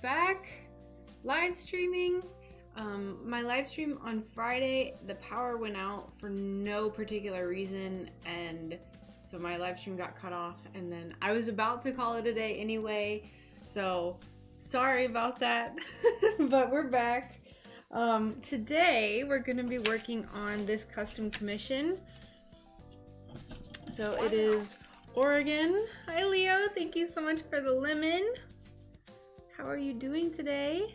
Back live streaming. My live stream on Friday, the power went out for no particular reason, and so my live stream got cut off, and then I was about to call it a day anyway, so sorry about that. But we're back. Today we're going to be working on this custom commission. So it is Oregon. Hi Leo, thank you so much for the lemon. How are you doing today?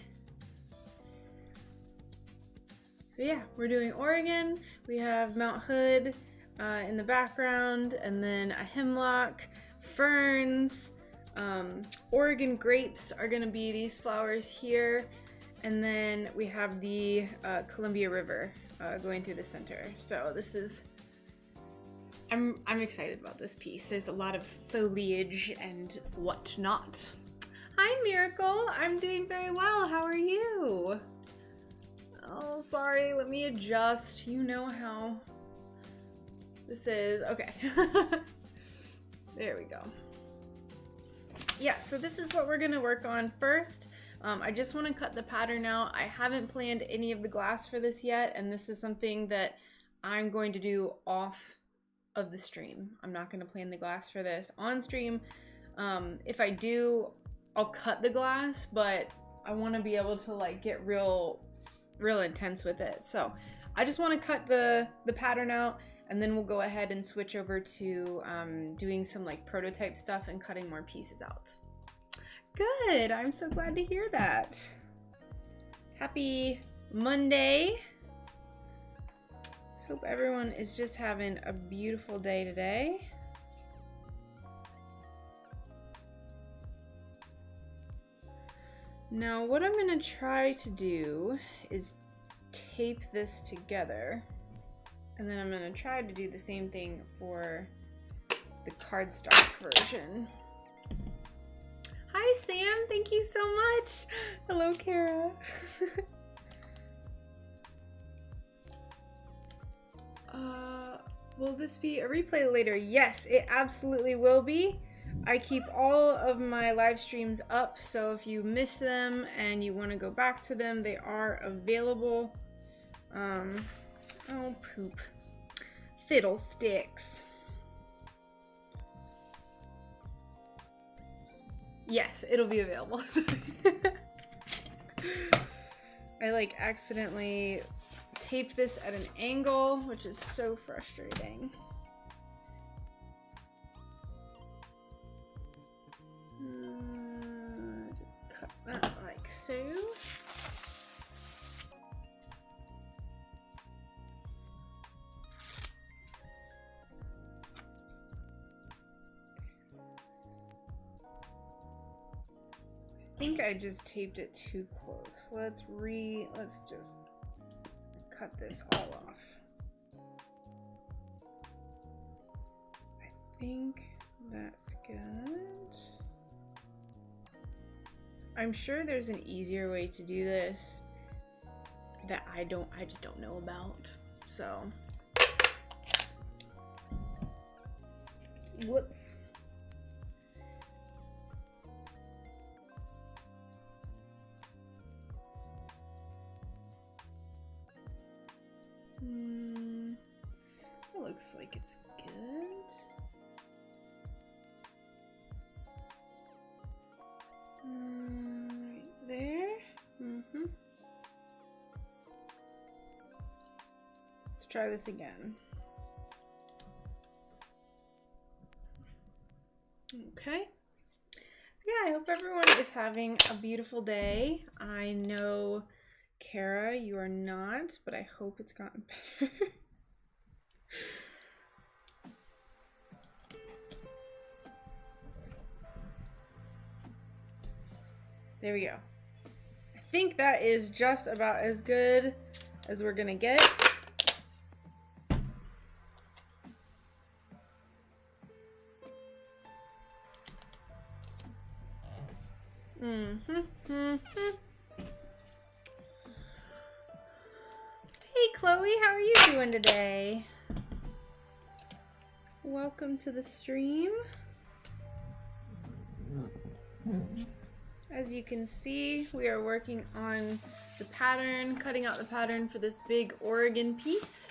So yeah, we're doing Oregon. We have Mount Hood in the background, and then a hemlock, ferns, Oregon grapes are gonna be these flowers here, and then we have the Columbia River going through the center. So this is, I'm excited about this piece. There's a lot of foliage and whatnot. Hi Miracle, I'm doing very well. How are you? Oh, sorry, let me adjust. You know how this is. Okay. There we go. Yeah, so this is what we're gonna work on first. I just want to cut the pattern out. I haven't planned any of the glass for this yet, and this is something that I'm going to do off of the stream. I'm not gonna plan the glass for this on stream. If I do, I'll cut the glass, but I want to be able to like get real intense with it. So I just want to cut the pattern out, and then we'll go ahead and switch over to doing some like prototype stuff and cutting more pieces out. Good, I'm so glad to hear that. Happy Monday. Hope everyone is just having a beautiful day today. Now what I'm going to try to do is tape this together, and then I'm going to try to do the same thing for the cardstock version. Hi Sam, thank you so much. Hello Kara. Will this be a replay later? Yes, it absolutely will be. I keep all of my live streams up, so if you miss them and you want to go back to them, they are available. Oh poop. Fiddlesticks. Yes, it'll be available. I like accidentally taped this at an angle, which is so frustrating. Just cut that like so. I think I just taped it too close. Let's just cut this all off. I think that's good. I'm sure there's an easier way to do this that I just don't know about. So, whoops. It looks like it's good. Right there. Let's try this again. Okay. Yeah, I hope everyone is having a beautiful day. I know, Kara, you are not, but I hope it's gotten better. There we go. I think that is just about as good as we're gonna get. Hey Chloe, how are you doing today? Welcome to the stream. As you can see, we are working on the pattern, cutting out the pattern for this big Oregon piece.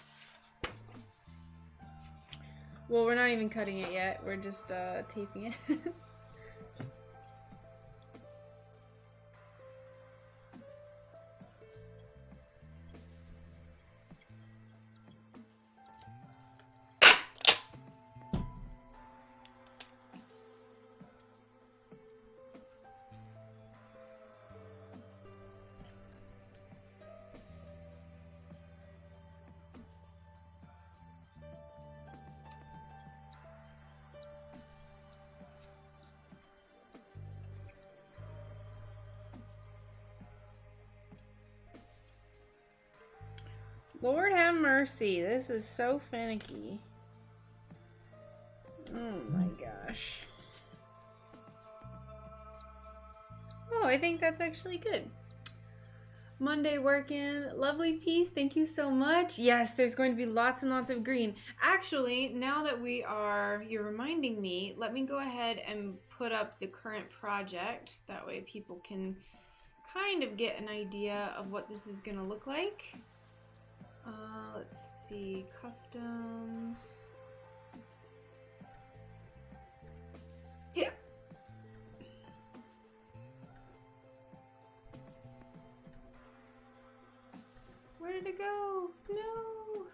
Well, we're not even cutting it yet, we're just taping it. Lord have mercy, this is so finicky. Oh my gosh. Oh, I think that's actually good. Monday working, lovely piece, thank you so much. Yes, there's going to be lots and lots of green. Actually, now that you're reminding me, let me go ahead and put up the current project. That way people can kind of get an idea of what this is gonna look like. Let's see, customs. Yeah. Where did it go? No.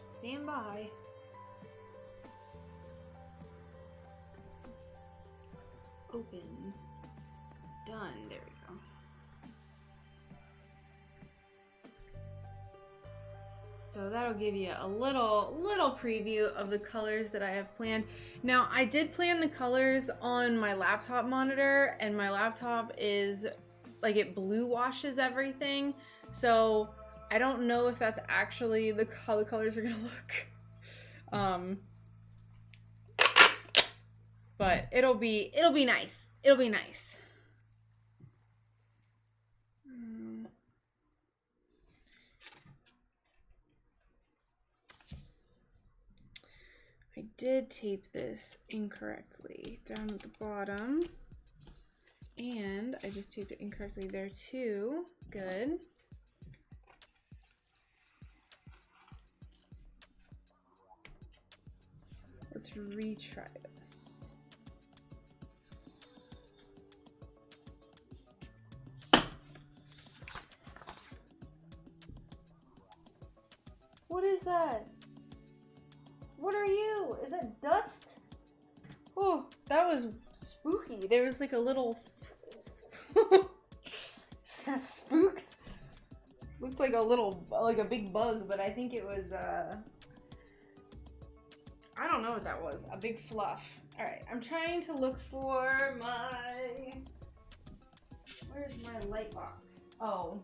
Stand by. Open. Done. There we go. So that'll give you a little preview of the colors that I have planned. Now, I did plan the colors on my laptop monitor, and my laptop is like, it blue washes everything. So I don't know if that's actually how the colors are gonna look. But it'll be nice. It'll be nice. I did tape this incorrectly down at the bottom, and I just taped it incorrectly there too. Good. Let's retry this. What is that? What are you? Is it dust? Oh, that was spooky. There was like a little... Just got spooked. Looked like a big bug, but I think it was, I don't know what that was. A big fluff. Alright, I'm trying to look for my... Where's my light box? Oh.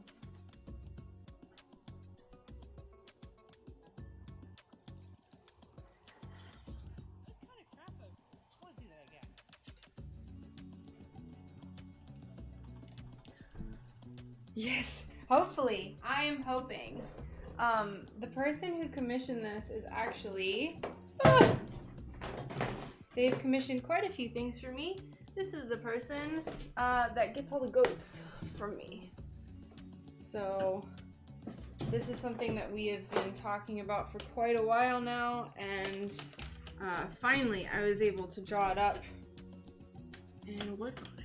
Yes, hopefully. I am hoping. The person who commissioned this is actually... They've commissioned quite a few things for me. This is the person that gets all the goats from me. So this is something that we have been talking about for quite a while now, and finally I was able to draw it up and work on it.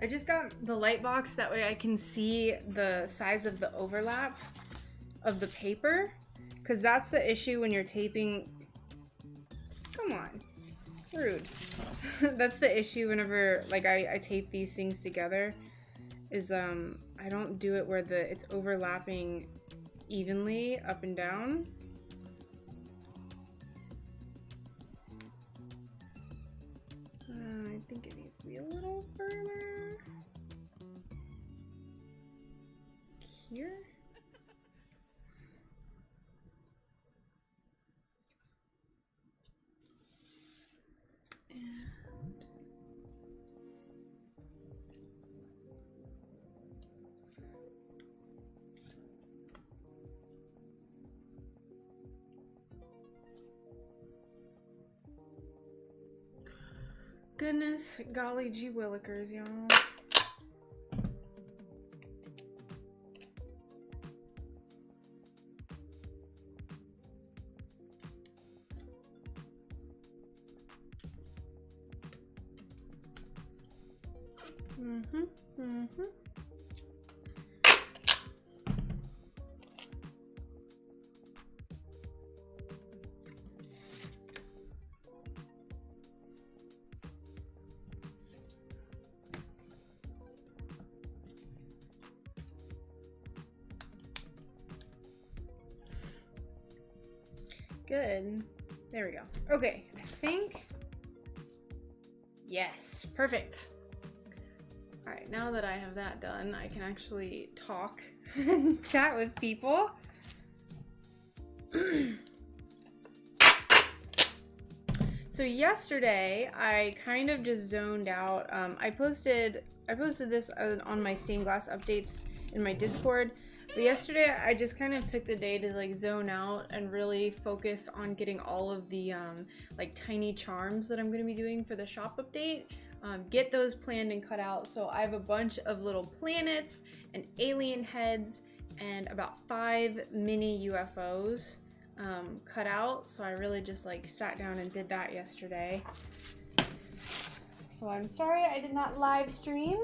I just got the light box, that way I can see the size of the overlap of the paper, because that's the issue when you're taping. Come on, rude. That's the issue whenever like I tape these things together, is I don't do it where it's overlapping evenly up and down. I think it needs to be a little further here. And goodness, golly gee willikers, y'all. Good. There we go. Okay, I think. Yes, perfect. All right, now that I have that done, I can actually talk and chat with people. So yesterday, I kind of just zoned out. I posted this on my stained glass updates in my Discord. But yesterday, I just kind of took the day to like zone out and really focus on getting all of the like tiny charms that I'm going to be doing for the shop update. Get those planned and cut out. So I have a bunch of little planets and alien heads and about 5 mini UFOs cut out. So I really just like sat down and did that yesterday. So I'm sorry I did not live stream.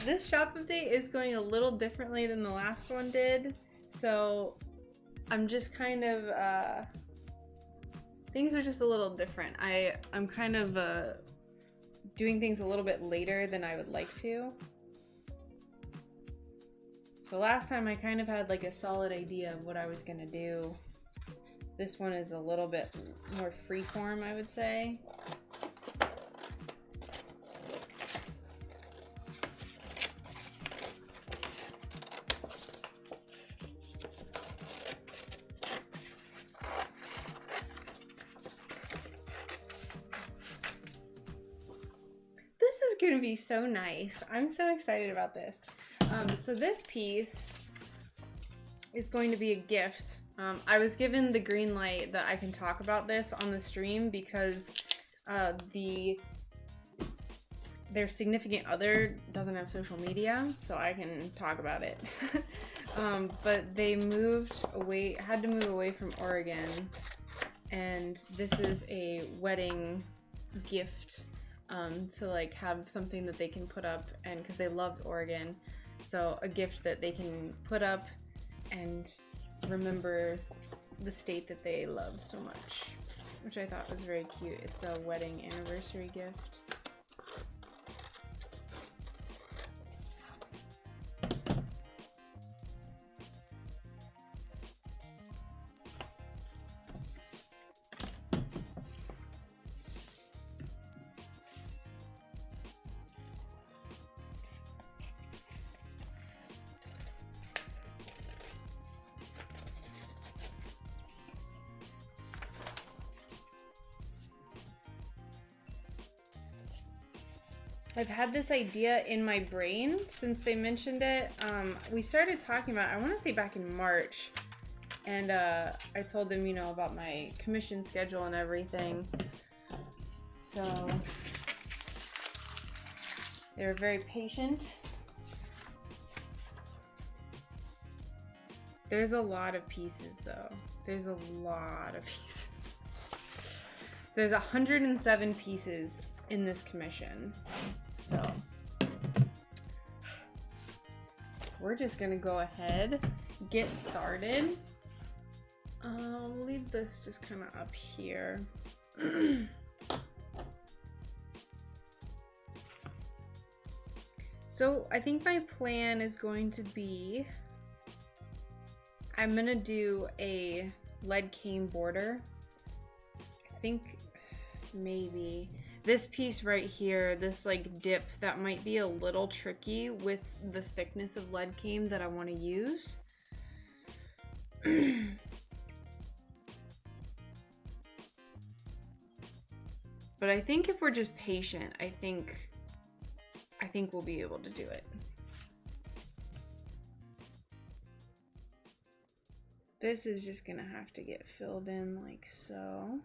This shop update is going a little differently than the last one did, so I'm just kind of things are just a little different. I'm kind of doing things a little bit later than I would like to. So last time I kind of had like a solid idea of what I was gonna do. This one is a little bit more freeform, I would say. Gonna be so nice. I'm so excited about this. So this piece is going to be a gift. I was given the green light that I can talk about this on the stream because their significant other doesn't have social media, so I can talk about it. But they had to move away from Oregon, and this is a wedding gift. To like have something that they can put up, and because they loved Oregon, so a gift that they can put up and remember the state that they love so much, which I thought was very cute. It's a wedding anniversary gift. I've had this idea in my brain since they mentioned it. We started talking about, I want to say back in March, and I told them, you know, about my commission schedule and everything. So they were very patient. There's a lot of pieces though. There's a lot of pieces. There's 107 pieces in this commission. So we're just gonna go ahead, get started. We'll leave this just kind of up here. So I think my plan is going to be, I'm gonna do a lead cane border. I think maybe this piece right here, this like dip, that might be a little tricky with the thickness of lead cane that I want to use. But I think if we're just patient, I think we'll be able to do it. This is just gonna have to get filled in like so.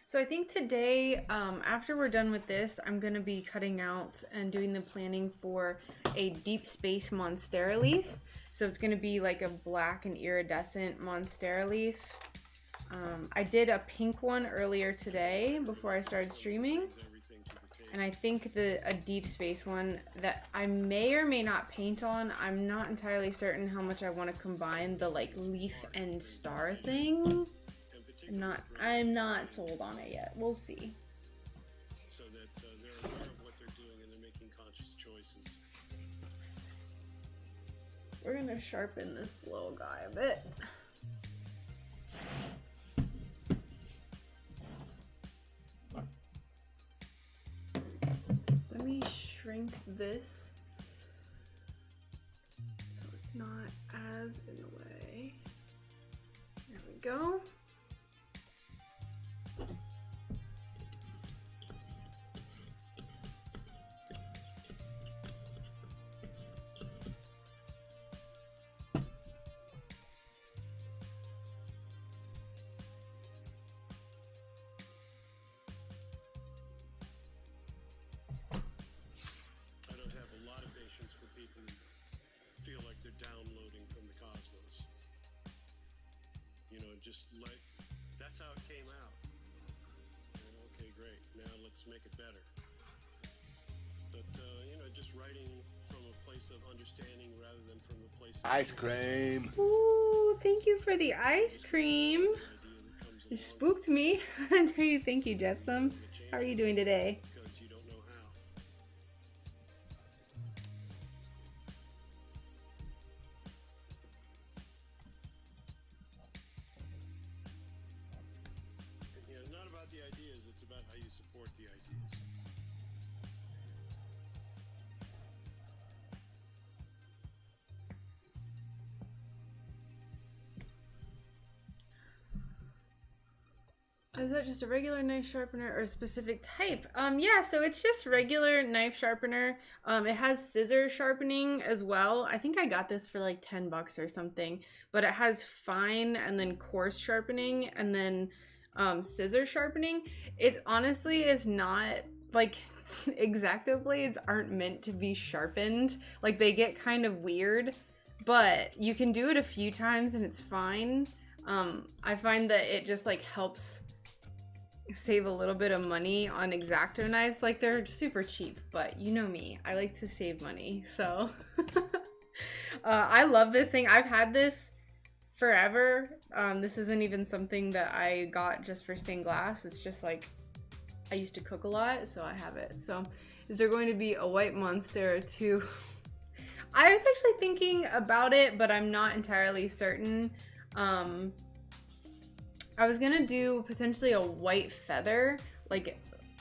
So I think today, after we're done with this, I'm going to be cutting out and doing the planning for a Deep Space Monstera leaf. So it's going to be like a black and iridescent Monstera leaf. I did a pink one earlier today before I started streaming. And I think a Deep Space one that I may or may not paint on. I'm not entirely certain how much I want to combine the like leaf and star thing. I'm not sold on it yet. We'll see. So that they're aware of what they're doing and they're making conscious choices. We're gonna sharpen this little guy a bit. Let me shrink this so it's not as in the way. There we go. Downloading from the cosmos, you know, just like that's how it came out. Okay, great. Now let's make it better. But you know, just writing from a place of understanding rather than from a place of ice cream. Ooh, thank you for the ice cream. You spooked me. Thank you, Jetsam. How are you doing today? Is that just a regular knife sharpener or a specific type? Yeah, so it's just regular knife sharpener. It has scissor sharpening as well. I think I got this for like 10 bucks or something, but it has fine and then coarse sharpening and then scissor sharpening. It honestly is not like X-Acto blades aren't meant to be sharpened. Like they get kind of weird, but you can do it a few times and it's fine. I find that it just like helps save a little bit of money on X-Acto knives. Like they're super cheap, but you know me, I like to save money, so I love this thing. I've had this forever. This isn't even something that I got just for stained glass. It's just like I used to cook a lot, so I have it. So is there going to be a white Monstera too? I was actually thinking about it, but I'm not entirely certain. I was gonna do potentially a white feather, like,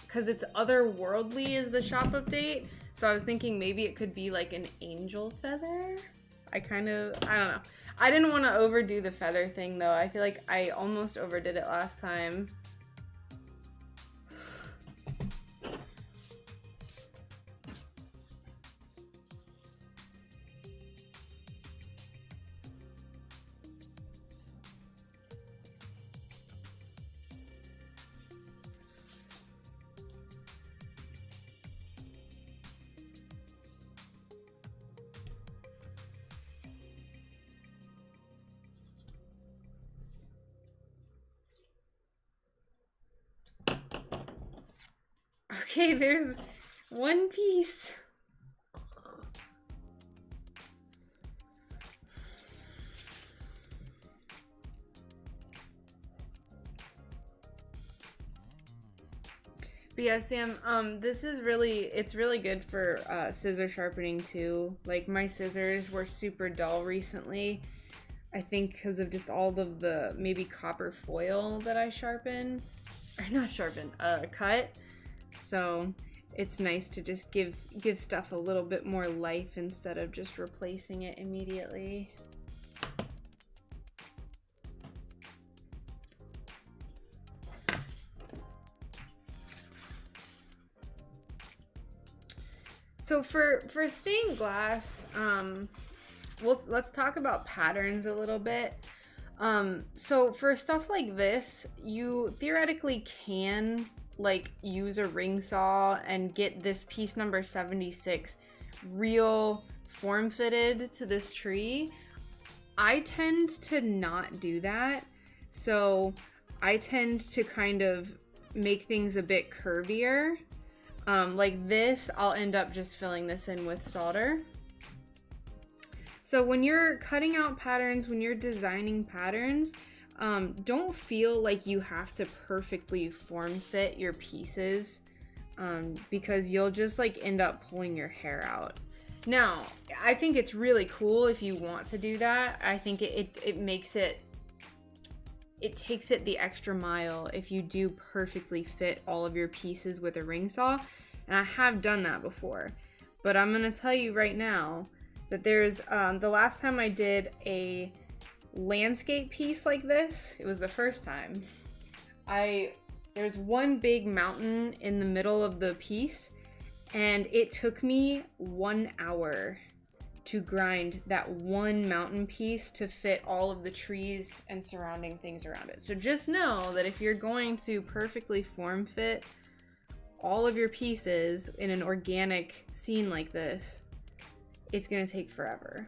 cause it's otherworldly is the shop update. So I was thinking maybe it could be like an angel feather. I don't know. I didn't want to overdo the feather thing though. I feel like I almost overdid it last time. Okay, there's one piece. But yeah, Sam, this is it's really good for scissor sharpening too. Like my scissors were super dull recently. I think because of just all of the maybe copper foil that I cut. So it's nice to just give stuff a little bit more life instead of just replacing it immediately. So for stained glass, let's talk about patterns a little bit. So for stuff like this, you theoretically can like use a ring saw and get this piece number 76 real form fitted to this tree. I tend to not do that. So I tend to kind of make things a bit curvier. Like this, I'll end up just filling this in with solder. So when you're cutting out patterns, when you're designing patterns, don't feel like you have to perfectly form fit your pieces, because you'll just like end up pulling your hair out. Now, I think it's really cool if you want to do that. I think it makes it takes it the extra mile if you do perfectly fit all of your pieces with a ring saw. And I have done that before. But I'm going to tell you right now that there's, the last time I did a landscape piece like this, it was the first time. There's one big mountain in the middle of the piece, and it took me 1 hour to grind that one mountain piece to fit all of the trees and surrounding things around it. So just know that if you're going to perfectly form fit all of your pieces in an organic scene like this, it's gonna take forever.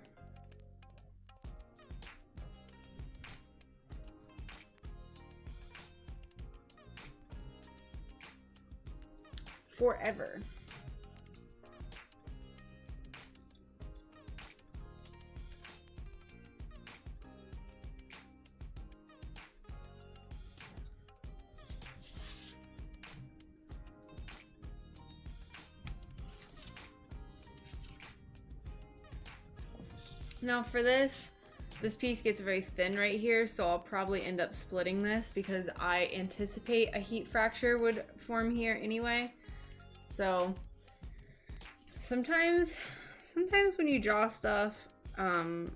Forever. Now for this piece gets very thin right here, so I'll probably end up splitting this because I anticipate a heat fracture would form here anyway. So sometimes when you draw stuff, you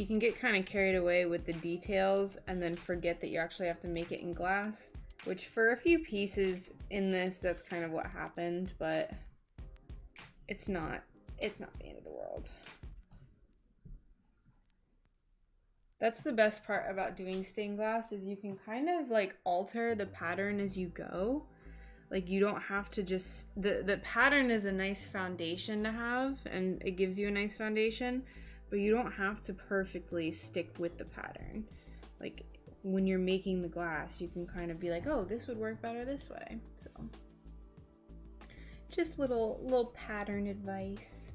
can get kind of carried away with the details and then forget that you actually have to make it in glass, which for a few pieces in this, that's kind of what happened, but it's not the end of the world. That's the best part about doing stained glass, is you can kind of like alter the pattern as you go. Like you don't have to just, the pattern is a nice foundation to have and it gives you a nice foundation, but you don't have to perfectly stick with the pattern. Like when you're making the glass, you can kind of be like, oh, this would work better this way. So just little pattern advice.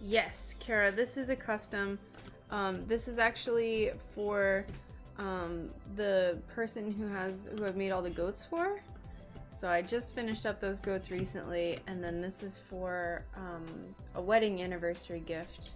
Yes, Kara, this is a custom. This is actually for the person who I've made all the goats for. So I just finished up those goats recently, and then this is for a wedding anniversary gift.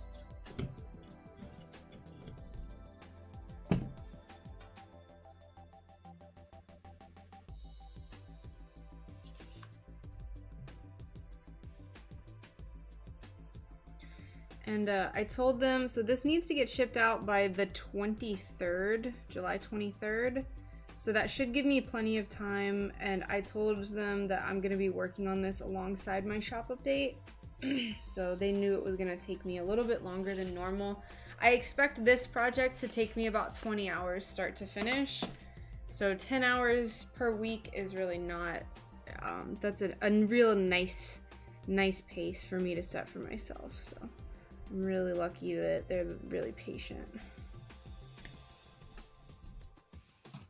And I told them, so this needs to get shipped out by the 23rd, July 23rd. So that should give me plenty of time. And I told them that I'm going to be working on this alongside my shop update. So they knew it was going to take me a little bit longer than normal. I expect this project to take me about 20 hours start to finish. So 10 hours per week is really not, that's a real nice pace for me to set for myself. So I'm really lucky that they're really patient.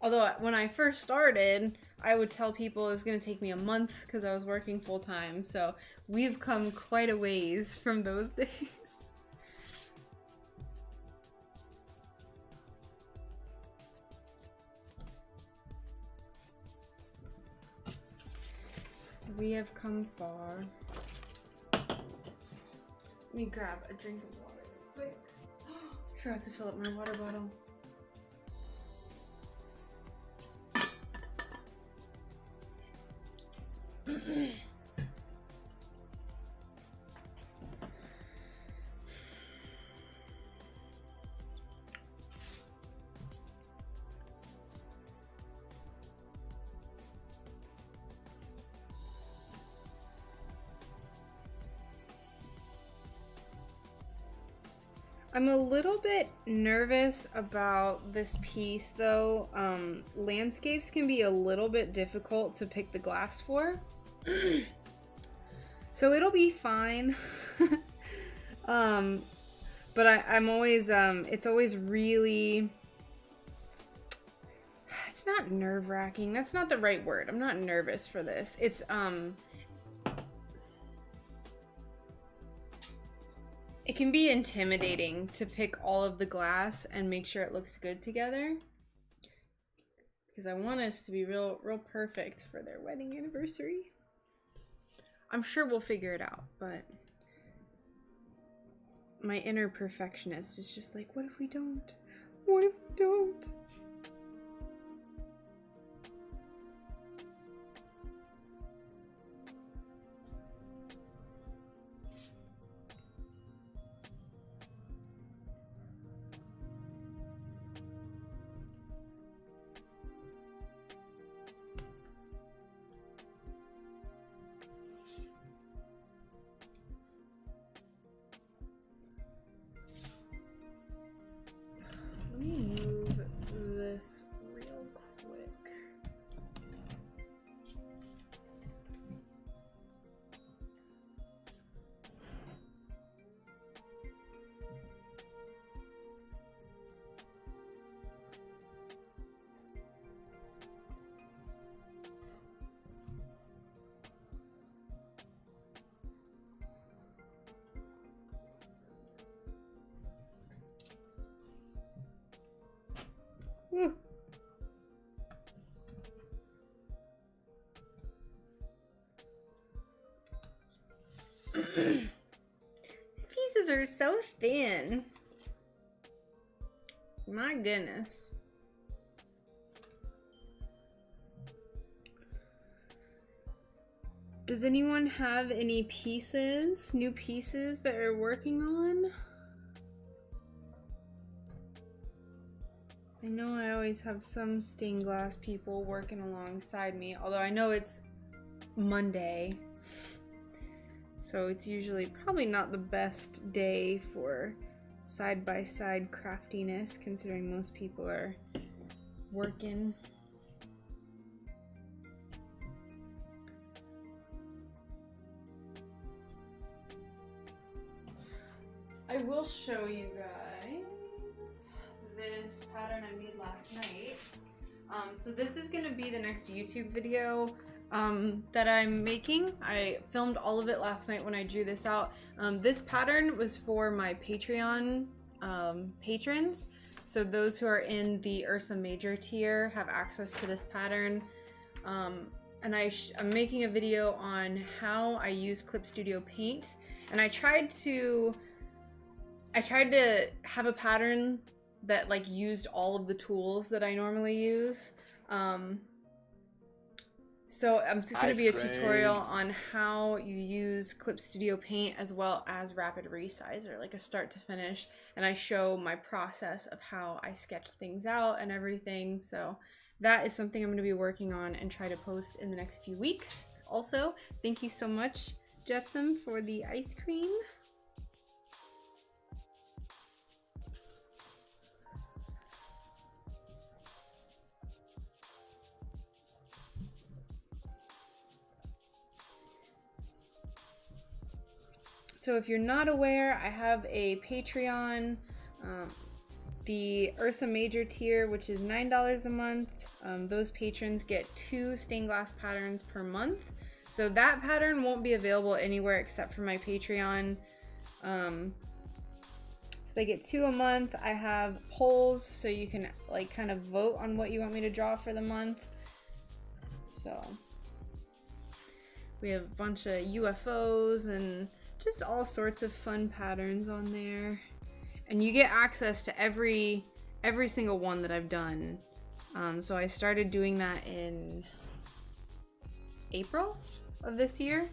Although when I first started, I would tell people it was going to take me a month because I was working full time. So we've come quite a ways from those days. We have come far. Let me grab a drink of water real quick. Forgot to fill up my water bottle. I'm a little bit nervous about this piece though. Landscapes can be a little bit difficult to pick the glass for. So it'll be fine. But I'm always, it's always really, it's not nerve-wracking. That's not the right word. I'm not nervous for this. It's, it can be intimidating to pick all of the glass and make sure it looks good together. Because I want us to be real perfect for their wedding anniversary. I'm sure we'll figure it out, but my inner perfectionist is just like, what if we don't? What if we don't? Let me move this real quick. Woo. These pieces are so thin. My goodness. Does anyone have any pieces, new pieces that you're working on? I know I always have some stained glass people working alongside me, although I know it's Monday, so it's usually probably not the best day for side-by-side craftiness, considering most people are working. I will show you guys this pattern I made last night. So this is gonna be the next YouTube video that I'm making. I filmed all of it last night when I drew this out. This pattern was for my Patreon patrons. So those who are in the Ursa Major tier have access to this pattern. And I'm making a video on how I use Clip Studio Paint. And I tried to have a pattern that like used all of the tools that I normally use. So it's going to be a tutorial on how you use Clip Studio Paint as well as Rapid Resizer, like a start to finish. And I show my process of how I sketch things out and everything. So that is something I'm going to be working on and try to post in the next few weeks. Also, thank you so much, Jetsam, for the ice cream. So if you're not aware, I have a Patreon, the Ursa Major tier, which is $9 a month. Those patrons get 2 stained glass patterns per month. So that pattern won't be available anywhere except for my Patreon. So they get 2 a month. I have polls, so you can like kind of vote on what you want me to draw for the month. So We have a bunch of UFOs and just all sorts of fun patterns on there. And you get access to every single one that I've done. So I started doing that in April of this year.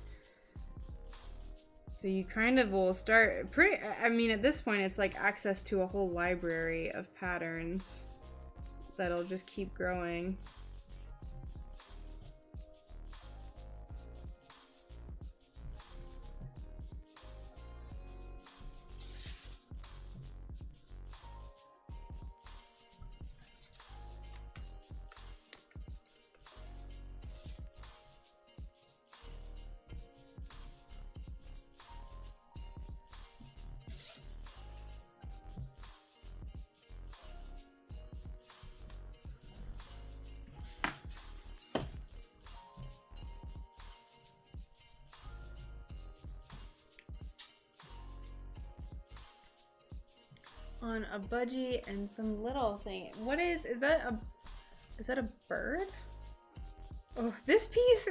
So you kind of will start I mean, at this point it's like access to a whole library of patterns that'll just keep growing. On a budgie and some little thing. What is that a bird? Oh, this piece,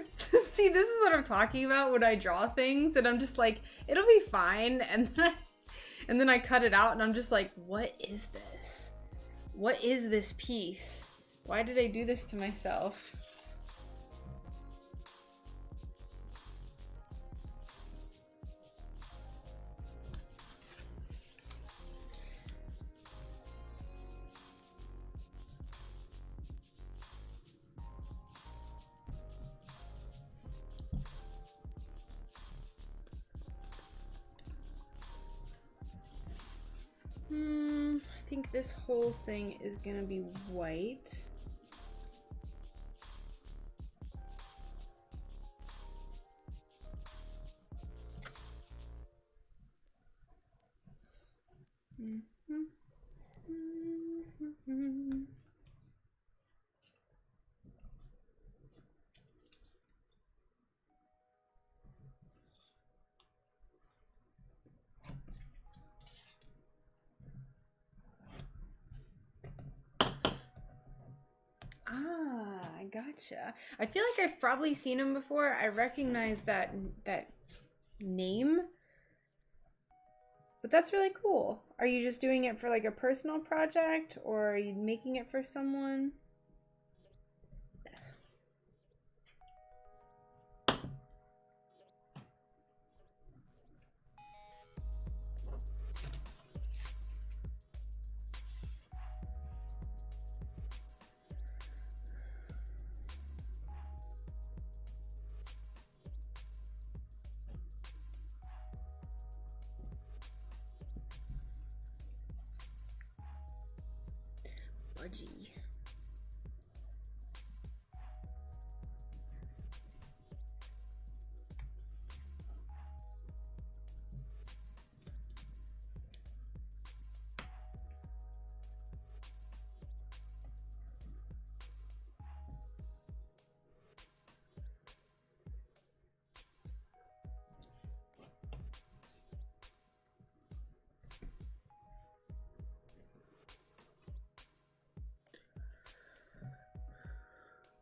see, this is what I'm talking about when I draw things and I'm just like, it'll be fine. And then I cut it out and I'm just like, what is this? What is this piece? Why did I do this to myself? I think this whole thing is gonna be white. I gotcha. I feel like I've probably seen him before. I recognize that name. But that's really cool. Are you just doing it for like a personal project or are you making it for someone? Budgie.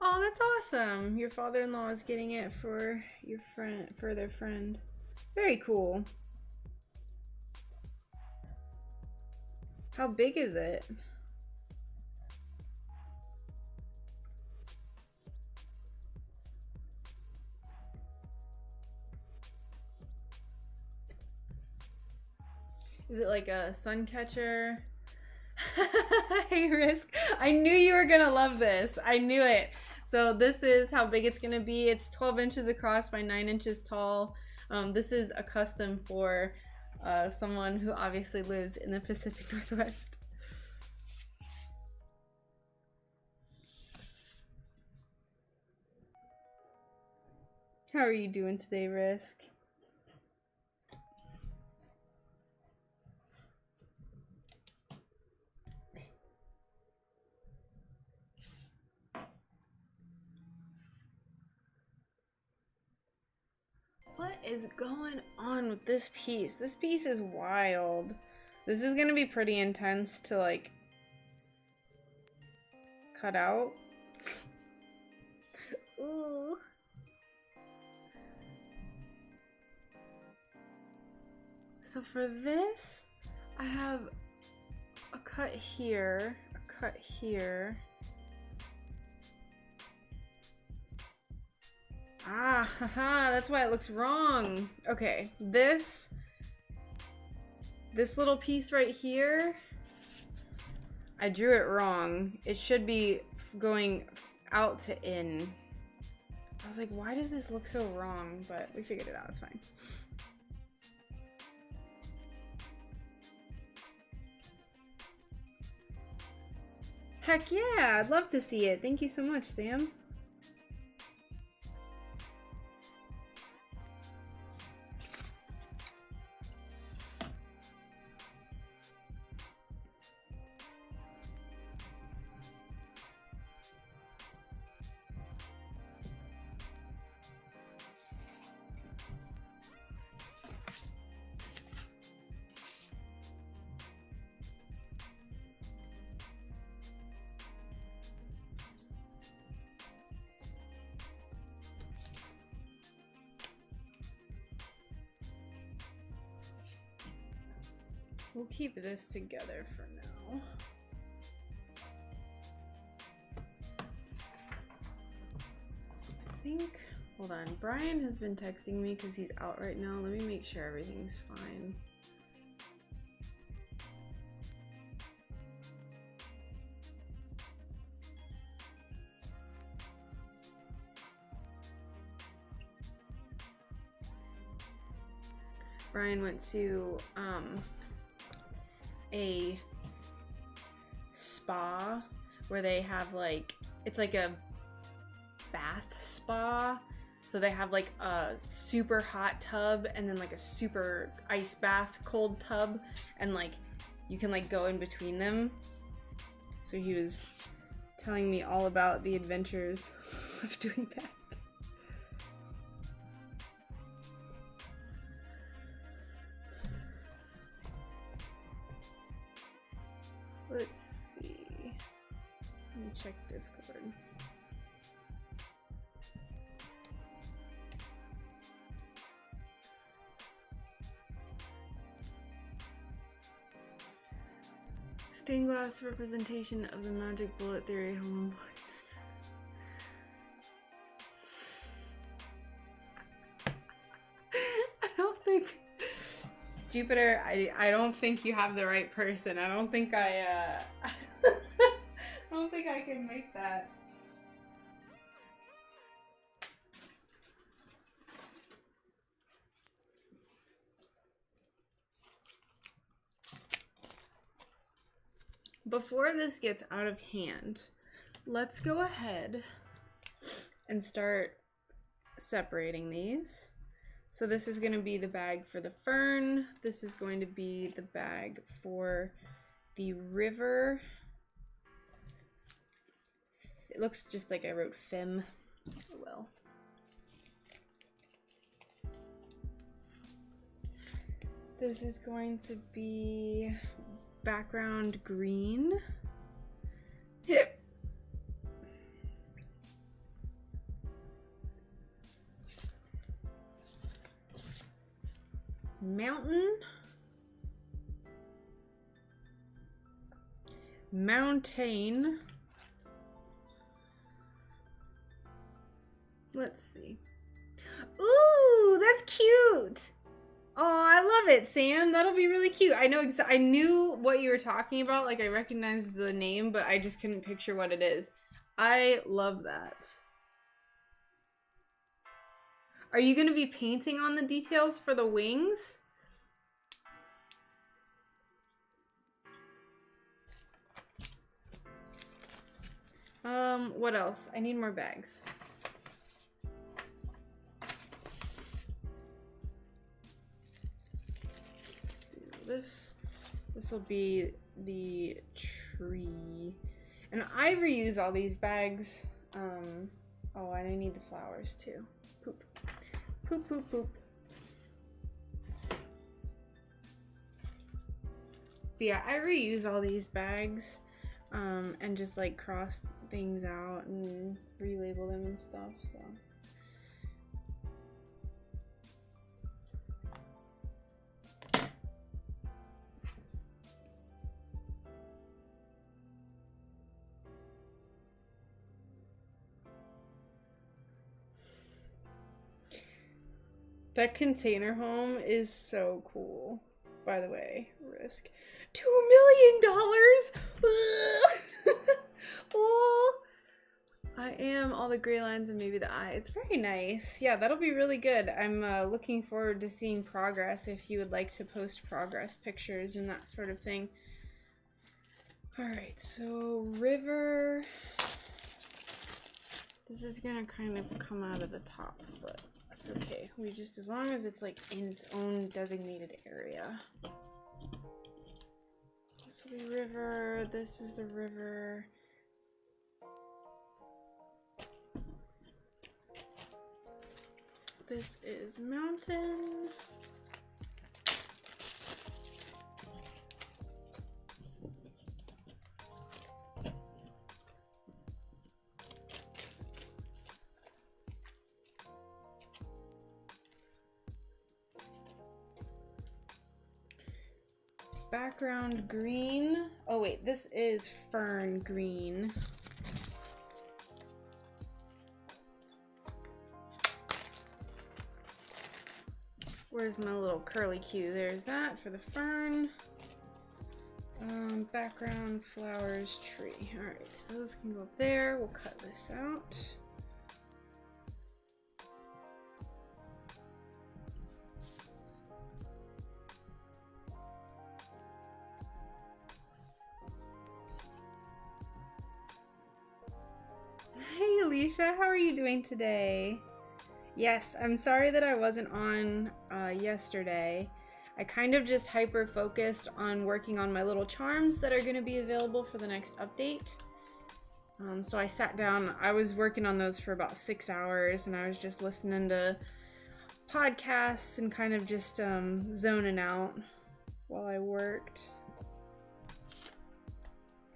Oh, that's awesome. Your father-in-law is getting it for your friend, for their friend. Very cool. How big is it? Is it like a sun catcher? Hey, Risk. I knew you were gonna love this. I knew it. So this is how big it's gonna be. It's 12 inches across by 9 inches tall. This is a custom for someone who obviously lives in the Pacific Northwest. How are you doing today, Risk? What is going on with this piece? This piece is wild. This is gonna be pretty intense to like cut out. Ooh. So for this, I have a cut here, a cut here. Ah, haha, that's why it looks wrong. Okay, this little piece right here, I drew it wrong. It should be going out to in. I was like, why does this look so wrong? But we figured it out, it's fine. Heck yeah, I'd love to see it. Thank you so much, Sam. We'll keep this together for now. I think, hold on, Brian has been texting me because he's out right now. Let me make sure everything's fine. Brian went to a spa where they have like, it's like a bath spa. So they have like a super hot tub and then like a super ice bath cold tub, and like you can like go in between them. So he was telling me all about the adventures of doing that. Let's see. Let me check Discord. Stained glass representation of the magic bullet theory. I don't think Jupiter, I don't think you have the right person. I don't think I don't think I can make that. Before this gets out of hand, let's go ahead and start separating these. So this is going to be the bag for the fern. This is going to be the bag for the river. It looks just like I wrote Fem. Oh well. This is going to be background green. Yep. Mountain. Mountain. Let's see. Ooh, that's cute. Oh, I love it, Sam. That'll be really cute. I know I knew what you were talking about. Like, I recognized the name, but I just couldn't picture what it is. I love that. Are you going to be painting on the details for the wings? What else? I need more bags. Let's do this. This will be the tree. And I reuse all these bags. Oh, and I need the flowers too. Poop. Poop, poop, poop. But yeah, I reuse all these bags and just like cross things out and relabel them and stuff, so. That container home is so cool. By the way, Risk. $2 million? Oh, I am all the gray lines and maybe the eyes. Very nice. Yeah, that'll be really good. I'm looking forward to seeing progress if you would like to post progress pictures and that sort of thing. All right, so river. This is gonna kind of come out of the top, but that's okay. We just, as long as it's like in its own designated area. This will be river, this is the river. This is mountain. Background green. Oh wait, this is fern green. Where's my little curly Q? There's that for the fern. Background flowers tree. All right, those can go up there. We'll cut this out. Hey Alicia, how are you doing today? Yes, I'm sorry that I wasn't on yesterday. I kind of just hyper focused on working on my little charms that are going to be available for the next update. So I sat down, I was working on those for about 6 hours, and I was just listening to podcasts and kind of just zoning out while I worked.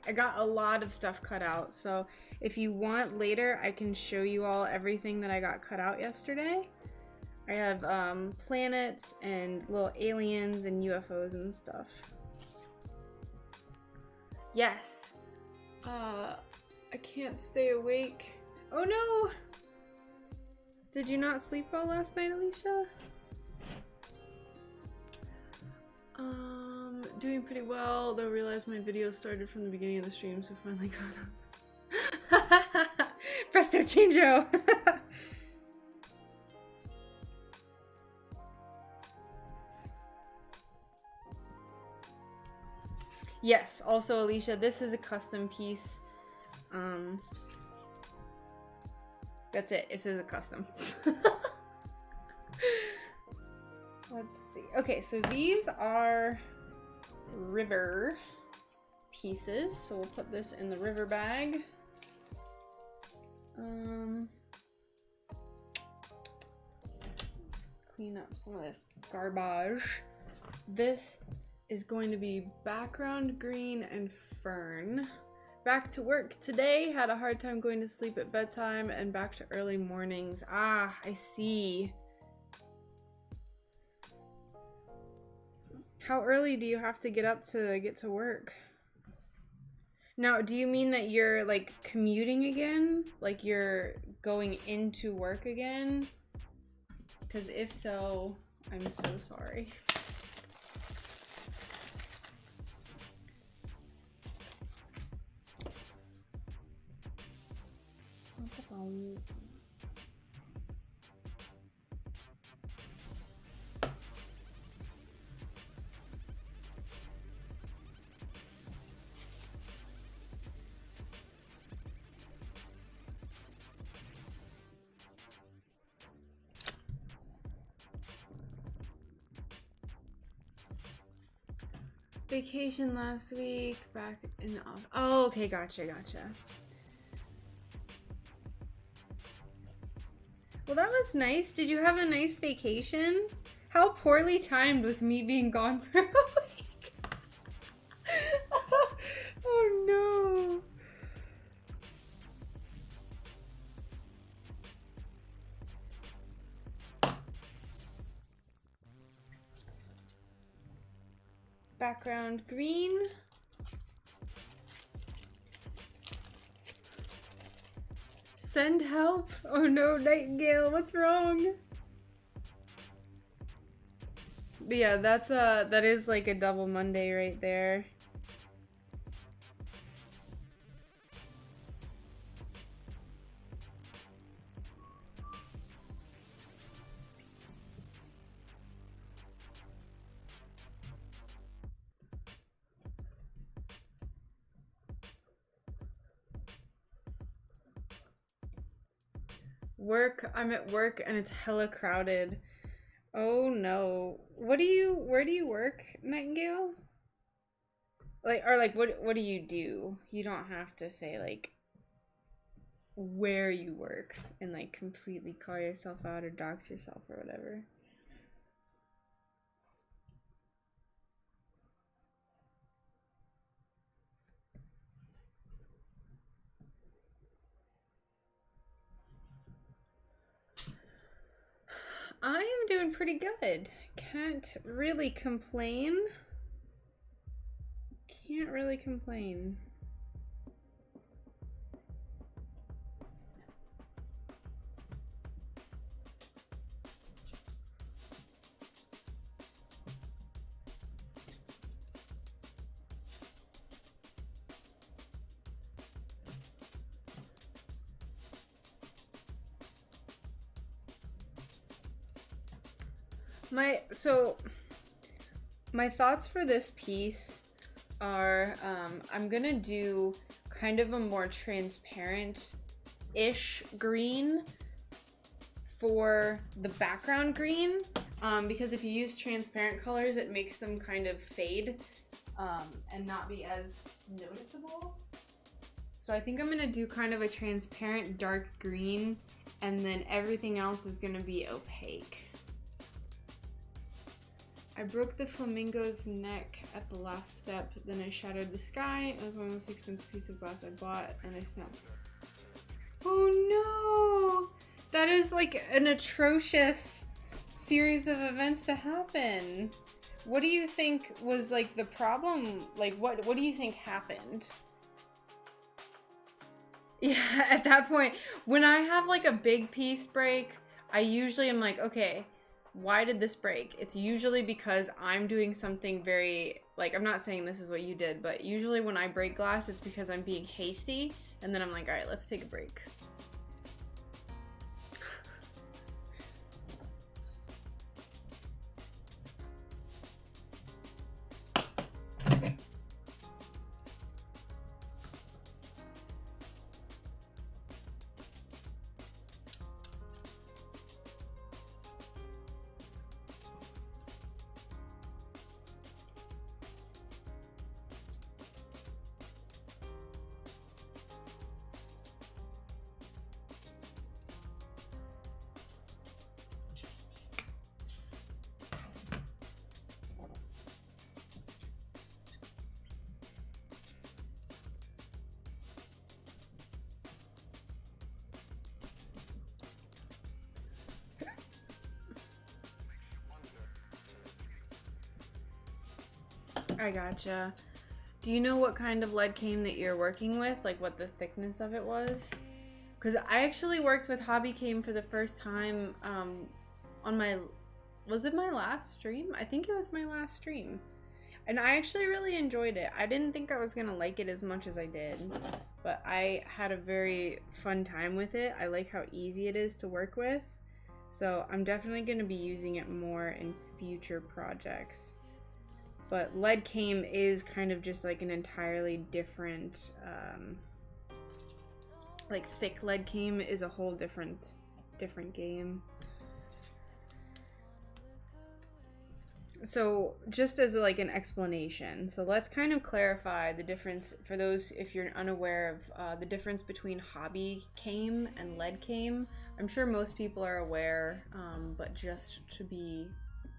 I got a lot of stuff cut out, so if you want later, I can show you all everything that I got cut out yesterday. I have planets and little aliens and UFOs and stuff. Yes. I can't stay awake. Oh no! Did you not sleep well last night, Alicia? Doing pretty well, though realized my video started from the beginning of the stream, so finally got up. Presto changeo! Yes, also Alicia, this is a custom piece. That's it, this is a custom. Let's see. Okay, so these are river pieces. So we'll put this in the river bag. Let's clean up some of this garbage. This is going to be background green and fern. Back to work today. Had a hard time going to sleep at bedtime and back to early mornings. Ah, I see. How early do you have to get up to get to work? Now, do you mean that you're like commuting again? Like you're going into work again? Because if so, I'm so sorry. Vacation last week, back in the office. Oh, okay, gotcha. Well, that was nice. Did you have a nice vacation? How poorly timed with me being gone for a week. Oh no. Background green. Send help. Oh no, Nightingale, what's wrong? But yeah, that is like a double Monday right there. Work, I'm at work and it's hella crowded. Oh no. Where do you work, Nightingale? Like, or like, what do you do? You don't have to say like where you work and like completely call yourself out or dox yourself or whatever. I am doing pretty good. Can't really complain. Can't really complain. My thoughts for this piece are I'm gonna do kind of a more transparent-ish green for the background green, because if you use transparent colors it makes them kind of fade and not be as noticeable. So I think I'm gonna do kind of a transparent dark green, and then everything else is gonna be opaque. I broke the flamingo's neck at the last step, then I shattered the sky. It was one of the most expensive pieces of glass I bought, and I snapped. Oh no! That is like an atrocious series of events to happen. What do you think was like the problem? Like what do you think happened? Yeah, at that point, when I have like a big piece break, I usually am like, okay, why did this break? It's usually because I'm doing something very, like, I'm not saying this is what you did, but usually when I break glass, it's because I'm being hasty, and then I'm like, all right, let's take a break. I gotcha. Do you know what kind of lead cane that you're working with? Like what the thickness of it was? Because I actually worked with hobby cane for the first time on my, was it my last stream? I think it was my last stream. And I actually really enjoyed it. I didn't think I was going to like it as much as I did, but I had a very fun time with it. I like how easy it is to work with. So I'm definitely going to be using it more in future projects. But lead cane is kind of just like an entirely different, like thick lead cane is a whole different game. So just as like an explanation, so let's kind of clarify the difference for those if you're unaware of the difference between hobby cane and lead cane. I'm sure most people are aware, but just to be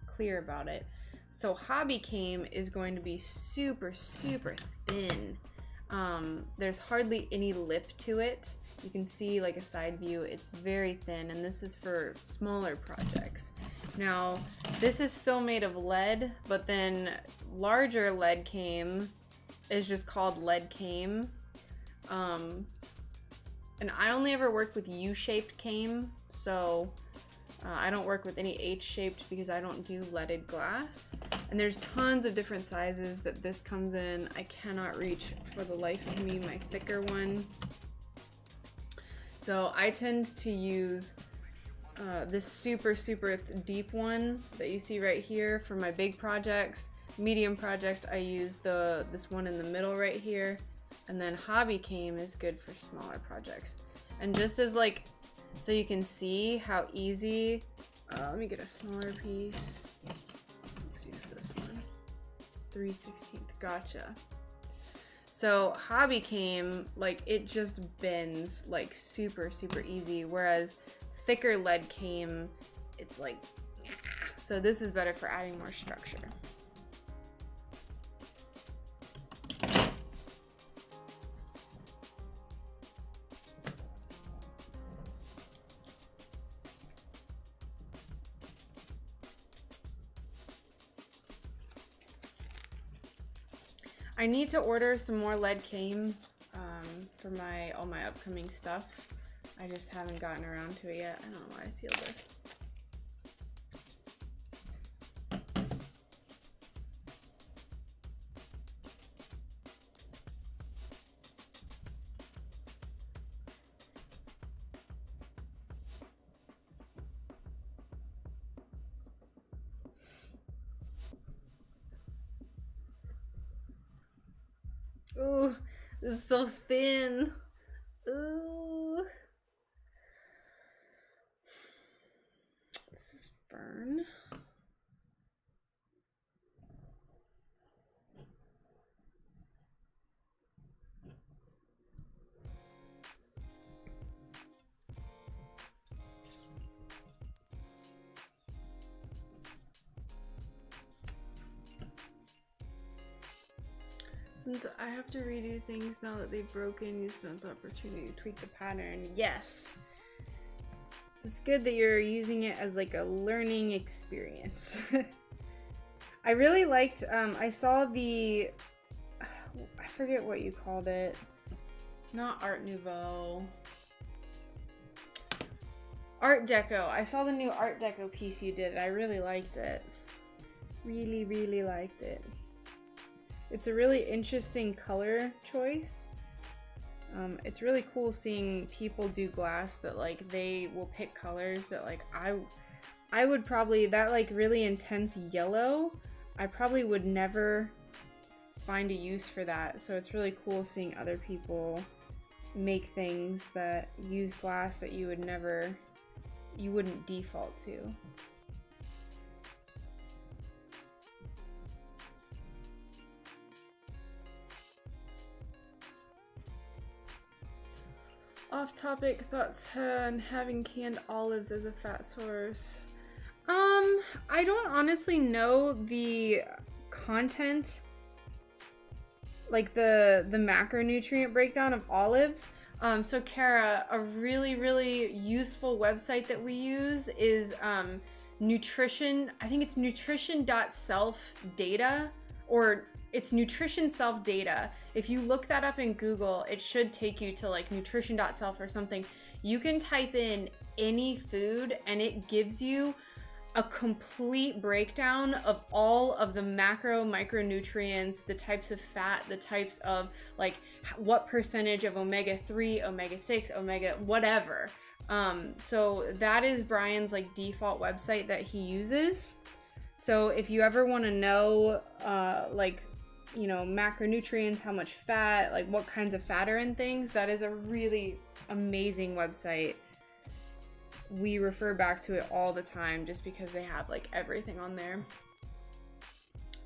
clear about it. So hobby cane is going to be super, super thin. There's hardly any lip to it. You can see like a side view, it's very thin, and this is for smaller projects. Now, this is still made of lead, but then larger lead cane is just called lead cane. And I only ever worked with U-shaped cane, so I don't work with any H-shaped because I don't do leaded glass. And there's tons of different sizes that this comes in. I cannot reach for the life of me my thicker one. So I tend to use this super deep one that you see right here for my big projects. Medium project, I use this one in the middle right here. And then Hobby Came is good for smaller projects. And just as like, so you can see how easy, let me get a smaller piece. Let's use this one. 3/16, gotcha. So Hobby Came, like it just bends like super easy, whereas thicker lead came, it's like, so this is better for adding more structure. I need to order some more lead came for all my upcoming stuff. I just haven't gotten around to it yet. I don't know why I sealed this. Ooh, this is so thin. Ooh. This is fern. Since I have to redo things now that they've broken, use this opportunity to tweak the pattern. Yes. It's good that you're using it as like a learning experience. I really liked, I saw the, I forget what you called it. Not Art Nouveau. Art Deco. I saw the new Art Deco piece you did and I really liked it. Really liked it. It's a really interesting color choice. It's really cool seeing people do glass that like they will pick colors that like I would probably, that like really intense yellow, I probably would never find a use for that. So it's really cool seeing other people make things that use glass that you wouldn't default to. Off-topic thoughts on having canned olives as a fat source. I don't honestly know the content, like the macronutrient breakdown of olives. So Kara, a really useful website that we use is nutrition. I think it's nutrition.self-data, or it's nutrition self data. If you look that up in Google, it should take you to like nutrition.self or something. You can type in any food and it gives you a complete breakdown of all of the macro micronutrients, the types of fat, the types of like what percentage of omega-3, omega-6, omega whatever. So that is Brian's like default website that he uses. So if you ever want to know like, you know, macronutrients, how much fat, like what kinds of fat are in things, that is a really amazing website. We refer back to it all the time just because they have like everything on there.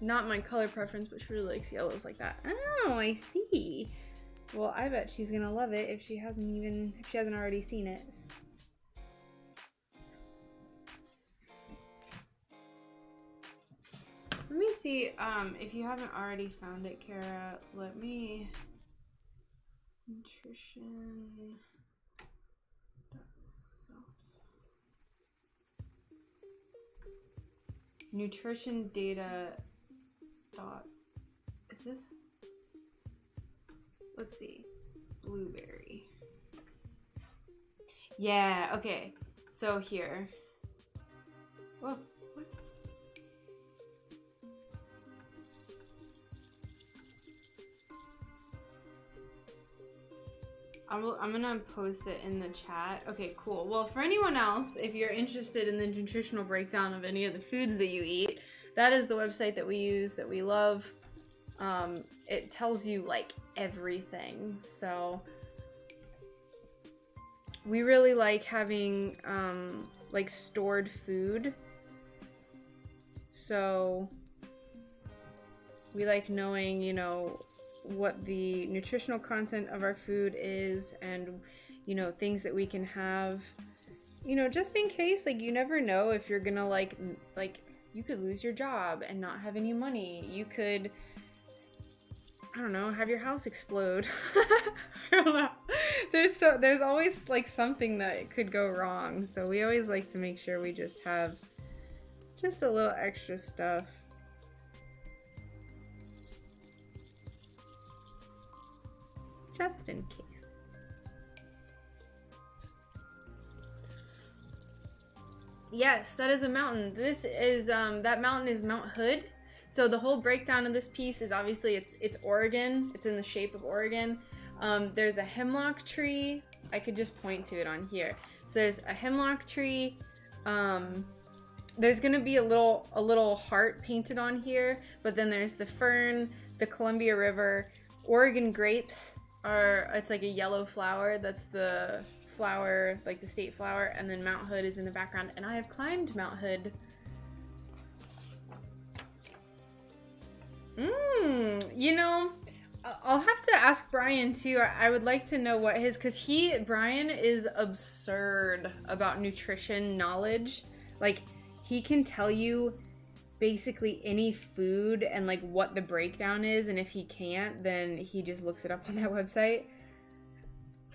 Not my color preference, but she really likes yellows like that. Oh, I see. Well, I bet she's gonna love it if she hasn't already seen it. Let me see if you haven't already found it, Kara. Let me nutrition. Nutrition data dot, is this? Let's see. Blueberry. Yeah, okay. So here. Whoa, what? I'm gonna post it in the chat. Okay, cool. Well, for anyone else, if you're interested in the nutritional breakdown of any of the foods that you eat, that is the website that we use, that we love. It tells you like everything. So we really like having like stored food. So we like knowing, you know, what the nutritional content of our food is, and you know, things that we can have, you know, just in case. Like, you never know if you're gonna like you could lose your job and not have any money. You could, I don't know, have your house explode. I don't know. There's always like something that could go wrong. So we always like to make sure we just have just a little extra stuff. Just in case. Yes, that is a mountain. This is that mountain is Mount Hood. So the whole breakdown of this piece is obviously it's Oregon. It's in the shape of Oregon. There's a hemlock tree. I could just point to it on here. So there's a hemlock tree. There's gonna be a little heart painted on here, but then there's the fern, the Columbia River, Oregon grapes are, it's like a yellow flower. That's the flower, like the state flower, and then Mount Hood is in the background. And I have climbed Mount Hood. You know, I'll have to ask Brian too. I would like to know what his, because Brian is absurd about nutrition knowledge. Like, he can tell you basically any food and like what the breakdown is, and if he can't, then he just looks it up on that website.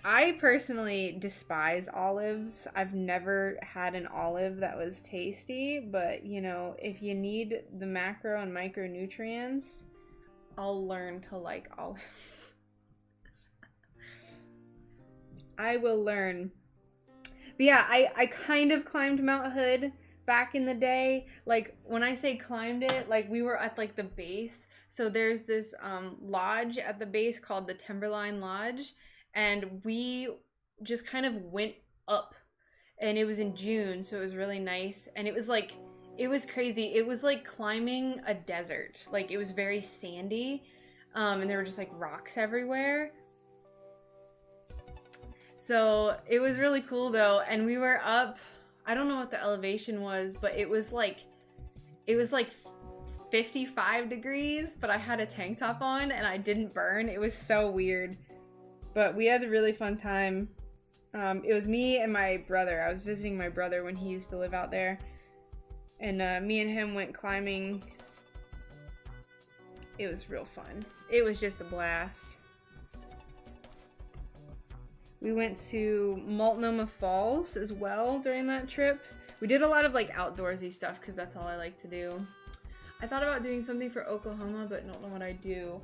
I personally despise olives. I've never had an olive that was tasty, but you know, if you need the macro and micronutrients, I'll learn to like olives. I will learn. But yeah, I kind of climbed Mount Hood back in the day. Like, when I say climbed it, like, we were at like the base. So there's this lodge at the base called the Timberline Lodge, and we just kind of went up, and it was in June, so it was really nice. And it was like, it was crazy. It was like climbing a desert. Like, it was very sandy, and there were just like rocks everywhere. So it was really cool though. And we were up, I don't know what the elevation was, but it was like 55 degrees, but I had a tank top on and I didn't burn. It was so weird, but we had a really fun time. It was me and my brother. I was visiting my brother when he used to live out there, and me and him went climbing. It was real fun. It was just a blast. We went to Multnomah Falls as well during that trip. We did a lot of like outdoorsy stuff because that's all I like to do. I thought about doing something for Oklahoma, but don't know what I'd do.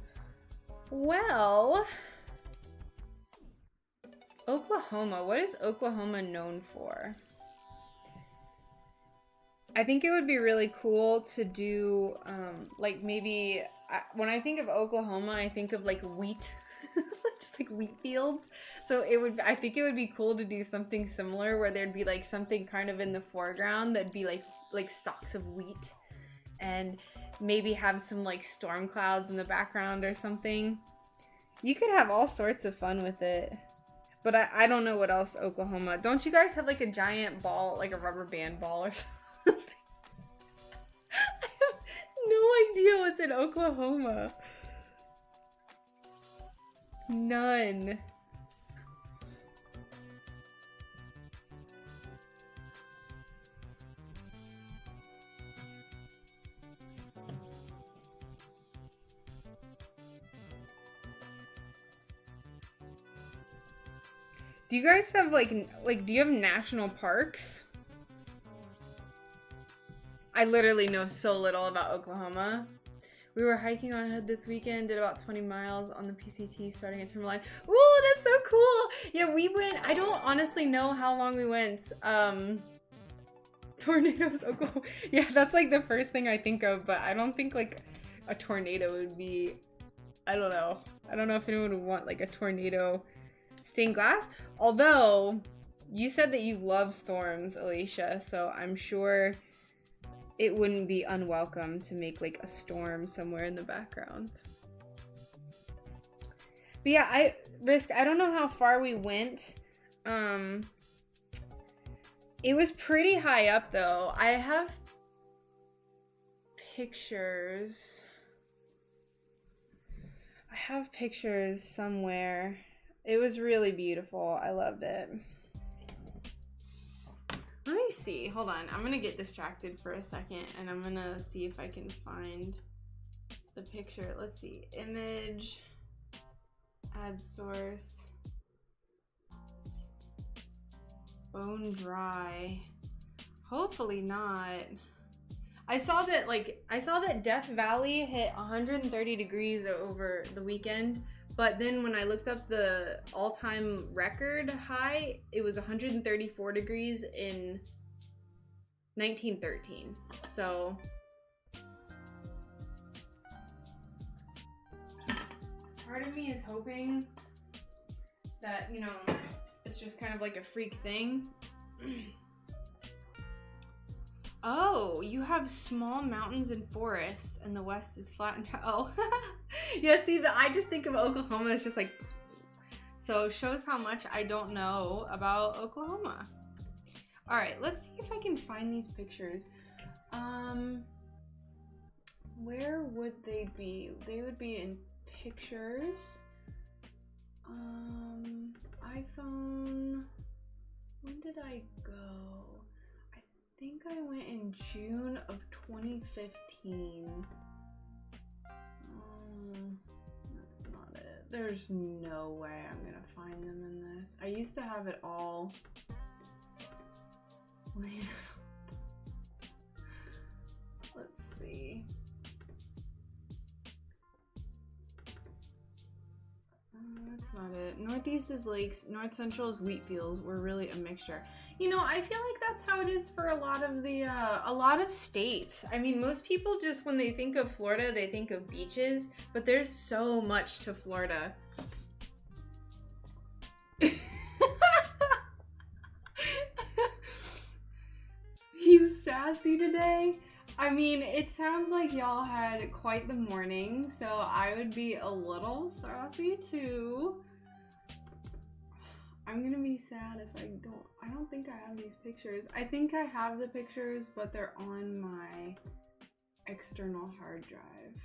Well, Oklahoma. What is Oklahoma known for? I think it would be really cool to do, like maybe, when I think of Oklahoma, I think of like wheat, just like wheat fields. So I think it would be cool to do something similar where there'd be like something kind of in the foreground that'd be like stalks of wheat, and maybe have some like storm clouds in the background or something. You could have all sorts of fun with it. But I don't know what else Oklahoma. Don't you guys have like a giant ball, like a rubber band ball or something? I have no idea what's in Oklahoma. None. Do you guys have like do you have national parks? I literally know so little about Oklahoma. We were hiking on Hood this weekend, did about 20 miles on the PCT starting at Timberline. Ooh, that's so cool. Yeah, we went, I don't honestly know how long we went. Tornadoes, Oklahoma. Yeah, that's like the first thing I think of, but I don't think like a tornado would be, I don't know. I don't know if anyone would want like a tornado stained glass. Although, you said that you love storms, Alicia, so I'm sure it wouldn't be unwelcome to make like a storm somewhere in the background. But yeah, I don't know how far we went. It was pretty high up though. I have pictures. I have pictures somewhere. It was really beautiful. I loved it. Let me see. Hold on. I'm gonna get distracted for a second and I'm gonna see if I can find the picture. Let's see. Image. Add source. Bone dry. Hopefully not. I saw that Death Valley hit 130 degrees over the weekend, but then when I looked up the all-time record high, it was 134 degrees in 1913. So part of me is hoping that, you know, it's just kind of like a freak thing. Oh, you have small mountains and forests, and the west is flat and oh. Yeah, see, I just think of Oklahoma as just like, so it shows how much I don't know about Oklahoma. All right, let's see if I can find these pictures. Where would they be? They would be in pictures. iPhone. When did I go? I think I went in June of 2015. That's not it. There's no way I'm gonna find them in this. I used to have it all. Let's see. That's not it. Northeast is lakes, North Central is wheat fields. We're really a mixture. You know, I feel like that's how it is for a lot of states. I mean, most people just, when they think of Florida, they think of beaches, but there's so much to Florida. He's sassy today. I mean, it sounds like y'all had quite the morning, so I would be a little sassy too. I'm gonna be sad if I don't think I have these pictures. I think I have the pictures, but they're on my external hard drive.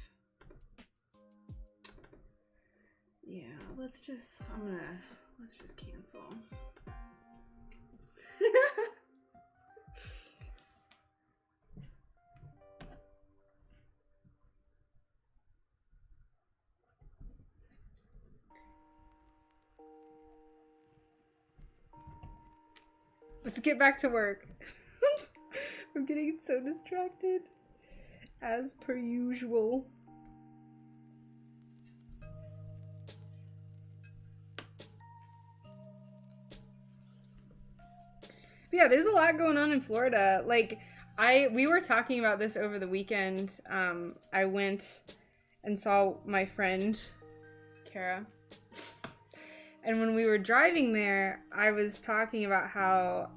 Yeah, let's just cancel. Let's get back to work. I'm getting so distracted, as per usual. But yeah, there's a lot going on in Florida. Like, we were talking about this over the weekend. I went and saw my friend, Kara. And when we were driving there, I was talking about how,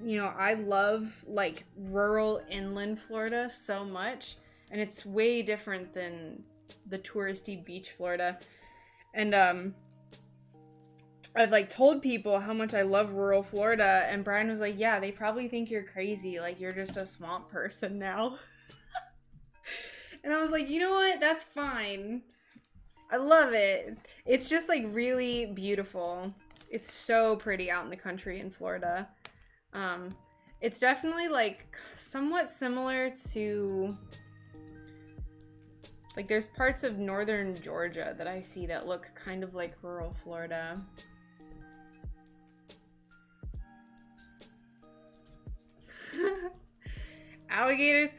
you know, I love like rural inland Florida so much, and it's way different than the touristy beach Florida. And I've like told people how much I love rural Florida, and Brian was like, yeah, they probably think you're crazy, like you're just a swamp person now. And I was like, you know what, that's fine. I love it. It's just like really beautiful. It's so pretty out in the country in Florida. It's definitely like somewhat similar to, like, there's parts of northern Georgia that I see that look kind of like rural Florida. Alligators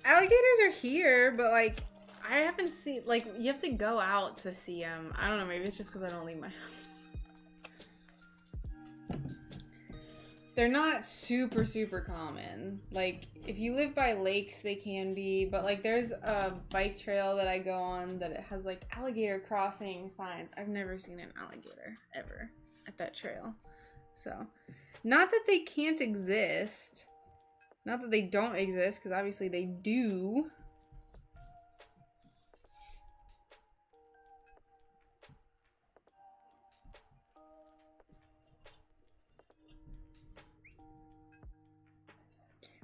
are here, but like I haven't seen, like, you have to go out to see them. I don't know, maybe it's just because I don't leave my house. They're not super, super common. Like, if you live by lakes, they can be. But, like, there's a bike trail that I go on that it has, like, alligator crossing signs. I've never seen an alligator, ever, at that trail. So, not that they can't exist. Not that they don't exist, because obviously they do.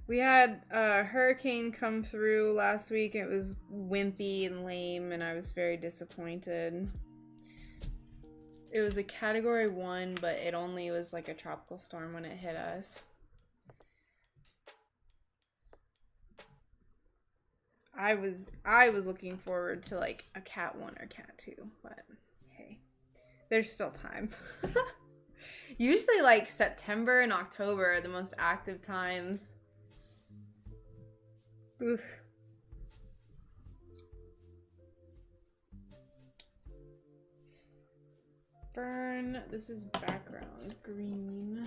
We had a hurricane come through last week. It was wimpy and lame, and I was very disappointed. It was a category 1, but it only was like a tropical storm when it hit us. I was looking forward to like a Cat 1 or Cat 2, but hey, there's still time. Usually like September and October are the most active times. Oof. Burn. This is background green.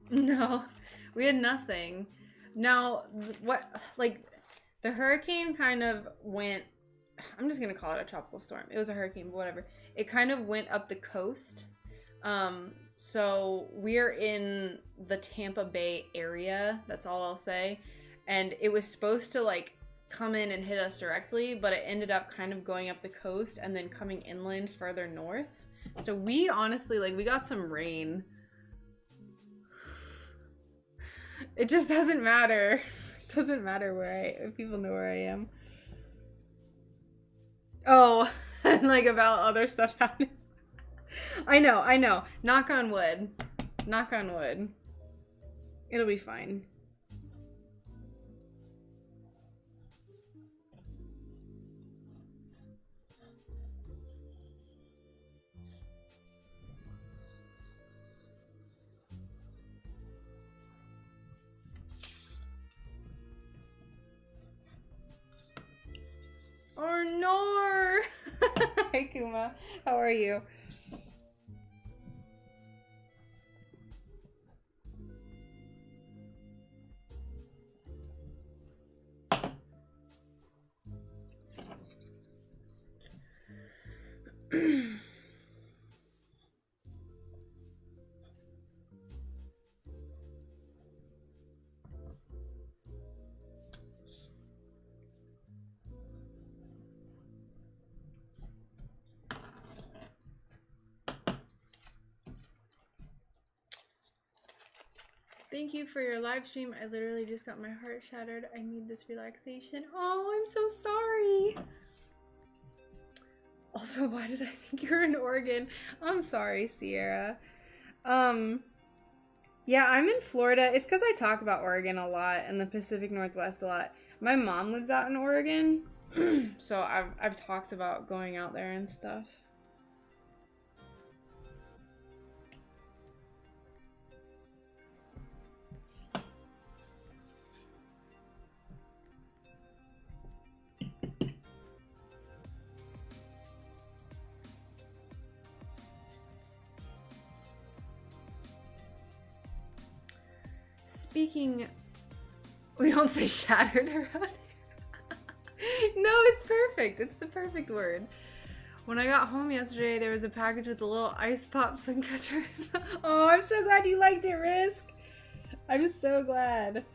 No, we had nothing. Now, what, like, the hurricane kind of went, I'm just gonna call it a tropical storm. It was a hurricane, but whatever. It kind of went up the coast. So we're in the Tampa Bay area, that's all I'll say. And it was supposed to like come in and hit us directly, but it ended up kind of going up the coast and then coming inland further north. So we honestly, like, we got some rain. It just doesn't matter. It doesn't matter if people know where I am. Oh, and like about other stuff happening. I know. Knock on wood. Knock on wood. It'll be fine. Oh no! Hi Kuma, how are you? Thank you for your live stream. I literally just got my heart shattered. I need this relaxation. Oh, I'm so sorry. Also, why did I think you were in Oregon? I'm sorry, Sierra. Yeah, I'm in Florida. It's because I talk about Oregon a lot and the Pacific Northwest a lot. My mom lives out in Oregon, so I've talked about going out there and stuff. Speaking, we don't say shattered around here. No, it's perfect. It's the perfect word. When I got home yesterday, there was a package with a little ice pop sun catcher. Oh, I'm so glad you liked it, Risk. I'm so glad.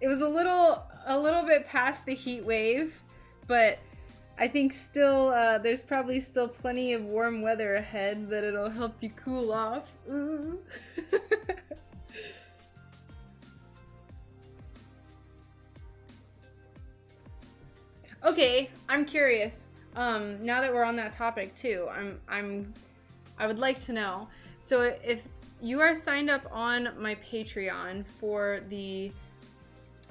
It was a little bit past the heat wave, but I think still, there's probably still plenty of warm weather ahead that it'll help you cool off. Ooh. Okay, I'm curious. Now that we're on that topic too, I would like to know. So if you are signed up on my Patreon for the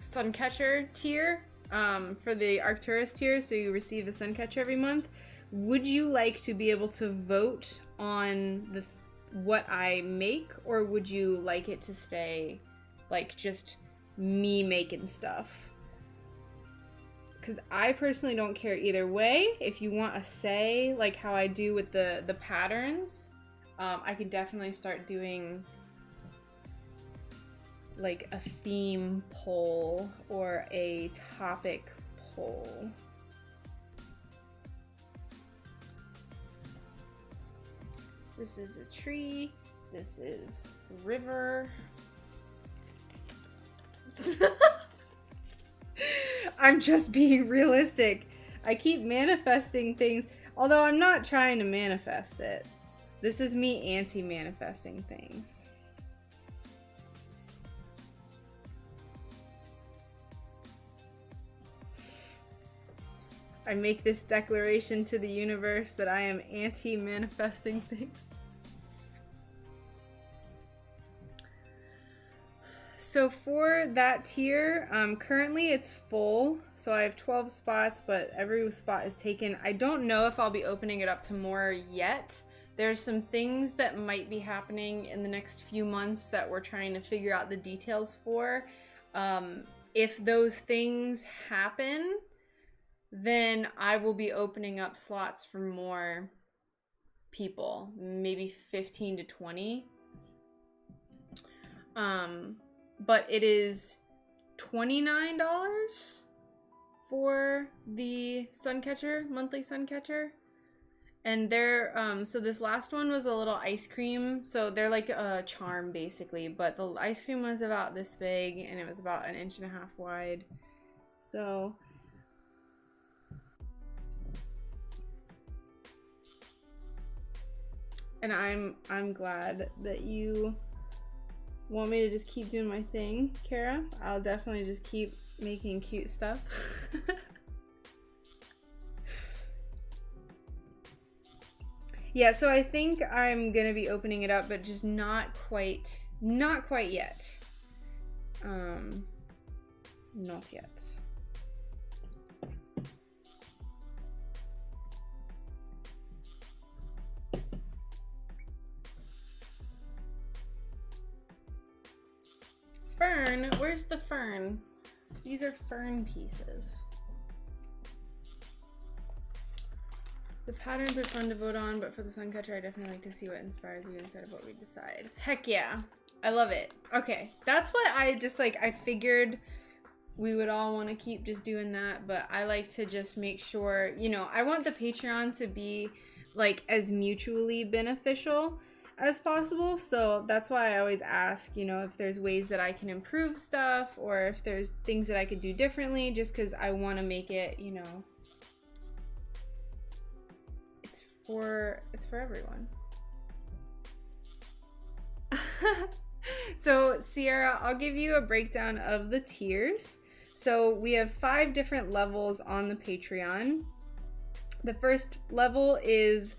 Suncatcher tier, for the Arcturus tier, so you receive a Suncatcher every month, would you like to be able to vote on what I make, or would you like it to stay like just me making stuff? because I personally don't care either way. If you want a say, like how I do with the patterns, I could definitely start doing like a theme poll or a topic poll. This is a tree. This is a river. I'm just being realistic. I keep manifesting things, although I'm not trying to manifest it. This is me anti-manifesting things. I make this declaration to the universe that I am anti-manifesting things. So for that tier, currently it's full. So I have 12 spots, but every spot is taken. I don't know if I'll be opening it up to more yet. There's some things that might be happening in the next few months that we're trying to figure out the details for. If those things happen, then I will be opening up slots for more people, maybe 15 to 20. But it is $29 for the Suncatcher, monthly Suncatcher. And they're, so this last one was a little ice cream. So they're like a charm basically, but the ice cream was about this big and it was about 1.5 inches wide. So and I'm glad that you want me to just keep doing my thing, Kara. I'll definitely just keep making cute stuff. Yeah, so I think I'm gonna be opening it up, but just not quite yet. Not yet. Fern, where's the fern? These are fern pieces. The patterns are fun to vote on, but for the Suncatcher, I definitely like to see what inspires you instead of what we decide. Heck yeah. I love it. Okay, that's what I just like, I figured we would all want to keep just doing that, but I like to just make sure, you know, I want the Patreon to be like as mutually beneficial as possible. So that's why I always ask, you know, if there's ways that I can improve stuff or if there's things that I could do differently, just because I want to make it, you know, it's for everyone. So Sierra, I'll give you a breakdown of the tiers. So we have 5 different levels on the Patreon. The first level is,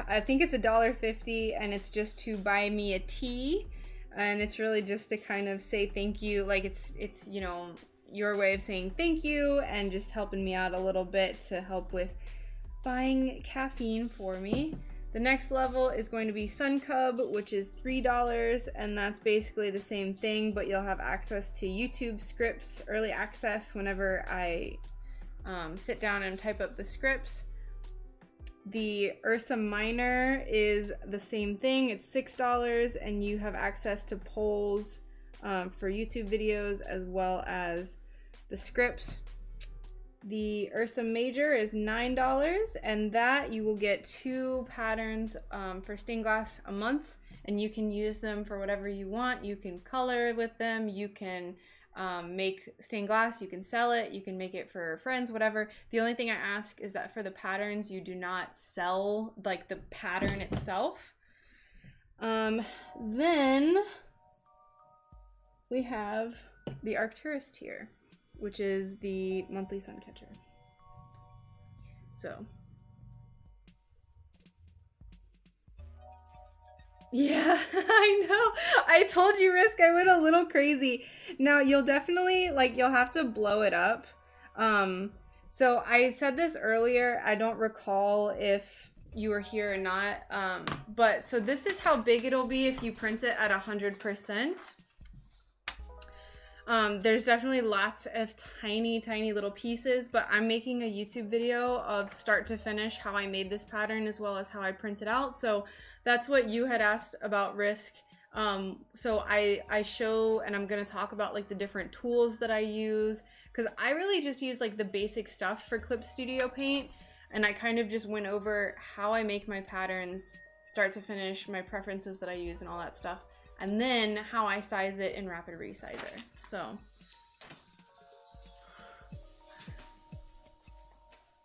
I think it's $1.50, and it's just to buy me a tea, and it's really just to kind of say thank you. Like it's you know, your way of saying thank you and just helping me out a little bit to help with buying caffeine for me. The next level is going to be Sun Cub, which is $3, and that's basically the same thing, but you'll have access to YouTube scripts, early access whenever I sit down and type up the scripts. The Ursa Minor is the same thing. It's $6, and you have access to polls for YouTube videos as well as the scripts. The Ursa Major is $9, and that you will get 2 patterns for stained glass a month, and you can use them for whatever you want. You can color with them, you can make stained glass, you can sell it, you can make it for friends, whatever. The only thing I ask is that for the patterns, you do not sell like the pattern itself. Then we have the Arcturus tier, which is the monthly Suncatcher. So yeah, I know. I told you, Risk, I went a little crazy. Now you'll definitely, like, you'll have to blow it up. So I said this earlier, I don't recall if you were here or not. But so this is how big it'll be if you print it at 100%. There's definitely lots of tiny, tiny little pieces, but I'm making a YouTube video of start to finish how I made this pattern as well as how I print it out. So that's what you had asked about Risk. So I show, and I'm going to talk about like the different tools that I use, because I really just use like the basic stuff for Clip Studio Paint, and I kind of just went over how I make my patterns start to finish, my preferences that I use and all that stuff, and then how I size it in Rapid Resizer. So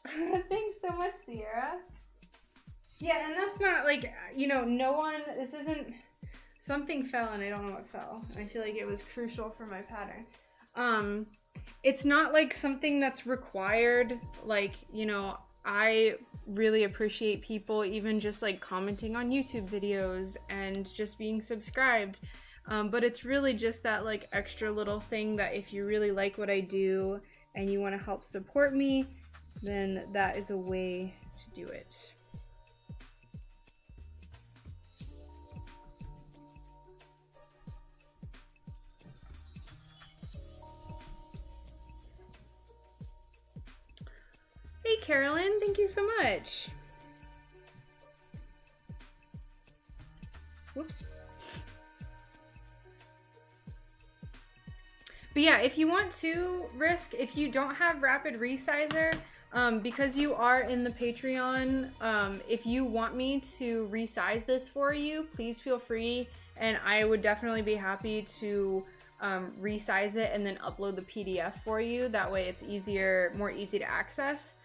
thanks so much, Sierra. Yeah, and that's not like, you know, no one, this isn't, something fell and I don't know what fell. I feel like it was crucial for my pattern. It's not like something that's required. Like, you know, I really appreciate people even just like commenting on YouTube videos and just being subscribed. But it's really just that like extra little thing that if you really like what I do and you want to help support me, then that is a way to do it. Hey Carolyn, thank you so much. Whoops. But yeah, if you want to, Risk, if you don't have Rapid Resizer, because you are in the Patreon, if you want me to resize this for you, please feel free, and I would definitely be happy to resize it and then upload the PDF for you. That way it's easier, more easy to access.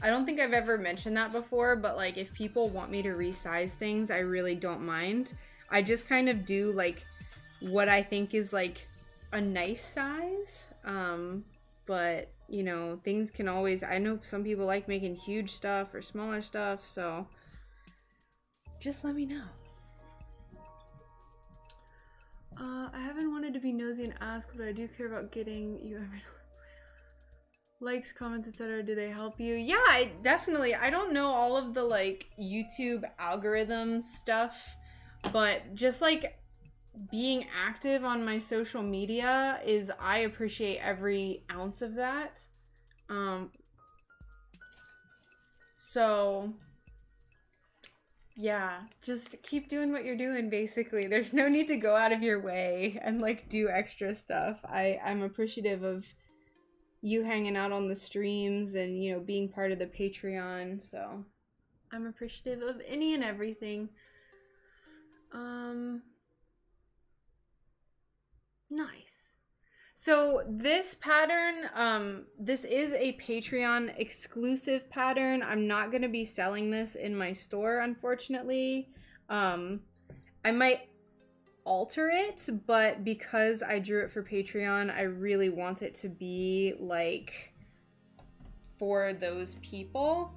I don't think I've ever mentioned that before, but like if people want me to resize things, I really don't mind. I just kind of do like what I think is like a nice size. But you know, things can always, I know some people like making huge stuff or smaller stuff, so just let me know. I haven't wanted to be nosy and ask, but I do care about getting you likes, comments, etc. Do they help you? Yeah, I don't know all of the like YouTube algorithm stuff, but just like being active on my social media is, I appreciate every ounce of that. So yeah, just keep doing what you're doing, basically. There's no need to go out of your way and like do extra stuff. I'm appreciative of you hanging out on the streams and, you know, being part of the Patreon, so I'm appreciative of any and everything. Nice. So this pattern, this is a Patreon exclusive pattern. I'm not going to be selling this in my store, unfortunately. I might alter it, but because I drew it for Patreon, I really want it to be like for those people.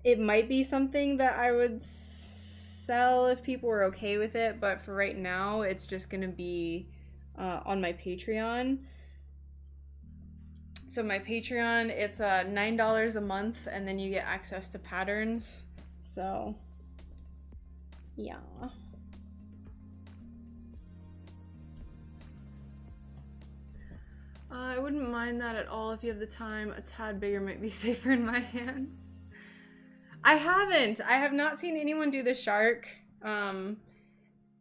It might be something that I would sell if people were okay with it, but for right now it's just gonna be on my Patreon. So my Patreon, it's $9 a month, and then you get access to patterns. So yeah. I wouldn't mind that at all if you have the time. A tad bigger might be safer in my hands. I have not seen anyone do the shark.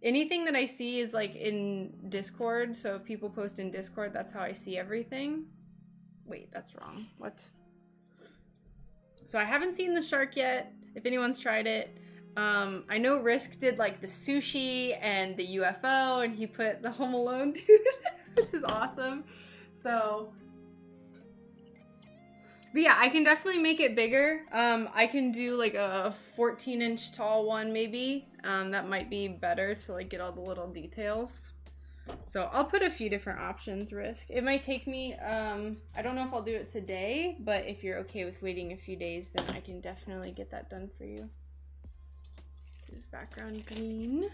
Anything that I see is like in Discord, so if people post in Discord, that's how I see everything. Wait, that's wrong. What? So I haven't seen the shark yet, if anyone's tried it. I know Risk did like the sushi and the UFO, and he put the Home Alone dude, which is awesome. So, but yeah, I can definitely make it bigger. I can do like a 14-inch tall one maybe. That might be better to like get all the little details. So I'll put a few different options, Risk. It might take me, I don't know if I'll do it today, but if you're okay with waiting a few days, then I can definitely get that done for you. This is background green.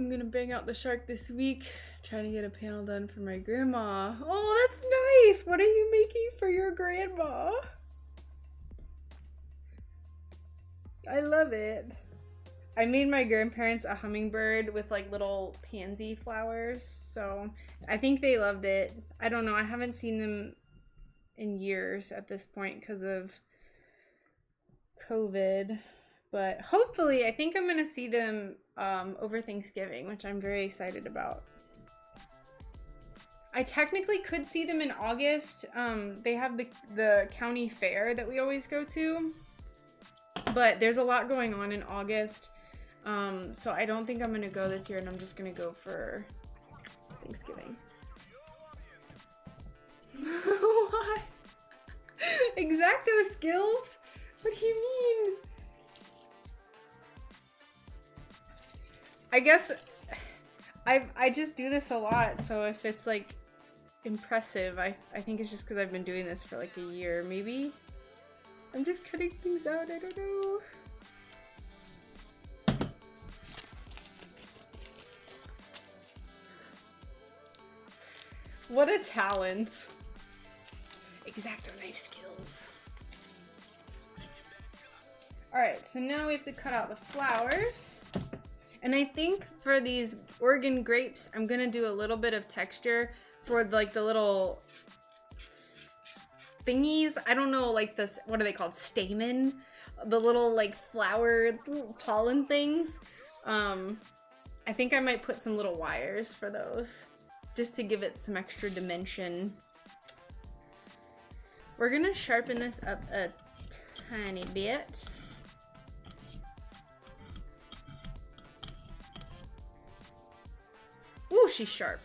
I'm gonna bang out the shark this week. Trying to get a panel done for my grandma. Oh, that's nice. What are you making for your grandma? I love it. I made my grandparents a hummingbird with like little pansy flowers, so I think they loved it. I don't know, I haven't seen them in years at this point because of COVID, but hopefully I think I'm gonna see them over Thanksgiving, which I'm very excited about. I technically could see them in August. They have the county fair that we always go to, but there's a lot going on in August. So I don't think I'm gonna go this year, and I'm just gonna go for Thanksgiving. What? X-Acto skills? What do you mean? I guess I just do this a lot, so if it's like impressive, I think it's just because I've been doing this for like a year, maybe? I'm just cutting things out, I don't know. What a talent. X-Acto knife skills. Alright, so now we have to cut out the flowers. And I think for these Oregon grapes, I'm gonna do a little bit of texture for like the little thingies. I don't know, like this, what are they called? Stamen? The little like flower pollen things. I think I might put some little wires for those, just to give it some extra dimension. We're gonna sharpen this up a tiny bit. Ooh, she's sharp.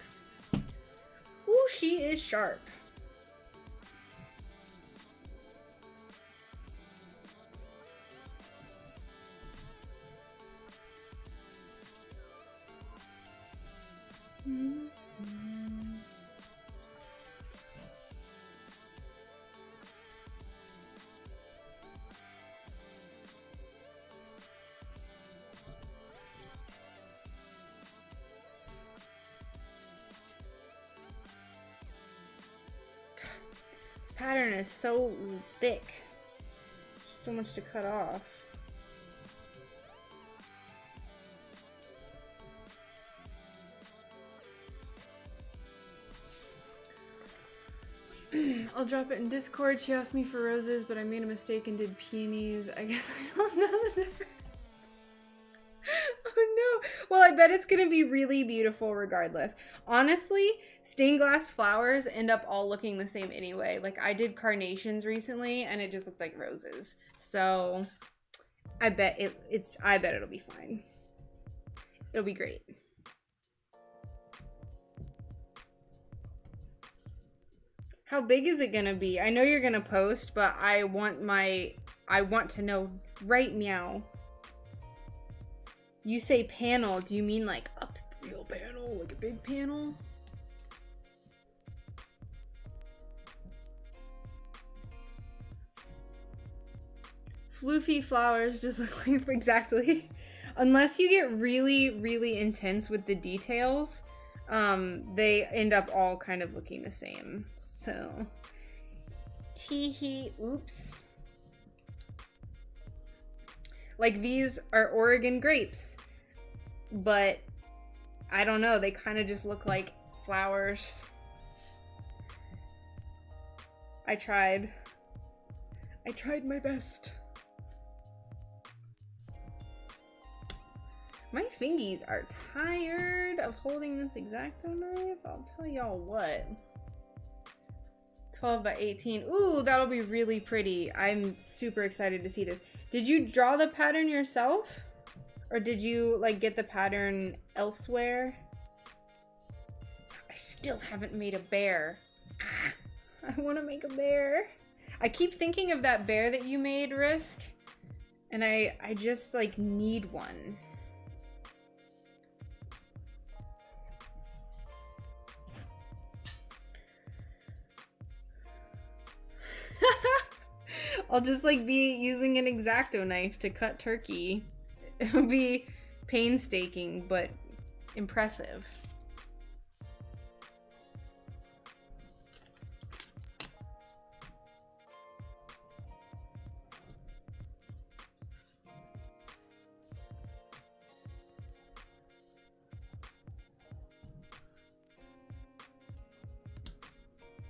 Ooh, she is sharp. This pattern is so thick. So much to cut off. I'll drop it in Discord. She asked me for roses, but I made a mistake and did peonies. I guess I don't know the difference. Oh no. Well, I bet it's gonna be really beautiful regardless. Honestly, stained glass flowers end up all looking the same anyway. Like, I did carnations recently and it just looked like roses. So I bet it'll be fine. It'll be great. How big is it gonna be? I know you're gonna post, but I want to know right now. You say panel, do you mean like a real panel? Like a big panel? Floofy flowers just look like, exactly. Unless you get really, really intense with the details, they end up all kind of looking the same. So, teehee, oops. Like, these are Oregon grapes, but I don't know, they kind of just look like flowers. I tried my best. My fingies are tired of holding this X-Acto knife. I'll tell y'all what. 12 by 18. Ooh, that'll be really pretty. I'm super excited to see this. Did you draw the pattern yourself? Or did you like get the pattern elsewhere? I still haven't made a bear. I want to make a bear. I keep thinking of that bear that you made, Risk. And I just like need one. I'll just like be using an X-Acto knife to cut turkey. It'll be painstaking, but impressive.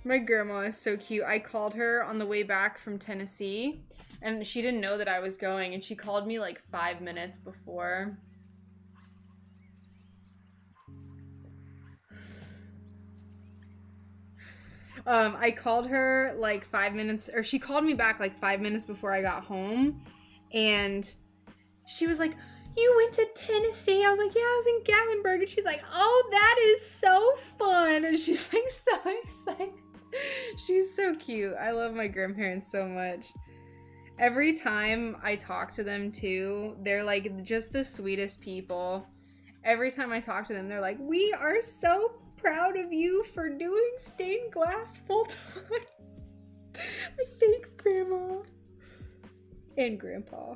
My grandma is so cute. I called her on the way back from Tennessee, and she didn't know that I was going, and she called me like 5 minutes before. I called her like 5 minutes, or she called me back like 5 minutes before I got home, and she was like, "You went to Tennessee?" I was like, "Yeah, I was in Gatlinburg." And she's like, "Oh, that is so fun." And she's like so excited. She's so cute. I love my grandparents so much. Every time I talk to them too, they're like just the sweetest people. Every time I talk to them, they're like, "We are so proud of you for doing stained glass full time." Like, thanks, Grandma. And Grandpa.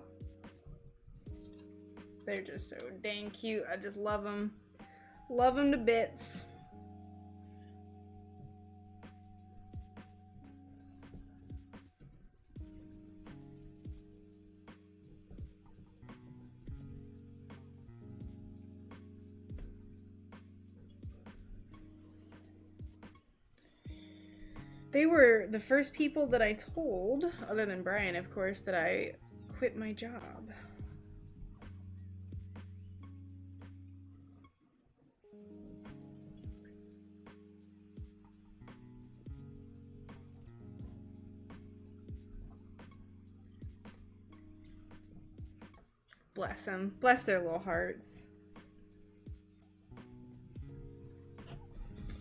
They're just so dang cute. I just love them. Love them to bits. They were the first people that I told, other than Brian, of course, that I quit my job. Bless them. Bless their little hearts.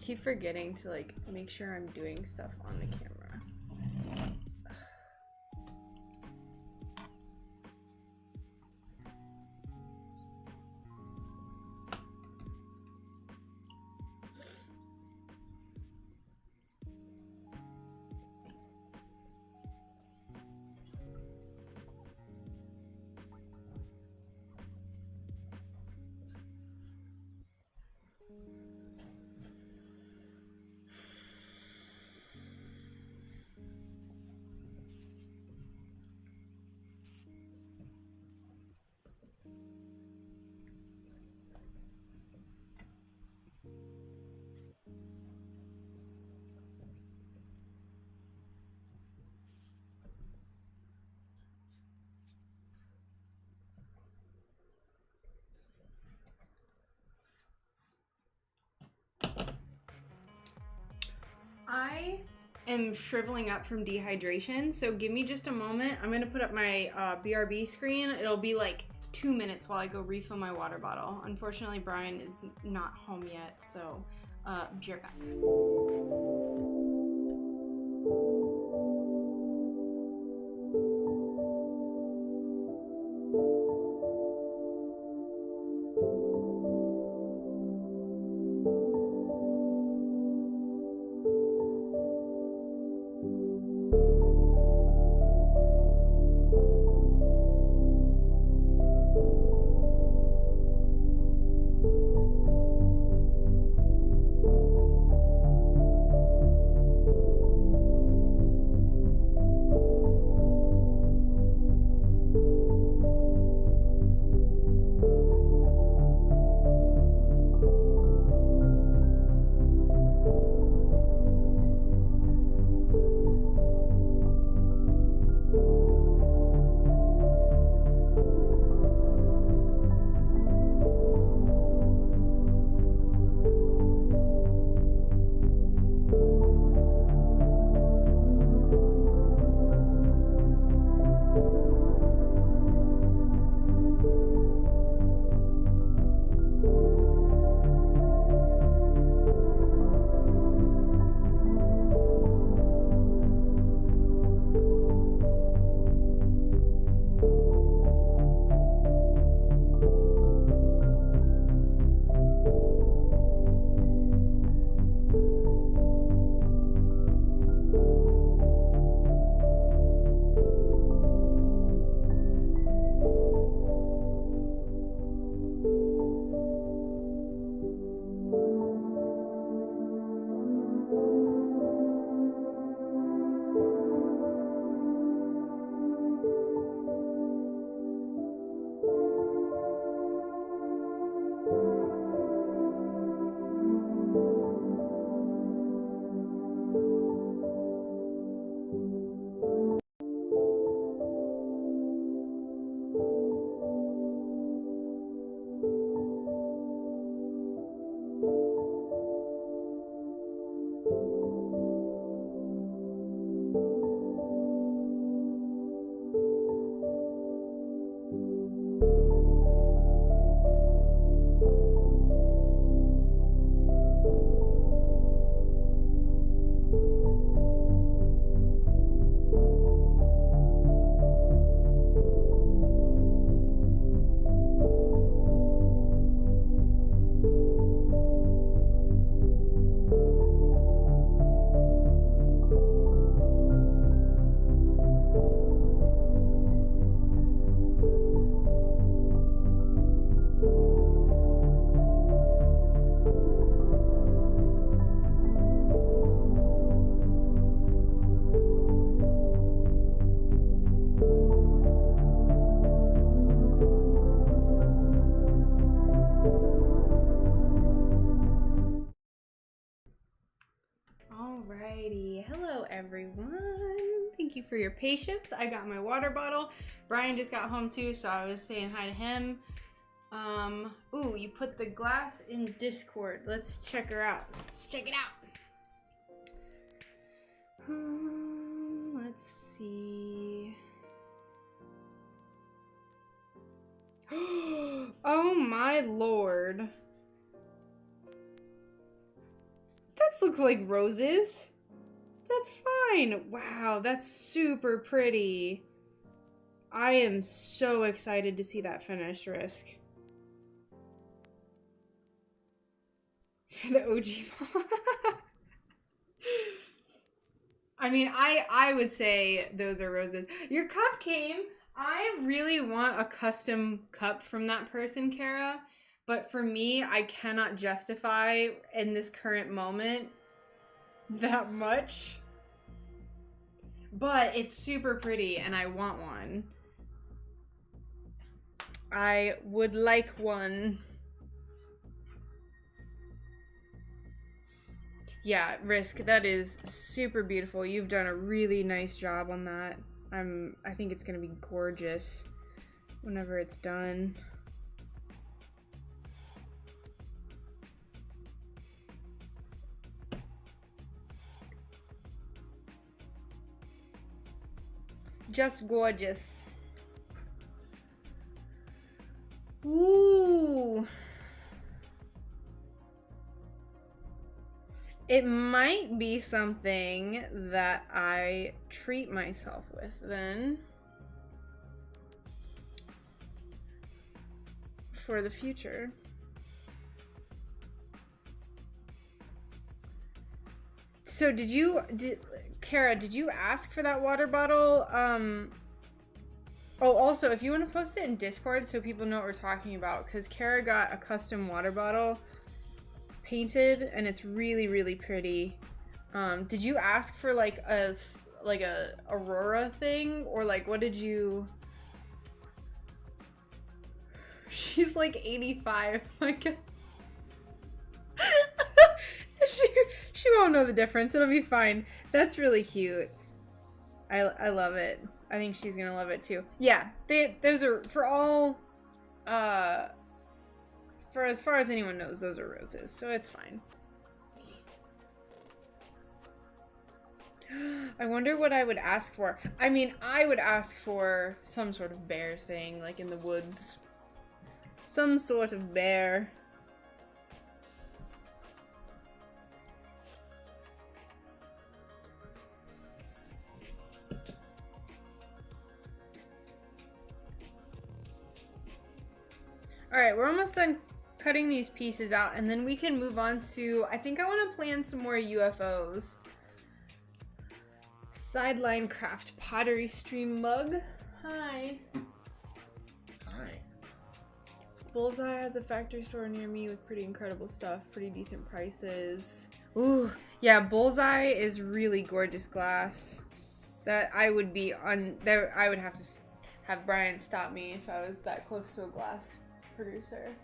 Keep forgetting to like make sure I'm doing stuff on the camera. I am shriveling up from dehydration, so give me just a moment. I'm gonna put up my BRB screen. It'll be like 2 minutes while I go refill my water bottle. Unfortunately, Brian is not home yet, so be right back. Alrighty, hello everyone. Thank you for your patience. I got my water bottle. Brian just got home too, so I was saying hi to him. Ooh, you put the glass in Discord. Let's check her out. Let's check it out. Let's see. Oh my lord. That looks like roses. That's fine. Wow, that's super pretty. I am so excited to see that finished, Risk. For the OG. I mean, I would say those are roses. Your cup came. I really want a custom cup from that person, Kara. But for me, I cannot justify in this current moment that much. But it's super pretty and I want one. I would like one. Yeah, Risk, that is super beautiful. You've done a really nice job on that. I think it's gonna be gorgeous whenever it's done. Just gorgeous. Ooh. It might be something that I treat myself with then. For the future. So Kara, did you ask for that water bottle? Oh, also, if you want to post it in Discord so people know what we're talking about, because Kara got a custom water bottle painted and it's really, really pretty. Did you ask for like a Aurora thing, or like what did you? She's like 85, I guess. She won't know the difference. It'll be fine. That's really cute. I love it. I think she's gonna love it too. Yeah, those are for all. For as far as anyone knows, those are roses, so it's fine. I wonder what I would ask for. I mean, I would ask for some sort of bear thing, like in the woods. Some sort of bear. Alright, we're almost done cutting these pieces out, and then we can move on to, I think I want to plan some more UFOs. Sideline Craft Pottery Stream mug. Hi. Hi. Bullseye has a factory store near me with pretty incredible stuff, pretty decent prices. Ooh, yeah, Bullseye is really gorgeous glass. That I would be on there. I would have to have Brian stop me if I was that close to a glass producer.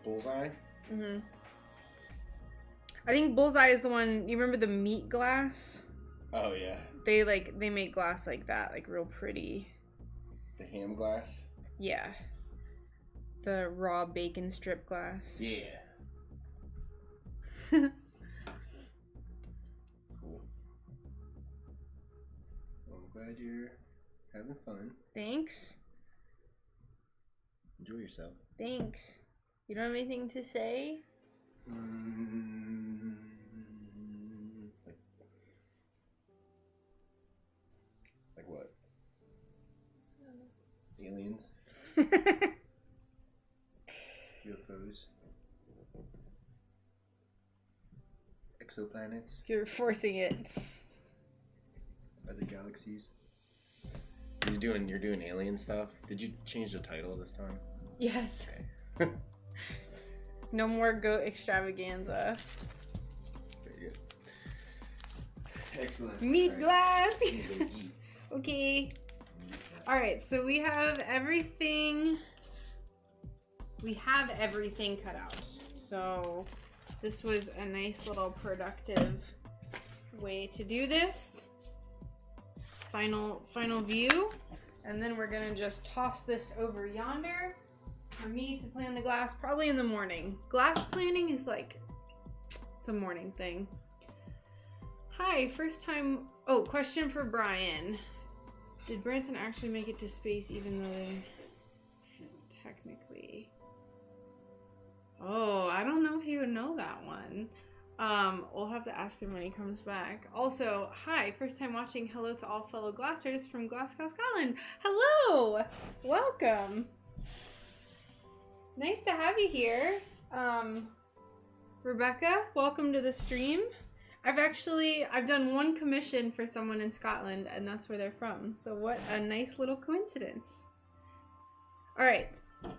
Bullseye? Mm-hmm. I think Bullseye is the one. You remember the meat glass? Oh yeah. They make glass like that, like real pretty. The ham glass? Yeah. The raw bacon strip glass. Yeah. Cool. Well, I'm glad you're having fun. Thanks. Enjoy yourself. Thanks. You don't have anything to say? Like what? Aliens? UFOs? Exoplanets? You're forcing it. Other galaxies? You're doing alien stuff? Did you change the title this time? Yes. Okay. No more goat extravaganza. Very good. Excellent. Meat glass. I'm gonna go eat. Okay. Alright, so we have everything. We have everything cut out. So this was a nice little productive way to do this. Final view. And then we're gonna just toss this over yonder for me to plan the glass probably in the morning. Glass planning is like, it's a morning thing. Hi, first time, oh, question for Brian. Did Branson actually make it to space even though they technically? Oh, I don't know if he would know that one. We'll have to ask him when he comes back. Also, hi, first time watching. Hello to all fellow glassers from Glasgow, Scotland. Hello! Welcome. Nice to have you here. Rebecca, welcome to the stream. I've done one commission for someone in Scotland, and that's where they're from. So what a nice little coincidence. All right,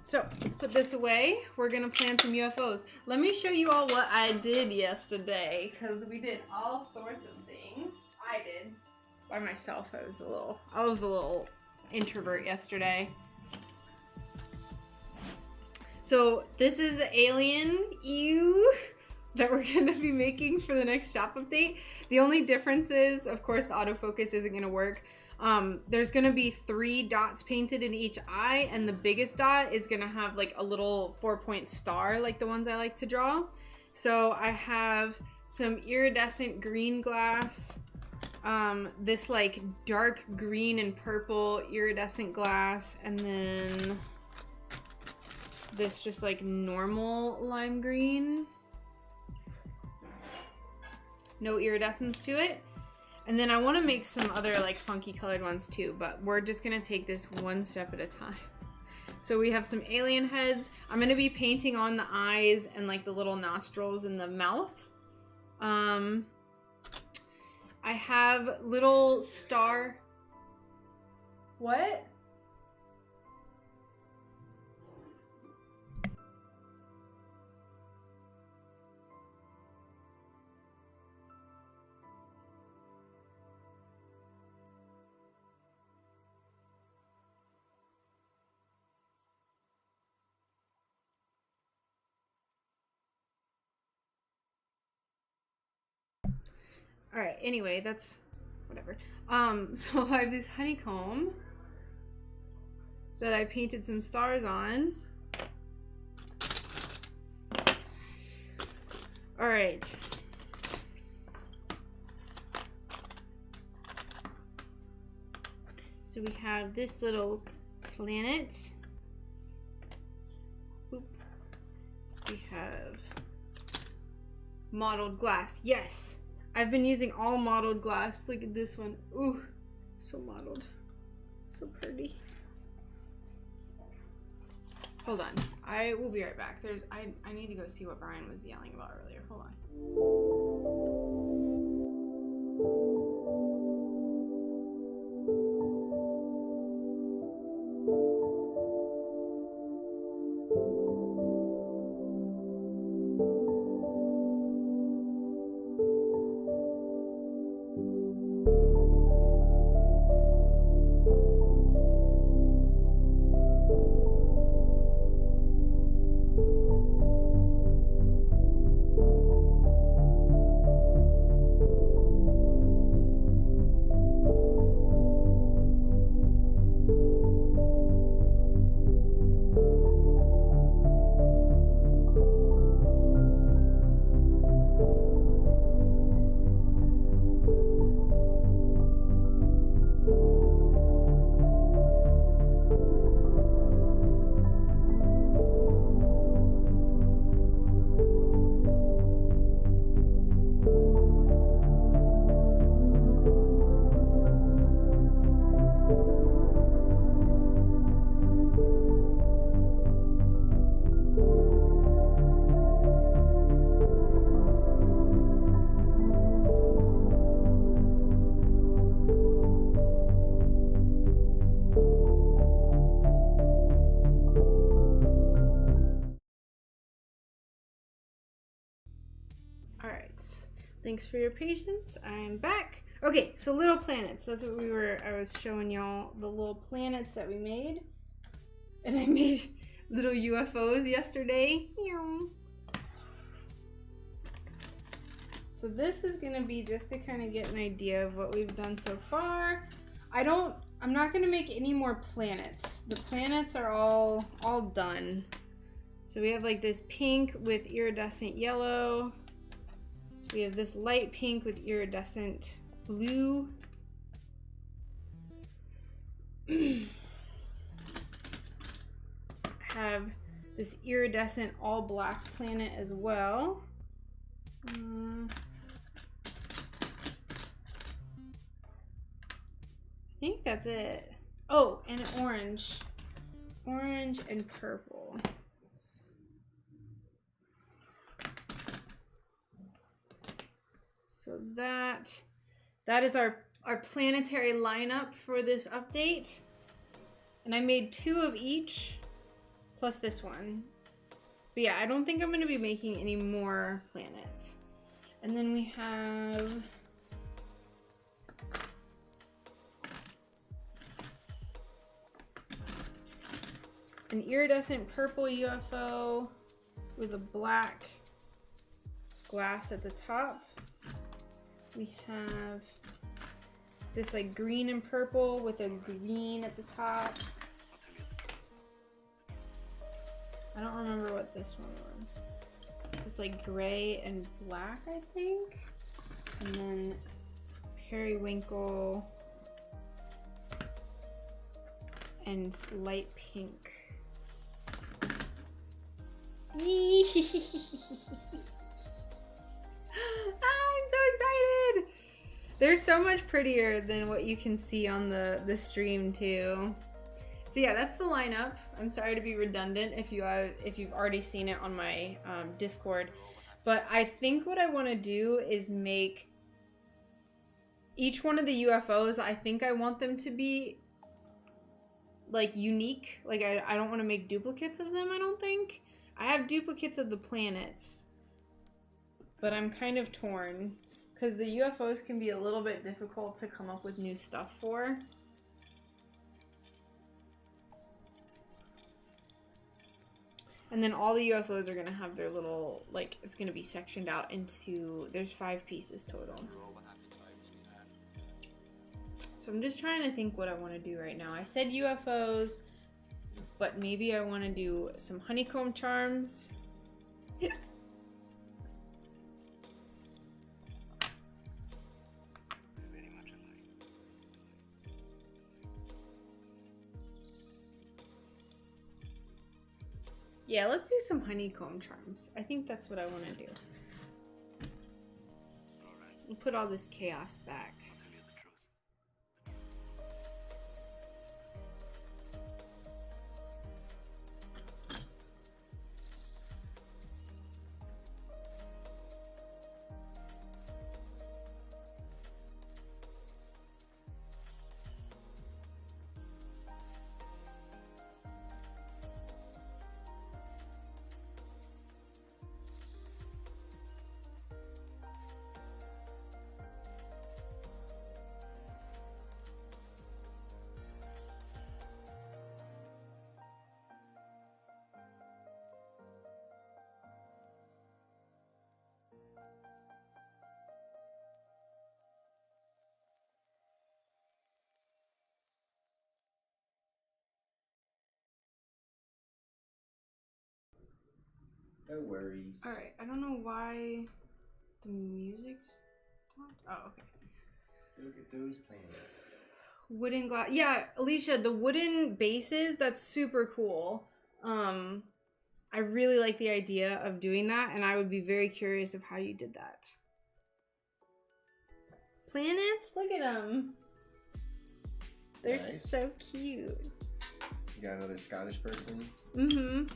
so let's put this away. We're gonna plan some UFOs. Let me show you all what I did yesterday, because we did all sorts of things. I did by myself. I was a little introvert yesterday. So this is the alien that we're going to be making for the next shop update. The only difference is, of course, the autofocus isn't going to work. There's going to be 3 dots painted in each eye, and the biggest dot is going to have like a little 4-point star like the ones I like to draw. So I have some iridescent green glass, this like dark green and purple iridescent glass, and then this just like normal lime green. No iridescence to it. And then I want to make some other like funky colored ones too, but we're just gonna take this one step at a time. So we have some alien heads. I'm gonna be painting on the eyes and like the little nostrils and the mouth. I have little star. What? All right, anyway, that's whatever. So I have this honeycomb that I painted some stars on. All right. So we have this little planet. Oop. We have mottled glass. Yes. I've been using all mottled glass. Look at this one. Ooh, so mottled. So pretty. Hold on. I will be right back. I need to go see what Brian was yelling about earlier. Hold on. Thanks for your patience. I'm back. Okay, so little planets. That's what I was showing y'all the little planets that we made. And I made little UFOs yesterday. So this is gonna be just to kind of get an idea of what we've done so far. I'm not gonna make any more planets. The planets are all done. So we have like this pink with iridescent yellow. We have this light pink with iridescent blue. Have this iridescent all black planet as well. I think that's it. Oh, and orange. Orange and purple. So that is our planetary lineup for this update. And I made 2 of each, plus this one. But yeah, I don't think I'm going to be making any more planets. And then we have... an iridescent purple UFO with a black glass at the top. We have this like green and purple with a green at the top. I don't remember what this one was. It's this like gray and black, I think. And then periwinkle and light pink. I'm so excited! They're so much prettier than what you can see on the stream too. So yeah, that's the lineup. I'm sorry to be redundant if you've already seen it on my Discord, but I think what I want to do is make each one of the UFOs. I think I want them to be like unique. Like I don't want to make duplicates of them. I don't think. I have duplicates of the planets, but I'm kind of torn because the UFOs can be a little bit difficult to come up with new stuff for. And then all the UFOs are going to have their little, like, it's going to be sectioned out into, there's 5 pieces total. So I'm just trying to think what I want to do right now. I said UFOs, but maybe I want to do some honeycomb charms. Yeah, let's do some honeycomb charms. I think that's what I want to do. We'll put all this chaos back. No worries. Alright, I don't know why the music's stopped. Oh, okay. Look at those planets. Wooden glass. Yeah, Alicia, the wooden bases, that's super cool. I really like the idea of doing that, and I would be very curious of how you did that. Planets? Look at them. They're Nice. so cute. You got another Scottish person? Mm-hmm.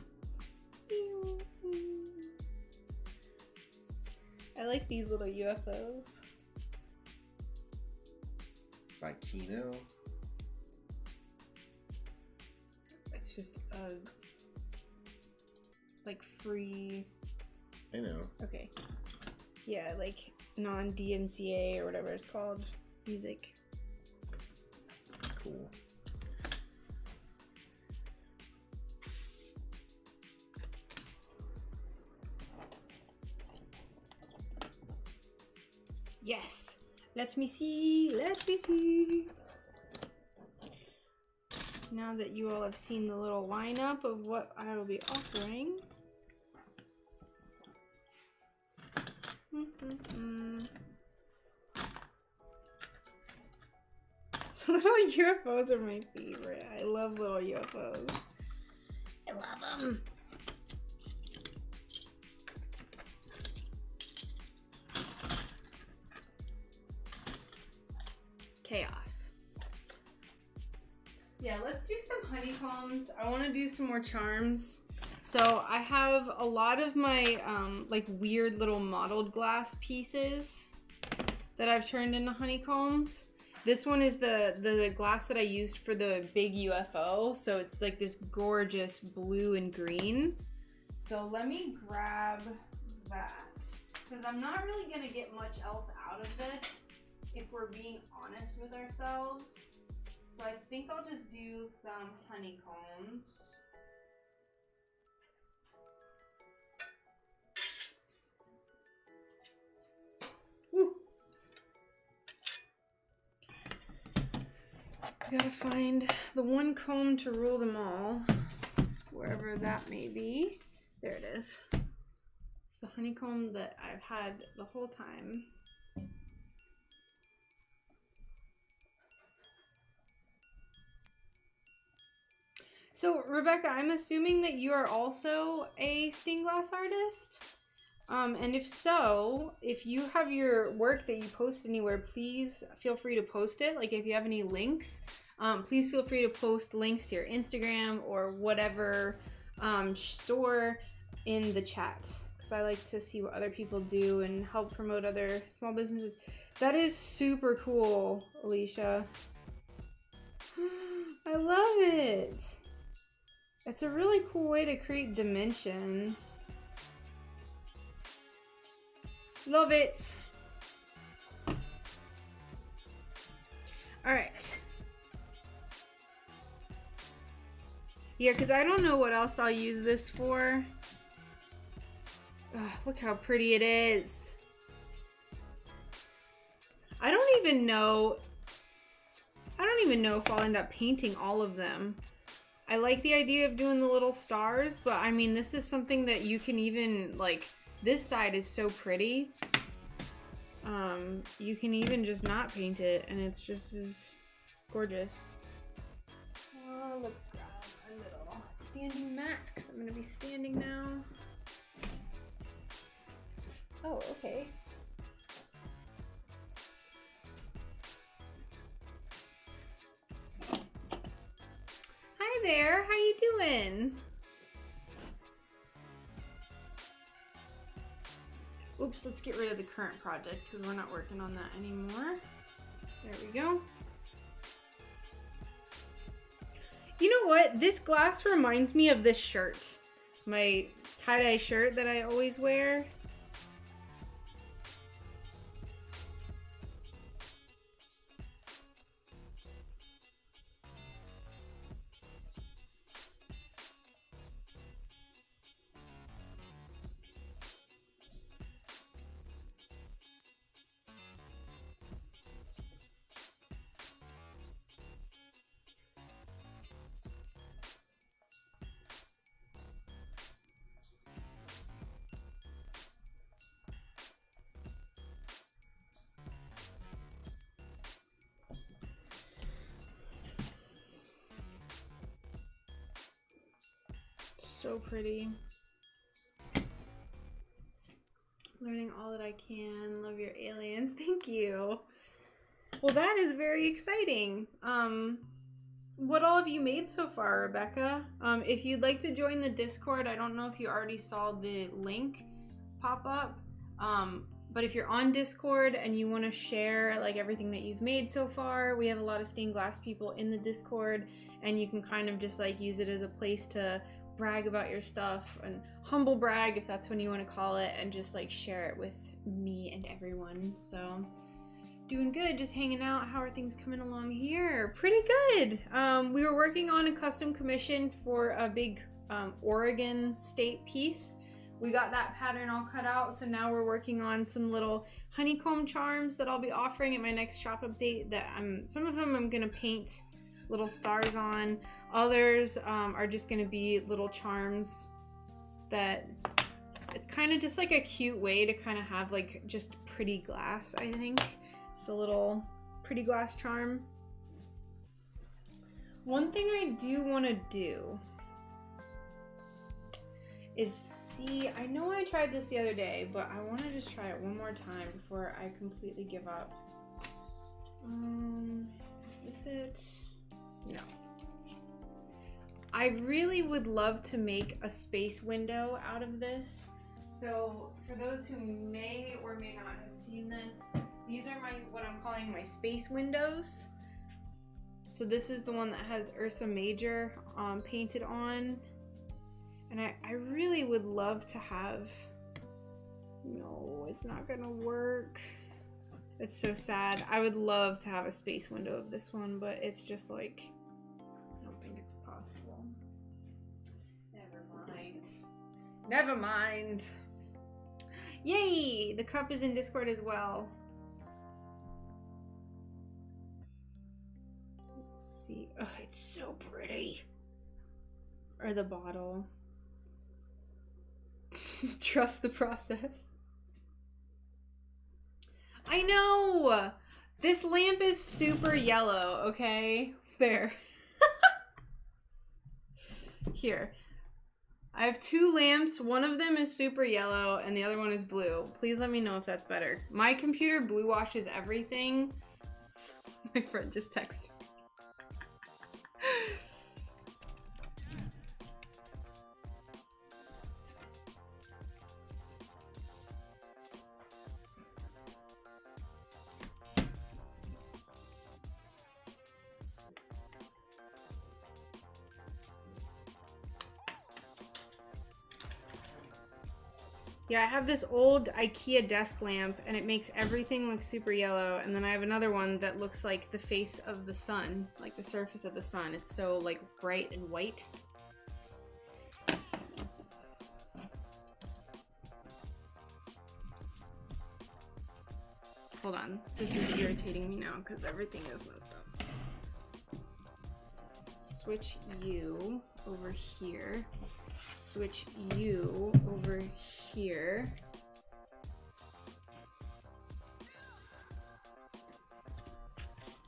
I like these little UFOs. By Kino. It's just a like free. I know. Okay. Yeah, like non-DMCA or whatever it's called music. Cool. Yes. Let me see. Let me see. Now that you all have seen the little lineup of what I will be offering. Little UFOs are my favorite. I love little UFOs. I love them. Chaos. Yeah, let's do some honeycombs. I want to do some more charms. So I have a lot of my like weird little mottled glass pieces that I've turned into honeycombs. This one is the glass that I used for the big UFO. So it's like this gorgeous blue and green. So let me grab that. Because I'm not really going to get much else out of this if we're being honest with ourselves. So I think I'll just do some honeycombs. Woo! Gotta find the one comb to rule them all, wherever that may be. There it is. It's the honeycomb that I've had the whole time. So, Rebecca, I'm assuming that you are also a stained glass artist? And if so, if you have your work that you post anywhere, please feel free to post it. Like if you have any links, please feel free to post links to your Instagram or whatever store in the chat. Because I like to see what other people do and help promote other small businesses. That is super cool, Alicia. I love it. It's a really cool way to create dimension. Love it. All right. Yeah, because I don't know what else I'll use this for. Ugh, look how pretty it is. I don't even know if I'll end up painting all of them. I like the idea of doing the little stars, but I mean, this is something that you can even, like, this side is so pretty. You can even just not paint it, and it's just as gorgeous. Let's grab a little standing mat, because I'm going to be standing now. Oh, okay. Hi there, how you doing? Oops, let's get rid of the current project because we're not working on that anymore. There we go. You know what? This glass reminds me of this shirt. My tie-dye shirt that I always wear. So pretty. Learning all that I can. Love your aliens. Thank you. Well, that is very exciting. What all have you made so far, Rebecca? If you'd like to join the Discord, I don't know if you already saw the link pop up. But if you're on Discord and you want to share like everything that you've made so far, we have a lot of stained glass people in the Discord, and you can kind of just like use it as a place to brag about your stuff and humble brag, if that's what you want to call it, and just like share it with me and everyone. So doing good, just hanging out. How are things coming along here? Pretty good. We were working on a custom commission for a big Oregon state piece we got that pattern all cut out. So now we're working on some little honeycomb charms that I'll be offering at my next shop update. That some of them I'm gonna paint little stars on. Others are just gonna be little charms that it's kind of just like a cute way to kind of have like just pretty glass, I think. Just a little pretty glass charm. One thing I do want to do is see, I know I tried this the other day, but I want to just try it one more time before I completely give up. Is this it? No. I really would love to make a space window out of this. So for those who may or may not have seen this, these are what I'm calling my space windows. So this is the one that has Ursa Major painted on. And I really would love to have, no, it's not gonna work. It's so sad. I would love to have a space window of this one, but it's just like, I don't think it's possible. Never mind. Never mind. Yay! The cup is in Discord as well. Let's see. Oh, it's so pretty. Or the bottle. Trust the process. I know! This lamp is super yellow, okay? There. Here. I have two lamps. One of them is super yellow and the other one is blue. Please let me know if that's better. My computer blue washes everything. My friend just texted. Yeah, I have this old IKEA desk lamp and it makes everything look super yellow. And then I have another one that looks like the face of the sun, like the surface of the sun. It's so like bright and white. Hold on, this is irritating me now because everything is messed up. Switch you over here. Switch you over here.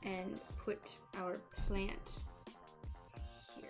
And put our plant here.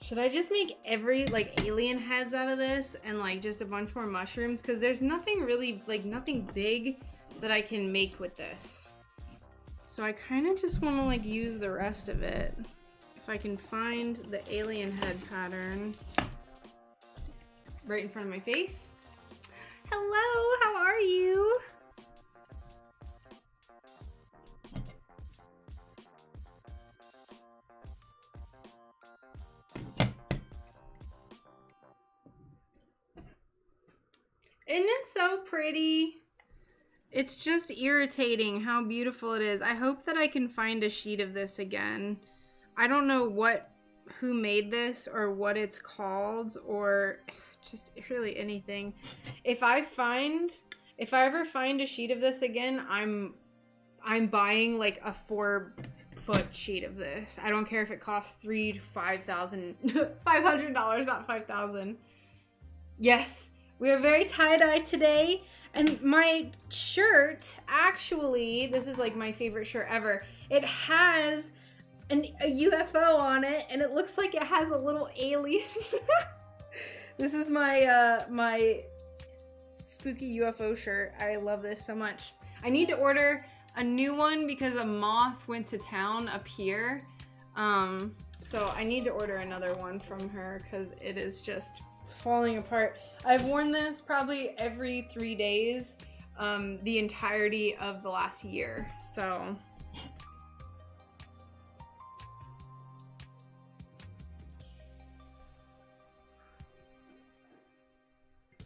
Should I just make every like alien heads out of this and like just a bunch more mushrooms? Because there's nothing really, like nothing big that I can make with this. So I kind of just want to like use the rest of it. If I can find the alien head pattern right in front of my face. Hello, how are you? Isn't it so pretty? It's just irritating how beautiful it is. I hope that I can find a sheet of this again. I don't know who made this or what it's called or just really anything. If I ever find a sheet of this again, I'm buying like a 4-foot sheet of this. I don't care if it costs $3,000 to $5,000, $500, not $5,000. Yes. We are very tie-dye today, and my shirt, actually, this is like my favorite shirt ever. It has a UFO on it, and it looks like it has a little alien. This is my my spooky UFO shirt. I love this so much. I need to order a new one because a moth went to town up here. So I need to order another one from her because it is just falling apart. I've worn this probably every 3 days, the entirety of the last year. So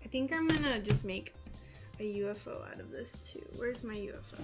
I think I'm gonna just make a UFO out of this too. Where's my UFO?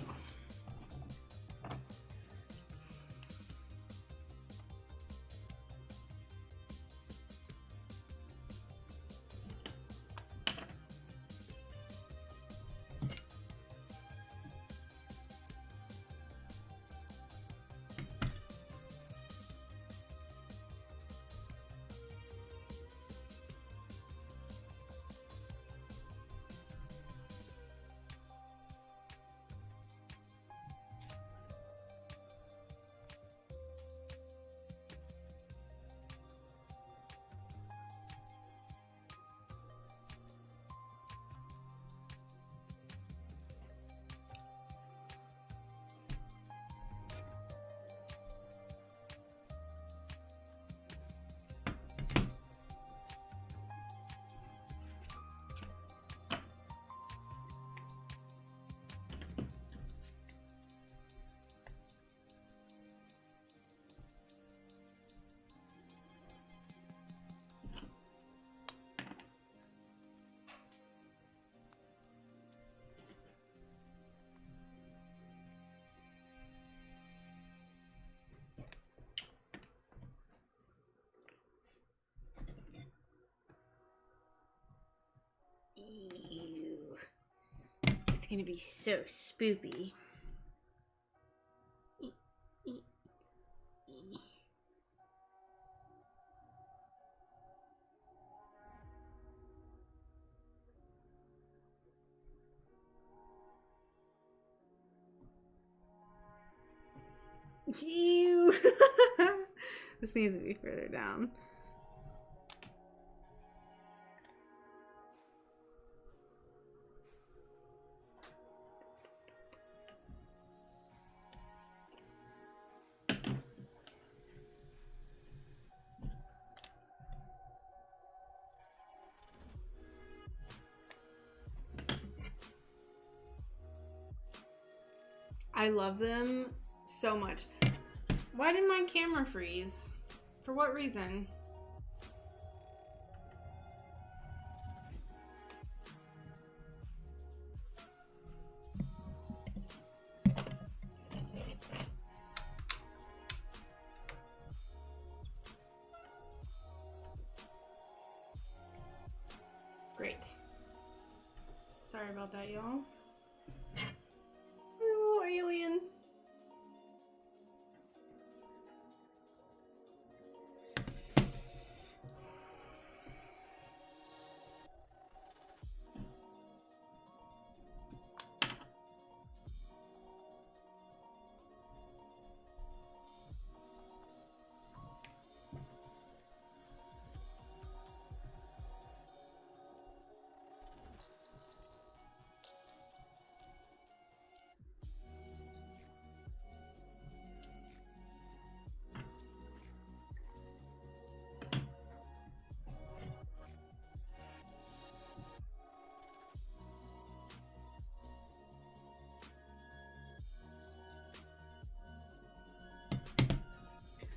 Ew. It's gonna be so spoopy. Ew. This needs to be further down. I love them so much. Why did my camera freeze? For what reason? Great. Sorry about that, y'all. Ooh, alien.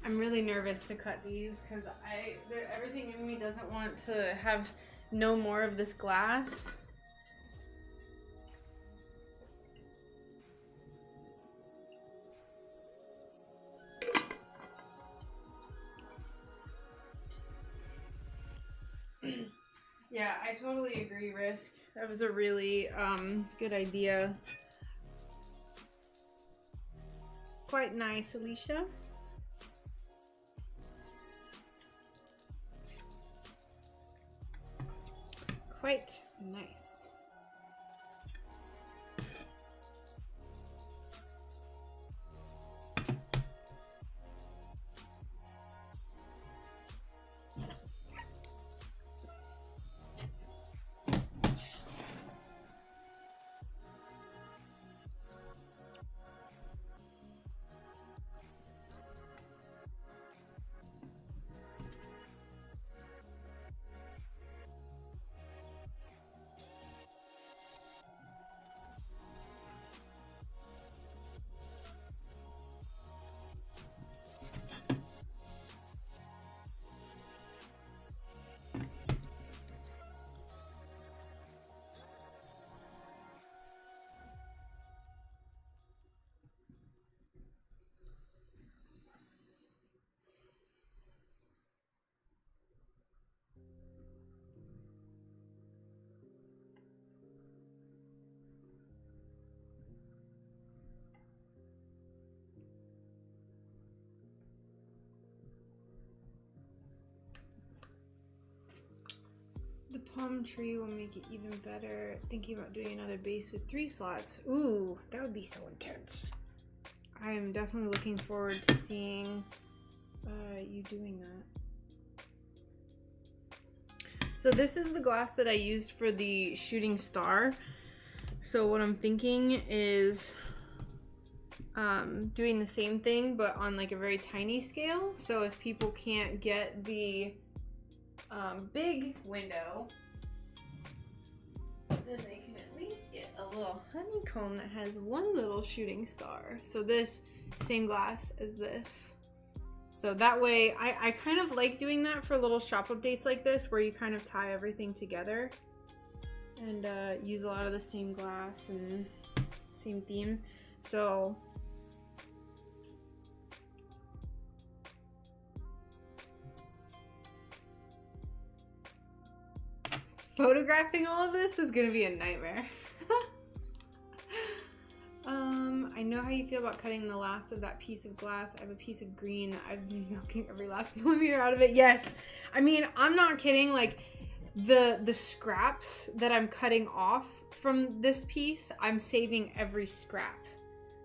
I'm really nervous to cut these because everything in me doesn't want to have no more of this glass. Yeah, I totally agree, Risk. That was a really good idea. Quite nice, Alicia. Quite nice. palm tree will make it even better. Thinking about doing another base with 3 slots. Ooh, that would be so intense. I am definitely looking forward to seeing you doing that. So this is the glass that I used for the shooting star. So what I'm thinking is doing the same thing, but on like a very tiny scale. So if people can't get the big window, then they can at least get a little honeycomb that has one little shooting star. So this same glass as this. So that way, I kind of like doing that for little shop updates like this, where you kind of tie everything together and use a lot of the same glass and same themes. So photographing all of this is gonna be a nightmare. I know how you feel about cutting the last of that piece of glass. I have a piece of green. I've been milking every last millimeter out of it. Yes. I mean, I'm not kidding. Like the scraps that I'm cutting off from this piece, I'm saving every scrap.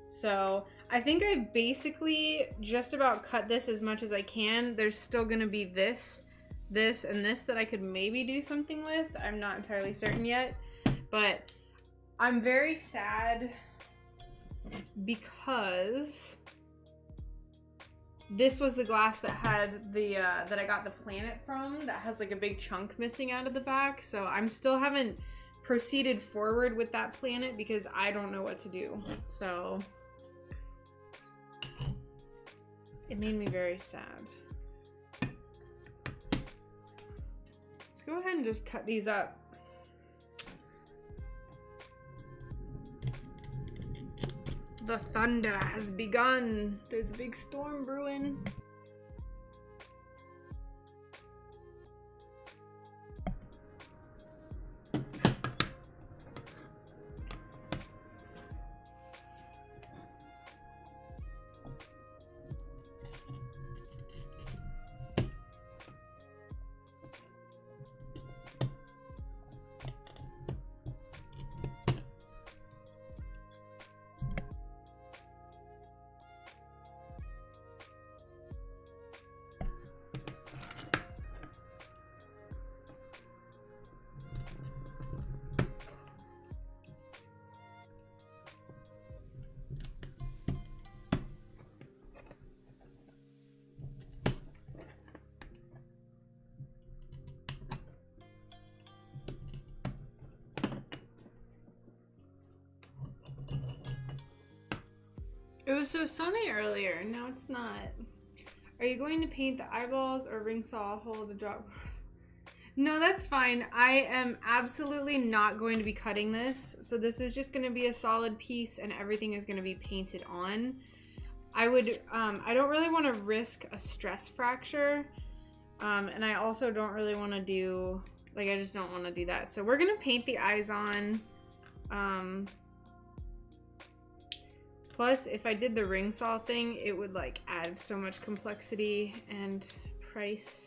So I think I've basically just about cut this as much as I can. There's still gonna be this, and this that I could maybe do something with. I'm not entirely certain yet, but I'm very sad because this was the glass that had the that I got the planet from, that has like a big chunk missing out of the back. So I'm still haven't proceeded forward with that planet because I don't know what to do. So it made me very sad. Let's go ahead and just cut these up. The thunder has begun. There's a big storm brewing. It was so sunny earlier, now it's not. Are you going to paint the eyeballs or ring saw a hole to drop? No, that's fine. I am absolutely not going to be cutting this. So this is just gonna be a solid piece and everything is gonna be painted on. I don't really wanna risk a stress fracture. And I also don't really wanna do, like I just don't wanna do that. So we're gonna paint the eyes on. Plus, if I did the ring saw thing, it would like add so much complexity and price.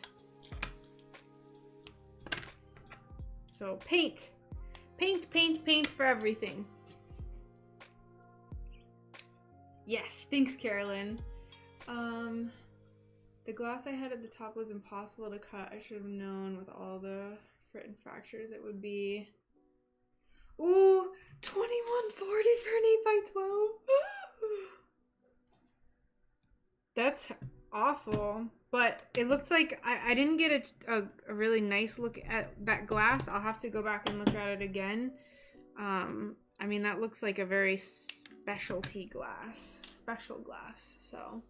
So paint. Paint, paint, paint for everything. Yes, thanks, Carolyn. The glass I had at the top was impossible to cut. I should have known with all the written fractures it would be. Ooh, 2140 for an 8x12. That's awful, but it looks like I didn't get a really nice look at that glass. I'll have to go back and look at it again. I mean, that looks like a very special glass, so.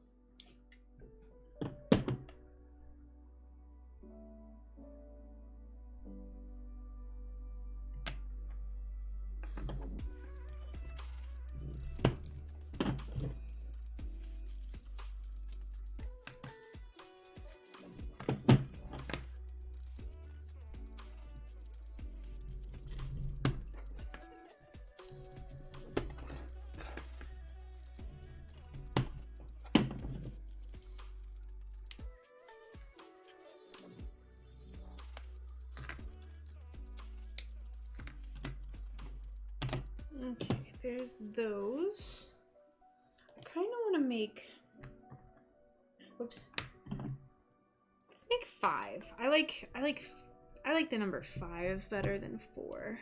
Okay, there's those. I kind of want to make. Whoops. Let's make 5. I like the number 5 better than 4.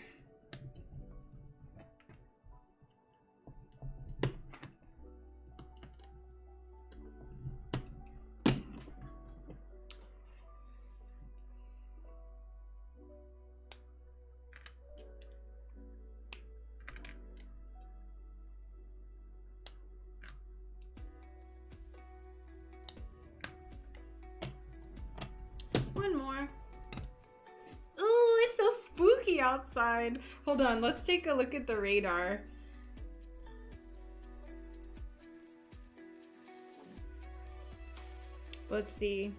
One more. Ooh, it's so spooky outside. Hold on, let's take a look at the radar. Let's see.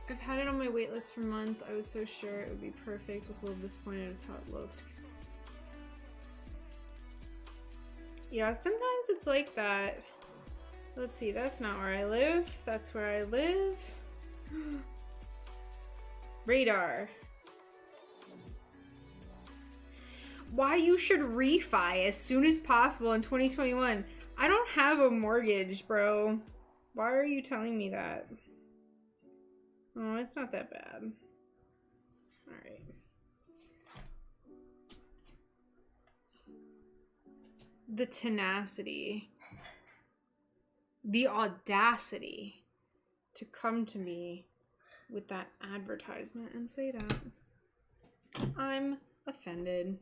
I've had it on my wait list for months. I was so sure it would be perfect. Was a little disappointed with how it looked. Yeah, sometimes it's like that. Let's see, that's not where I live. That's where I live. Radar. Why you should refi as soon as possible in 2021. I don't have a mortgage, bro. Why are you telling me that? Oh, it's not that bad. Alright. The tenacity. The audacity to come to me with that advertisement and say that. I'm offended.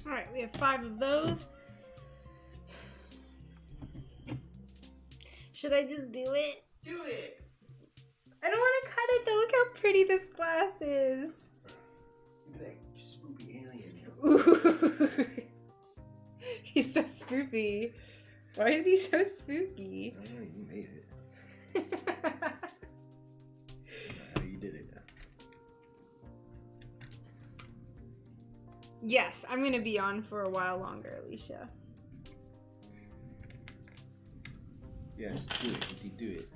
Alright, we have 5 of those. Should I just do it? Do it! I don't want to cut it though. Look how pretty this glass is. Look at that spooky alien. Ooh. He's so spooky. Why is he so spooky? I don't know, you made it. How you did it. Yes, I'm gonna be on for a while longer, Alicia. Yeah, just do it. You do it.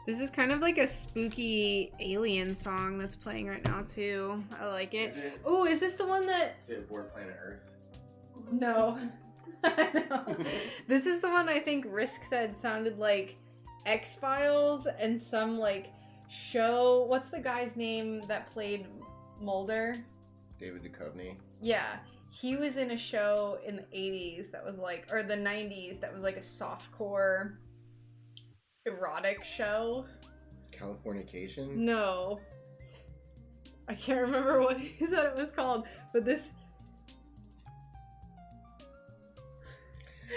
This is kind of like a spooky alien song that's playing right now too. I like it. Is it? Oh, is this the one that? Is it Aboard Planet Earth? No. No. This is the one I think Risk said sounded like X-Files and some like show. What's the guy's name that played Mulder? David Duchovny. Yeah. He was in a show in the 80s that was like, or the 90s that was like a softcore erotic show. Californication? No. I can't remember what it was called, but this...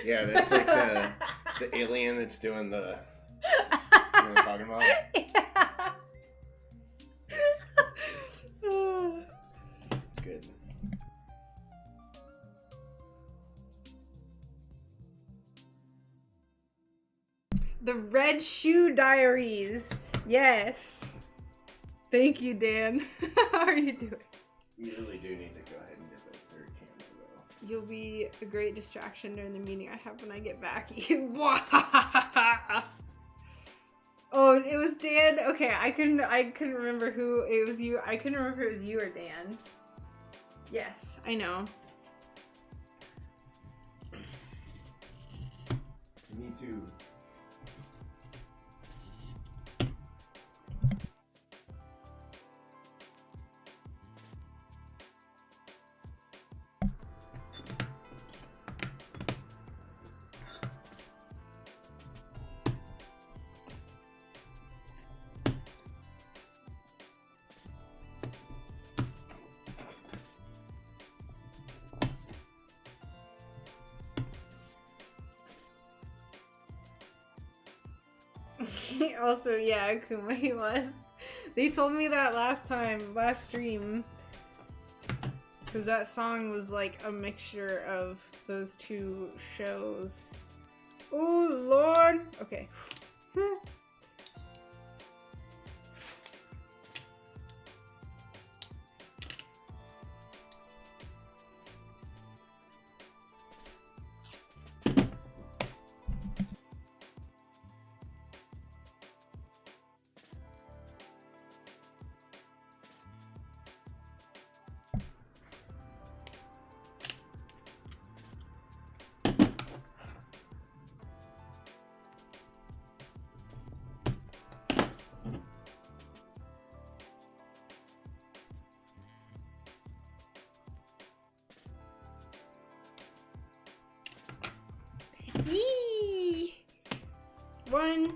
Yeah, that's like the alien that's doing the... You know what I'm talking about? Yeah. It's good. The Red Shoe Diaries. Yes. Thank you, Dan. How are you doing? You really do need to go ahead and get that third camera, though. You'll be a great distraction during the meeting I have when I get back. Oh, it was Dan. Okay, I couldn't remember who it was. You. I couldn't remember if it was you or Dan. Yes, I know. Me too. Also, yeah, Akuma, he was. They told me that last stream. Because that song was like a mixture of those two shows. Oh, Lord! Okay. Yee! One.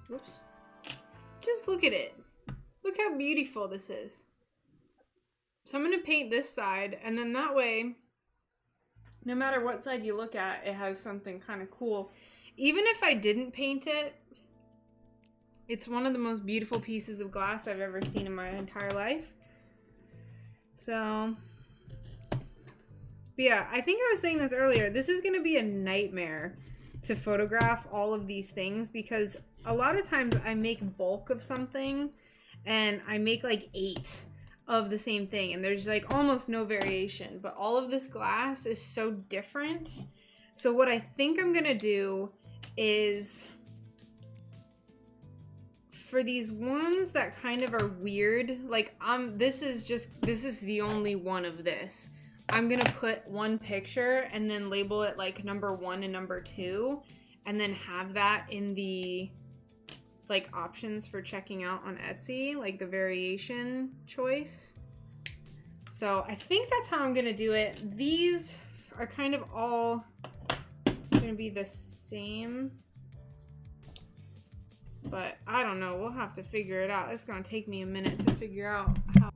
Whoops. Just look at it. Look how beautiful this is. So I'm going to paint this side, and then that way, no matter what side you look at, it has something kind of cool. Even if I didn't paint it, it's one of the most beautiful pieces of glass I've ever seen in my entire life. So, but yeah, I think I was saying this earlier. This is going to be a nightmare to photograph all of these things because a lot of times I make bulk of something and I make like 8 of the same thing and there's like almost no variation, but all of this glass is so different. So what I think I'm going to do is for these ones that kind of are weird, like this is the only one of this. I'm gonna put one picture and then label it like number 1 and number 2 and then have that in the like options for checking out on Etsy, like the variation choice. So I think that's how I'm gonna do it. These are kind of all gonna be the same, but I don't know, we'll have to figure it out. It's gonna take me a minute to figure out how.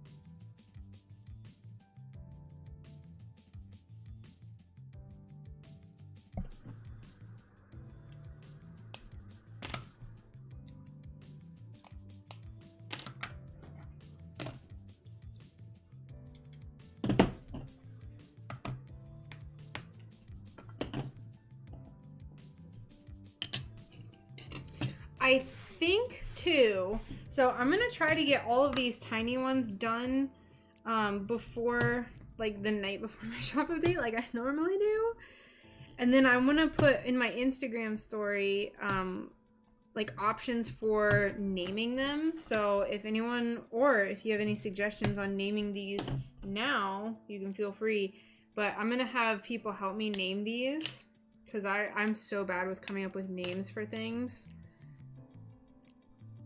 I think too, so I'm gonna try to get all of these tiny ones done before, like the night before my shop update, like I normally do. And then I'm gonna put in my Instagram story like options for naming them. So if anyone, or if you have any suggestions on naming these now, you can feel free. But I'm gonna have people help me name these because I'm so bad with coming up with names for things.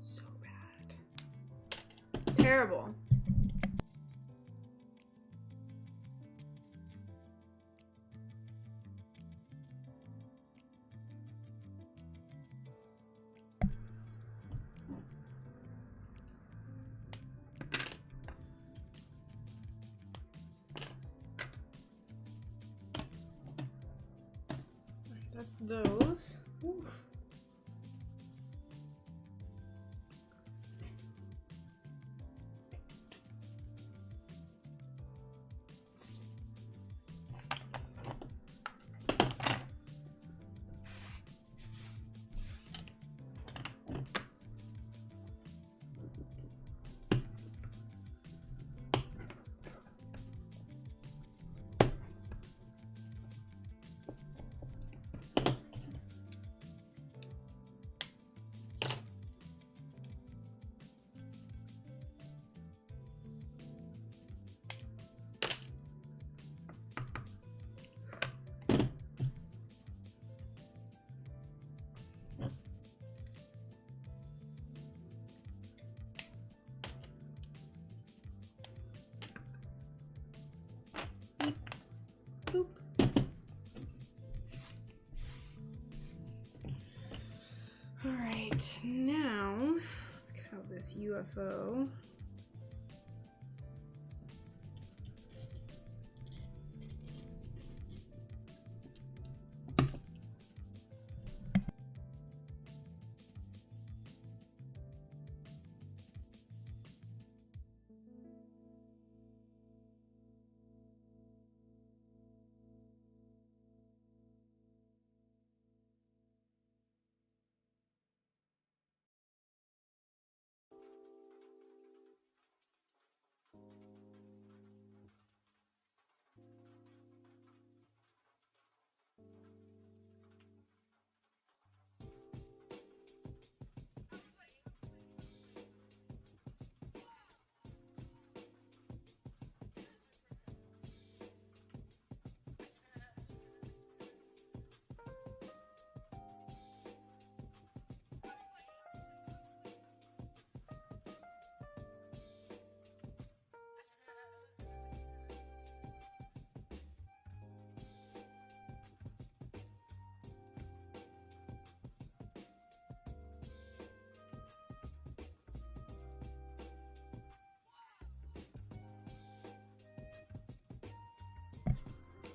So bad. Terrible. That's those. Oof. Boop. All right, now let's cut out this UFO.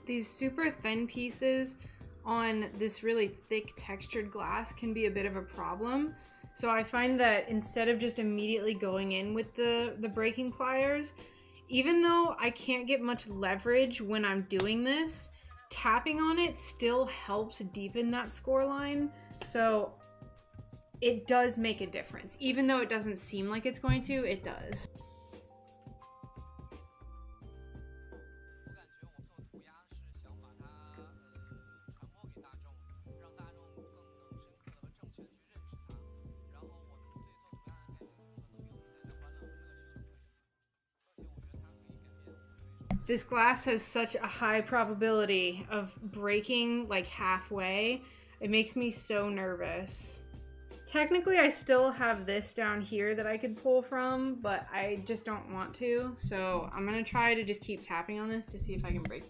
these super thin pieces on this really thick textured glass can be a bit of a problem. So I find that instead of just immediately going in with the breaking pliers, even though I can't get much leverage when I'm doing this, tapping on it still helps deepen that score line. So it does make a difference. Even though it doesn't seem like it's going to, it does. This glass has such a high probability of breaking like halfway. It makes me so nervous. Technically, I still have this down here that I could pull from, but I just don't want to. So I'm gonna try to just keep tapping on this to see if I can break.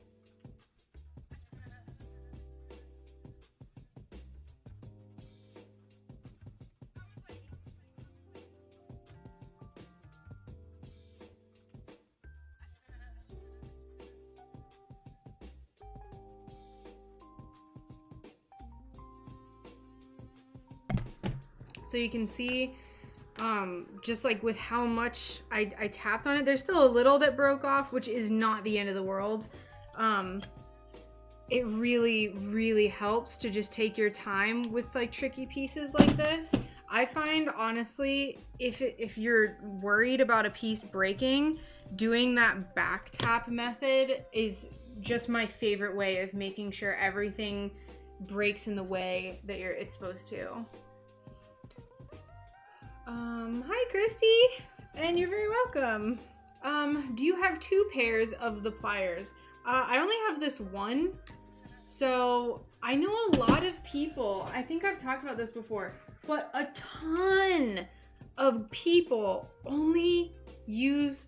So you can see, just like with how much I tapped on it, there's still a little that broke off, which is not the end of the world. It really, really helps to just take your time with like tricky pieces like this. I find, honestly, if you're worried about a piece breaking, doing that back tap method is just my favorite way of making sure everything breaks in the way that it's supposed to. Hi Christy, and you're very welcome. Do you have 2 pairs of the pliers? I only have this one. So I know a lot of people, I think I've talked about this before, but a ton of people only use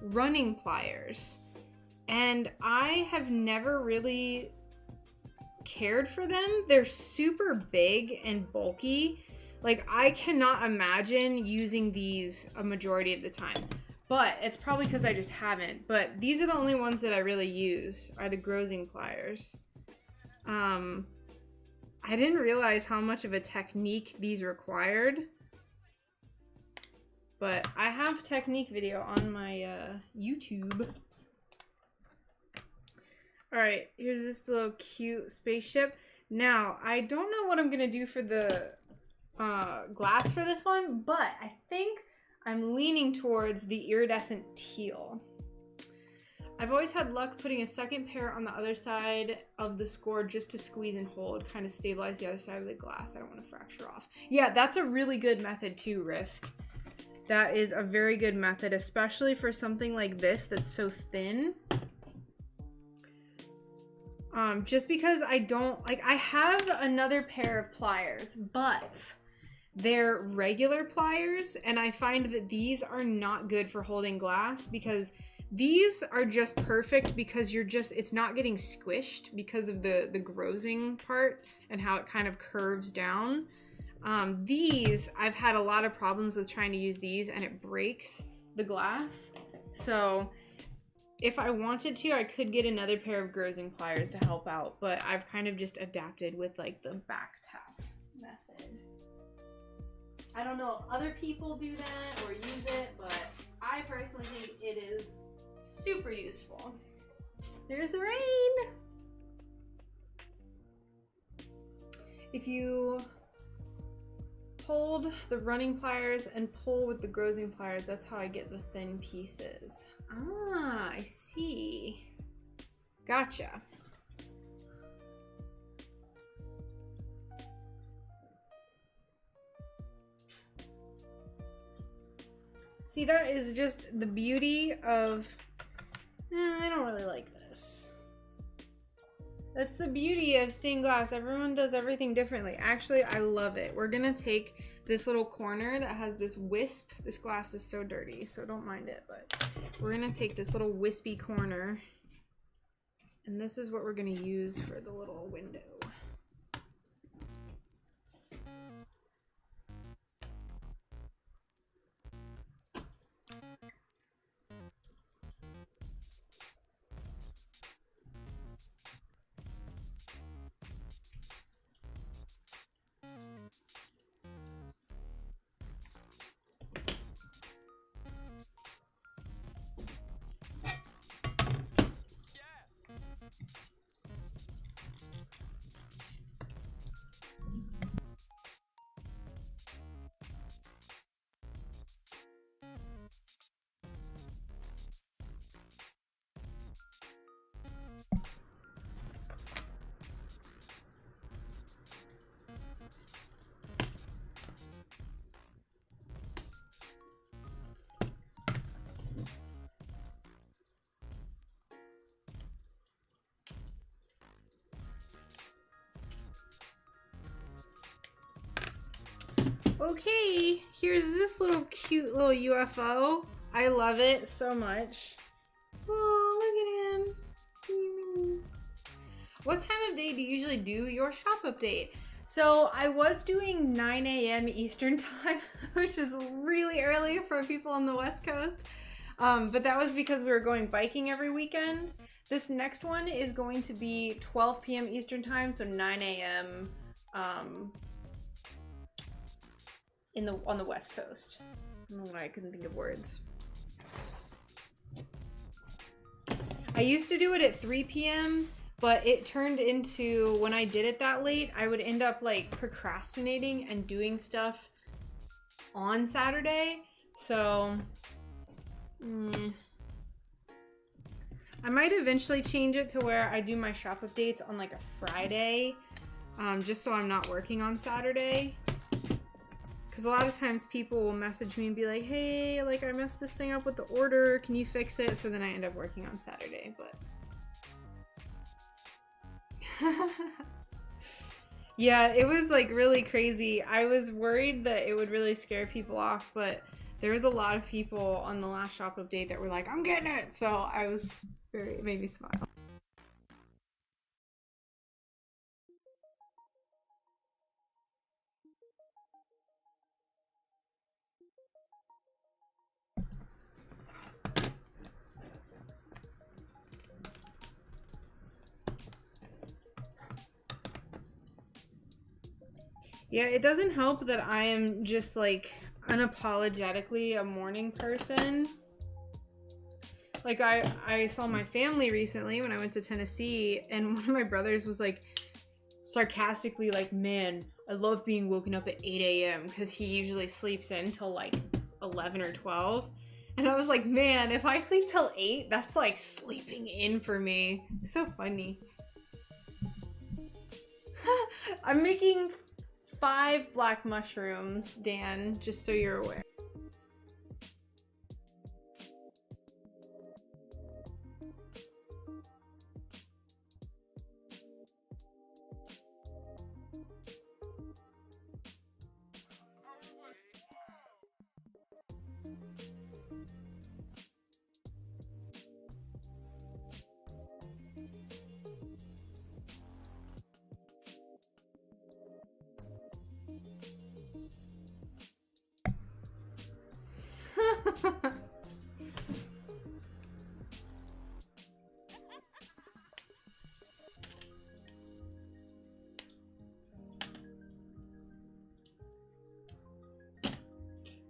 running pliers. And I have never really cared for them. They're super big and bulky. Like, I cannot imagine using these a majority of the time. But it's probably because I just haven't. But these are the only ones that I really use, are the Grosing pliers. I didn't realize how much of a technique these required. But I have technique video on my YouTube. Alright, here's this little cute spaceship. Now, I don't know what I'm going to do for the glass for this one, but I think I'm leaning towards the iridescent teal. I've always had luck putting a second pair on the other side of the score just to squeeze and hold, kind of stabilize the other side of the glass. I don't want to fracture off. Yeah, that's a really good method too, Risk. That is a very good method, especially for something like this that's so thin. Just because I don't, like, I have another pair of pliers, but they're regular pliers, and I find that these are not good for holding glass because these are just perfect because it's not getting squished because of the Grosing part and how it kind of curves down. These, I've had a lot of problems with trying to use these and it breaks the glass. So if I wanted to, I could get another pair of Grosing pliers to help out, but I've kind of just adapted with like the back tap method. I don't know if other people do that or use it, but I personally think it is super useful. There's the rain! If you hold the running pliers and pull with the Grosing pliers, that's how I get the thin pieces. Ah, I see. Gotcha. See, that is just the beauty of... I don't really like this. That's the beauty of stained glass. Everyone does everything differently. Actually, I love it. We're gonna take this little corner that has this wisp. This glass is so dirty, so don't mind it, but we're gonna take this little wispy corner, and this is what we're gonna use for the little window. Okay, here's this little cute little UFO. I love it so much. Oh, look at him. What time of day do you usually do your shop update? So I was doing 9 a.m. Eastern time, which is really early for people on the West Coast. But that was because we were going biking every weekend. This next one is going to be 12 p.m. Eastern time, so 9 a.m. On the West Coast. I don't know why I couldn't think of words. I used to do it at 3 p.m., but it turned into, when I did it that late, I would end up like procrastinating and doing stuff on Saturday. So, I might eventually change it to where I do my shop updates on like a Friday, just so I'm not working on Saturday. Because a lot of times people will message me and be like, hey, like I messed this thing up with the order, can you fix it? So then I end up working on Saturday, but... Yeah, it was like really crazy. I was worried that it would really scare people off, but there was a lot of people on the last shop update that were like, I'm getting it! So it made me smile. Yeah, it doesn't help that I am just like unapologetically a morning person. Like I saw my family recently when I went to Tennessee, and one of my brothers was like sarcastically like, man, I love being woken up at 8 a.m. because he usually sleeps in till like 11 or 12. And I was like, man, if I sleep till 8, that's like sleeping in for me. So funny. I'm making 5 black mushrooms, Dan, just so you're aware.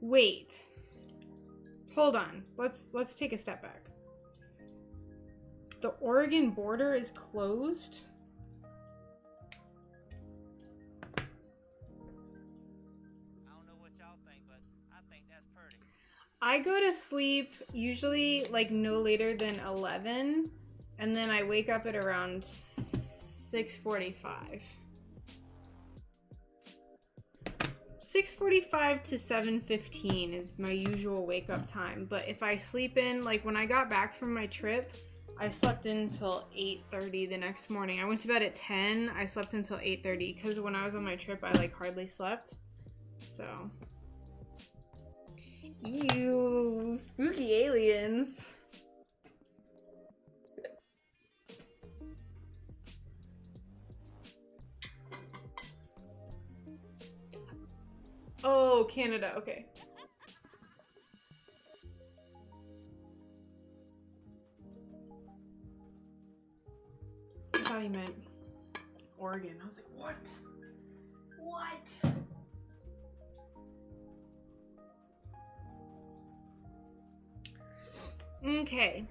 Wait. Hold on. Let's take a step back. The Oregon border is closed? I don't know what y'all think, but I think that's pretty. I go to sleep usually like no later than 11, and then I wake up at around 6:45. 6:45 to 7:15 is my usual wake up time, but if I sleep in, like when I got back from my trip, I slept until 8:30 the next morning. I went to bed at 10, I slept until 8:30 because when I was on my trip, I like hardly slept. So, ew, spooky aliens. Oh, Canada, okay. I thought he meant Oregon. I was like, what? What? Okay.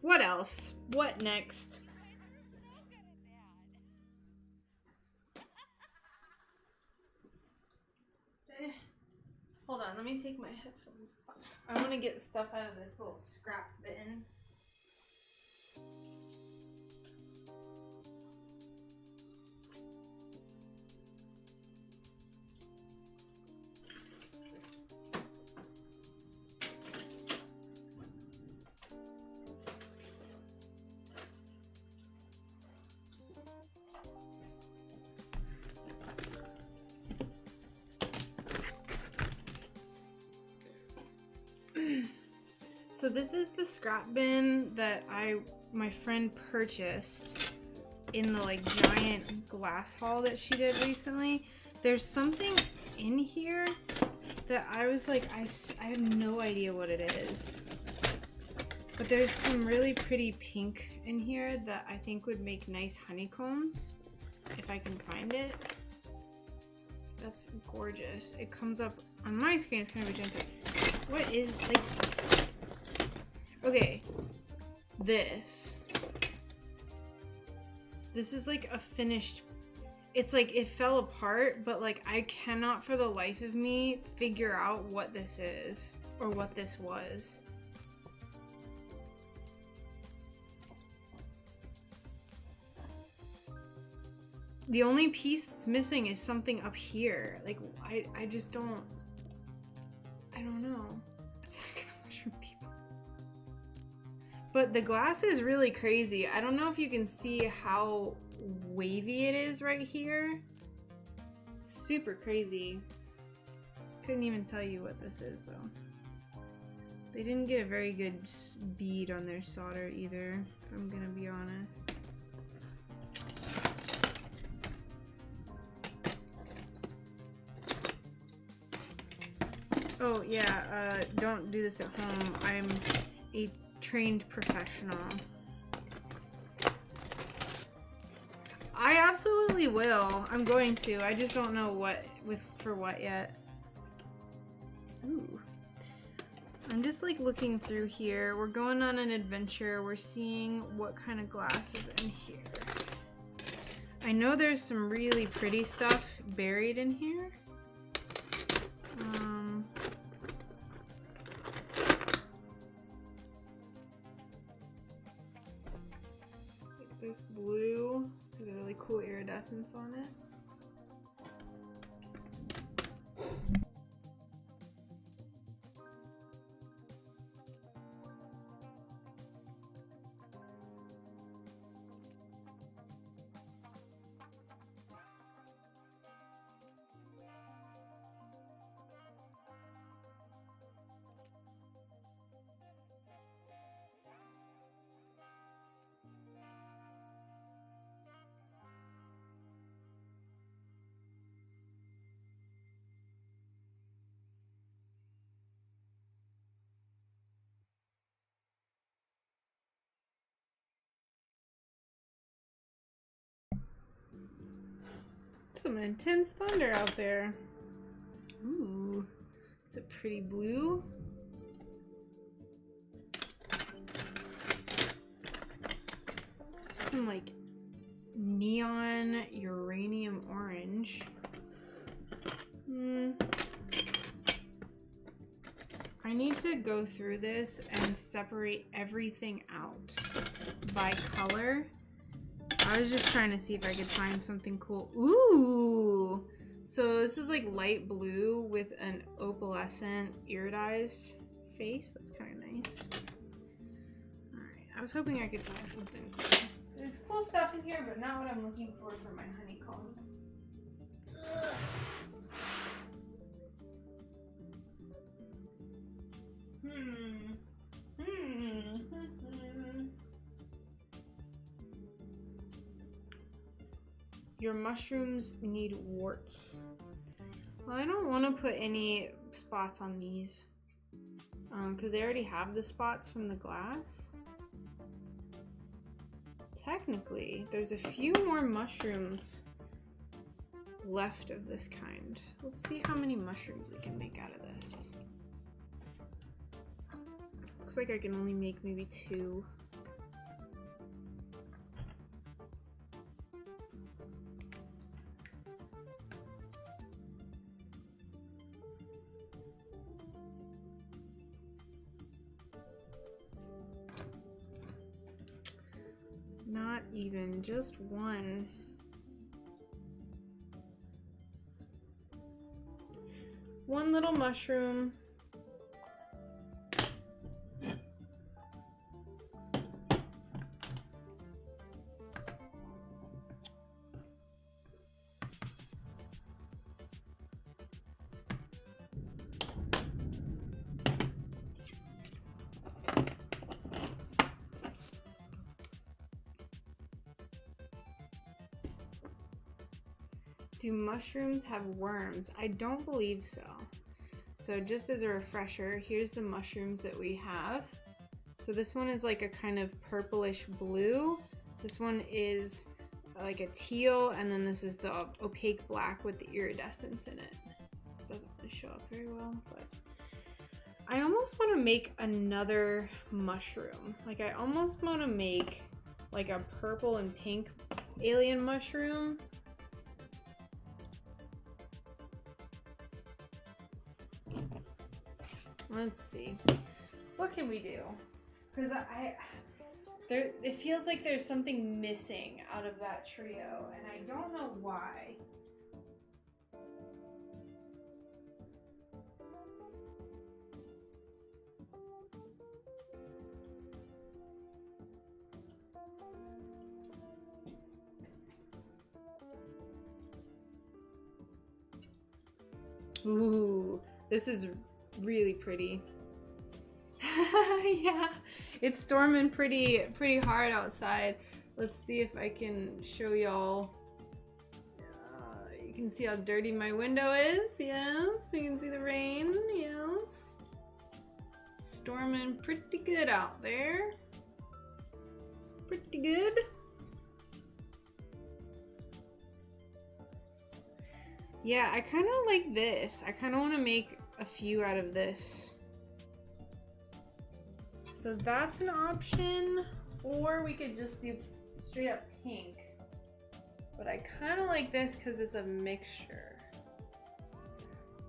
What else? What next? Hold on, let me take my headphones off. I want to get stuff out of this little scrap bin. So this is the scrap bin that my friend purchased in the like giant glass haul that she did recently. There's something in here that I was like, I have no idea what it is. But there's some really pretty pink in here that I think would make nice honeycombs, if I can find it. That's gorgeous. It comes up on my screen, it's kind of magenta. What is, like, okay, this is like a finished, it's like it fell apart, but like I cannot for the life of me figure out what this is or what this was. The only piece that's missing is something up here. Like, I just don't, I don't know. Attack of the Mushroom People. But the glass is really crazy. I don't know if you can see how wavy it is right here. Super crazy. Couldn't even tell you what this is though. They didn't get a very good bead on their solder either, if I'm gonna be honest. Oh yeah, don't do this at home. I'm a trained professional. I absolutely will. I'm going to. I just don't know what for what yet. Ooh. I'm just like looking through here. We're going on an adventure. We're seeing what kind of glass is in here. I know there's some really pretty stuff buried in here. This blue has a really cool iridescence on it. Some intense thunder out there. Ooh, it's a pretty blue. Some like neon uranium orange. I need to go through this and separate everything out by color. I was just trying to see if I could find something cool. Ooh! So this is like light blue with an opalescent iridized face. That's kind of nice. Alright, I was hoping I could find something cool. There's cool stuff in here, but not what I'm looking for my honeycombs. Ugh. Your mushrooms need warts. Well, I don't want to put any spots on these because they already have the spots from the glass. Technically, there's a few more mushrooms left of this kind. Let's see how many mushrooms we can make out of this. Looks like I can only make maybe 2. Not even, just 1. One little mushroom. Do mushrooms have worms? I don't believe so. So just as a refresher, here's the mushrooms that we have. So this one is like a kind of purplish blue. This one is like a teal, and then this is the opaque black with the iridescence in it. Doesn't really show up very well, but I almost want to make another mushroom. Like I almost want to make like a purple and pink alien mushroom. Let's see. What can we do? Because it feels like there's something missing out of that trio, and I don't know why. Ooh, this is really pretty. Yeah, it's storming pretty hard outside. Let's see if I can show y'all. You can see how dirty my window is. Yes, you can see the rain. Yes, storming pretty good out there. Pretty good. Yeah, I kind of like this. I kind of want to make a few out of this. So that's an option, or we could just do straight up pink. But I kind of like this because it's a mixture.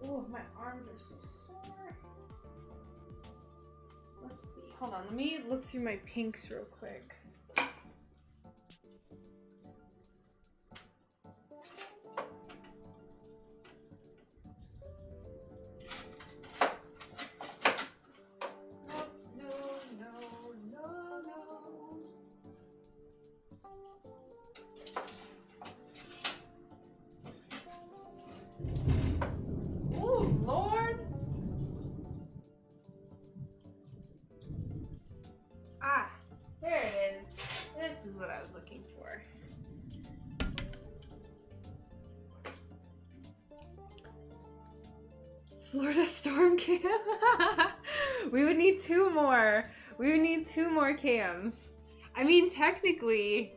Oh, my arms are so sore. Let's see. Hold on, let me look through my pinks real quick. Florida storm cam. We would need two more. We would need two more cams. I mean, technically,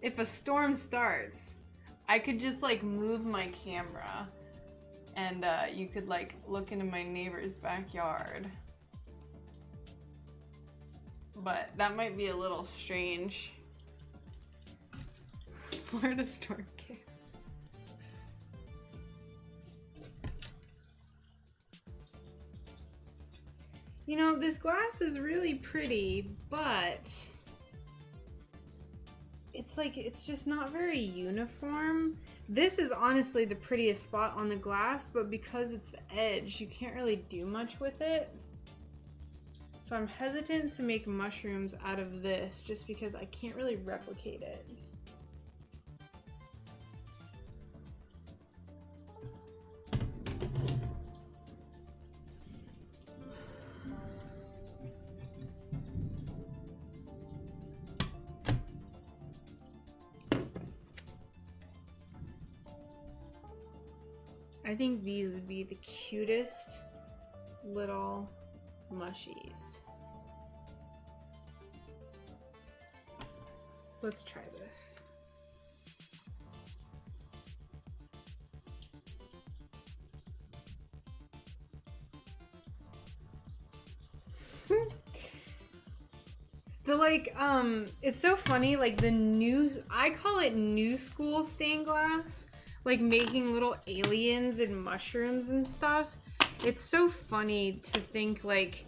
if a storm starts, I could just like move my camera and you could like look into my neighbor's backyard. But that might be a little strange. Florida storm cam. You know, this glass is really pretty, but it's like, it's just not very uniform. This is honestly the prettiest spot on the glass, but because it's the edge, you can't really do much with it. So I'm hesitant to make mushrooms out of this just because I can't really replicate it. I think these would be the cutest little mushies. Let's try this. The like, it's so funny, like the new, I call it new school stained glass. Like making little aliens and mushrooms and stuff. It's so funny to think like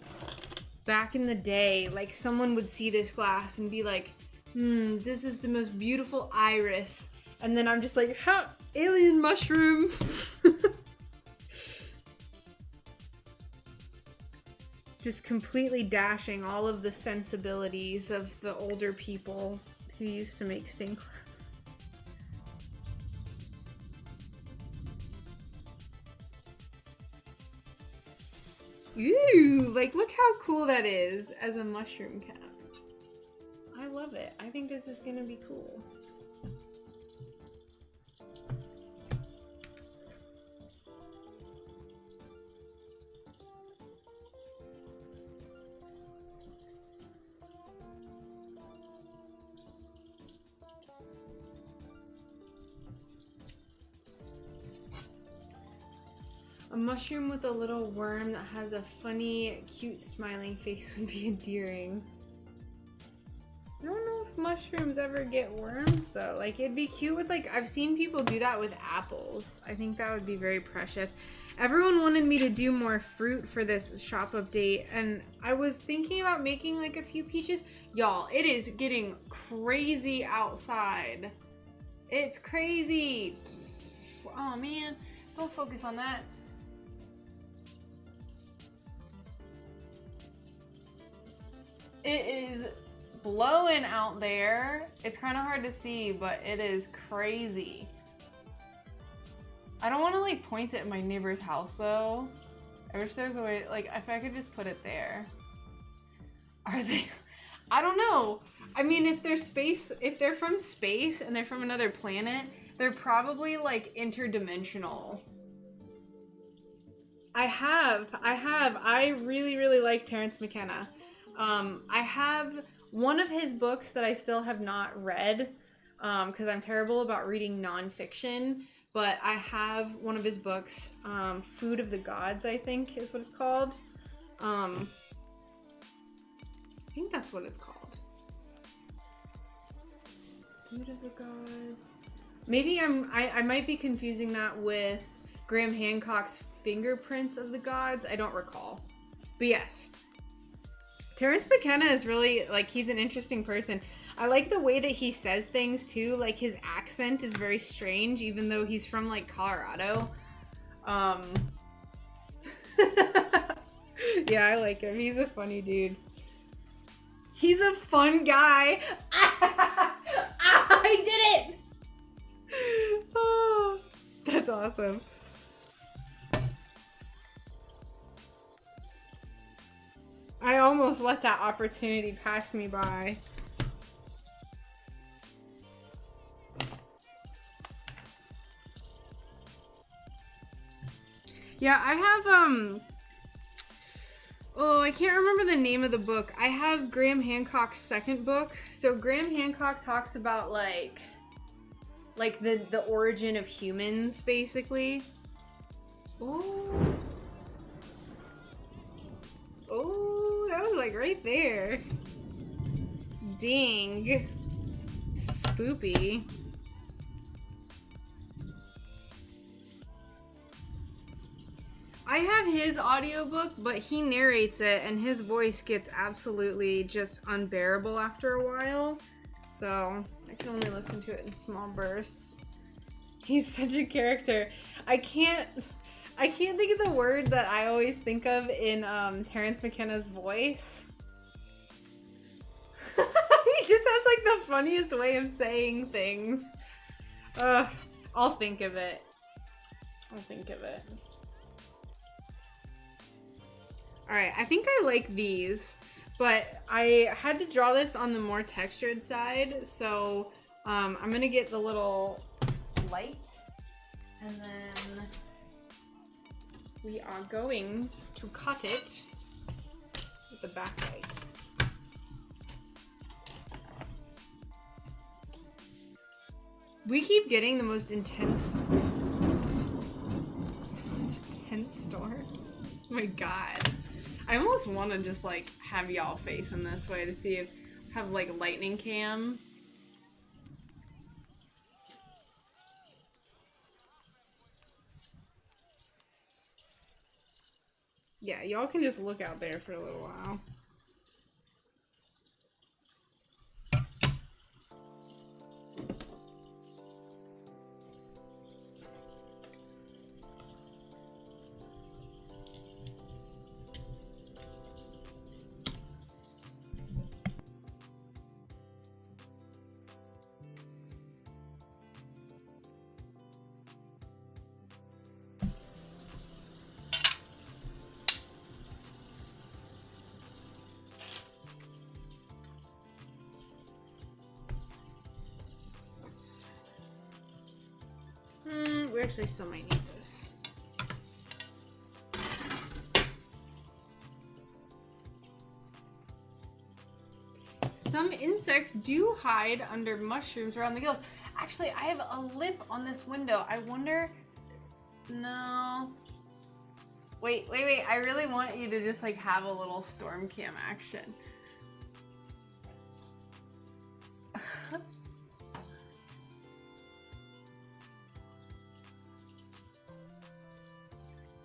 back in the day, like someone would see this glass and be like, this is the most beautiful iris. And then I'm just like, ha, alien mushroom. Just completely dashing all of the sensibilities of the older people who used to make stained glass. Ooh, like look how cool that is as a mushroom cap. I love it. I think this is gonna be cool. A mushroom with a little worm that has a funny, cute, smiling face would be endearing. I don't know if mushrooms ever get worms though. Like it'd be cute with like, I've seen people do that with apples. I think that would be very precious. Everyone wanted me to do more fruit for this shop update, and I was thinking about making like a few peaches. Y'all, it is getting crazy outside. It's crazy. Oh man, don't focus on that. It is blowing out there. It's kind of hard to see, but it is crazy. I don't want to like point it at my neighbor's house though. I wish there's a way, like if I could just put it there. Are they? I don't know. I mean, if they're from space and they're from another planet, they're probably like interdimensional. I really like Terrence McKenna. I have one of his books that I still have not read, because I'm terrible about reading nonfiction, but I have one of his books, Food of the Gods, I think is what it's called. I think that's what it's called. Food of the Gods. Maybe I might be confusing that with Graham Hancock's Fingerprints of the Gods. I don't recall. But yes. Terrence McKenna is really, like, he's an interesting person. I like the way that he says things, too. Like, his accent is very strange, even though he's from, like, Colorado. Yeah, I like him. He's a funny dude. He's a fun guy. I did it! Oh, that's awesome. I almost let that opportunity pass me by. Yeah, I have, oh, I can't remember the name of the book. I have Graham Hancock's second book. So Graham Hancock talks about, like the origin of humans, basically. Oh. Oh, that was like right there. Ding. Spoopy. I have his audiobook, but he narrates it and his voice gets absolutely just unbearable after a while. So I can only listen to it in small bursts. He's such a character. I can't think of the word that I always think of in Terrence McKenna's voice. He just has like the funniest way of saying things. I'll think of it. Alright, I think I like these, but I had to draw this on the more textured side, so I'm gonna get the little light, and then we are going to cut it with the backlight. We keep getting the most intense storms. Oh my god. I almost want to just like have y'all face in this way to see if have like lightning cam. Yeah, y'all can just look out there for a little while. We actually still might need this. Some insects do hide under mushrooms around the gills. Actually, I have a lip on this window. I wonder... No. Wait. I really want you to just like have a little storm cam action.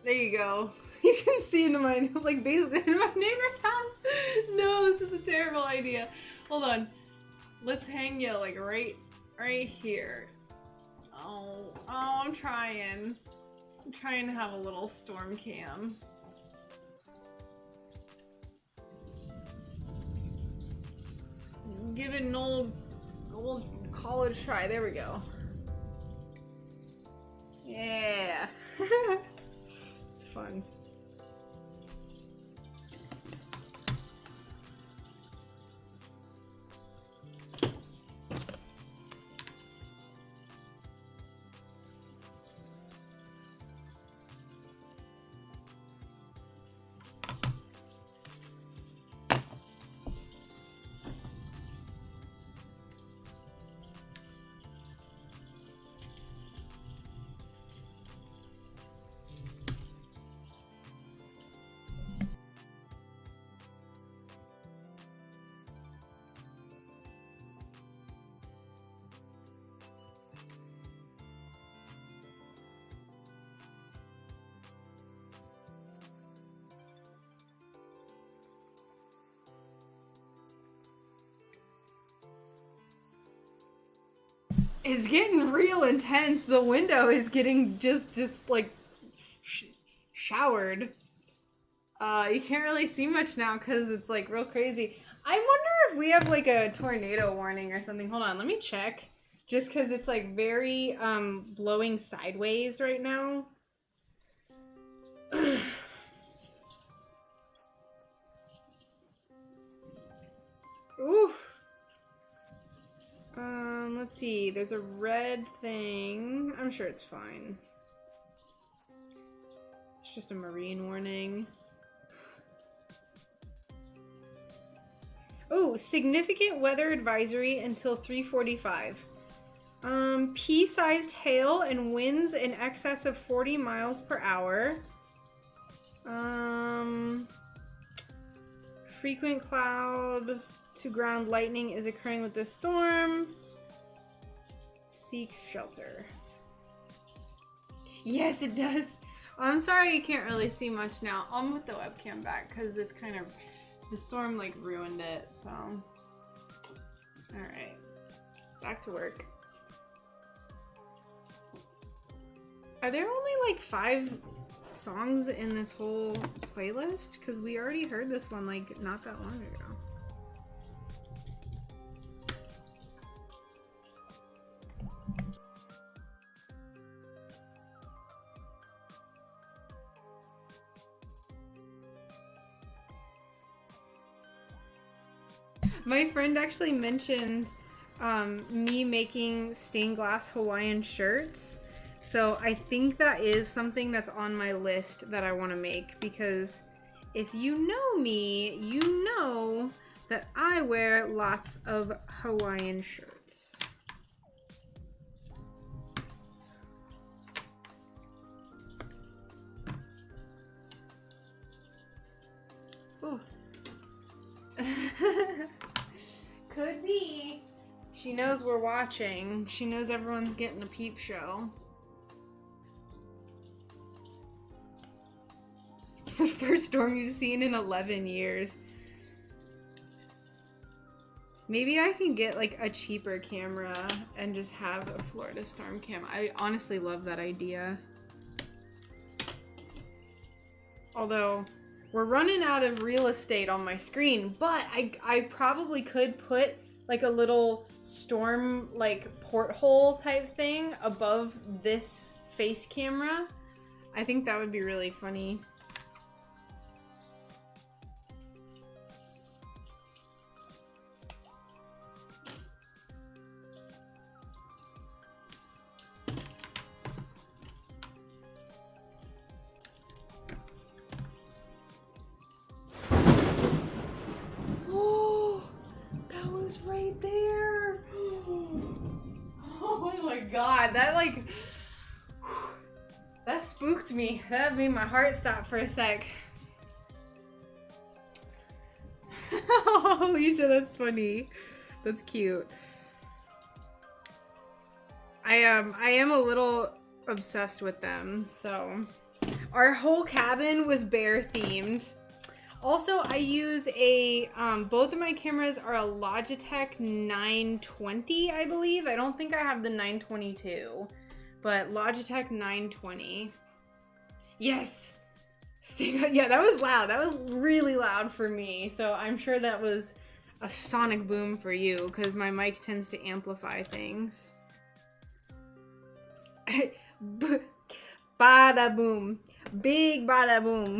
There you go. You can see into my, like, basically in my neighbor's house. No, this is a terrible idea. Hold on. Let's hang you like right here. Oh, I'm trying. I'm trying to have a little storm cam. Give it an old college try. There we go. Yeah. It's fun. It's getting real intense. The window is getting just like showered. You can't really see much now because it's like real crazy. I wonder if we have like a tornado warning or something. Hold on, let me check. Just because it's like very blowing sideways right now. Ooh. Let's see. There's a red thing. I'm sure it's fine. It's just a marine warning. Oh, significant weather advisory until 3:45. Pea-sized hail and winds in excess of 40 miles per hour. Frequent cloud to ground lightning is occurring with this storm. Seek shelter. Yes, it does. I'm sorry you can't really see much now. I'll put the webcam back because it's kind of, the storm like ruined it, so. Alright. Back to work. Are there only like 5 songs in this whole playlist? Because we already heard this one like not that long ago. My friend actually mentioned me making stained glass Hawaiian shirts. So I think that is something that's on my list that I want to make, because if you know me, you know that I wear lots of Hawaiian shirts. Ooh. Could be. She knows we're watching. She knows everyone's getting a peep show. The first storm you've seen in 11 years. Maybe I can get like a cheaper camera and just have a Florida storm cam. I honestly love that idea. Although we're running out of real estate on my screen, but I probably could put like a little storm like porthole type thing above this face camera. I think that would be really funny. Right there. Oh my god, that like, That spooked me. That made my heart stop for a sec. Alicia, that's funny. That's cute. I am a little obsessed with them, so. Our whole cabin was bear themed. Also, I use a, both of my cameras are a Logitech 920, I believe. I don't think I have the 922, but Logitech 920. Yes! Yeah, that was loud. That was really loud for me. So I'm sure that was a sonic boom for you, because my mic tends to amplify things. Bada boom. Big bada boom.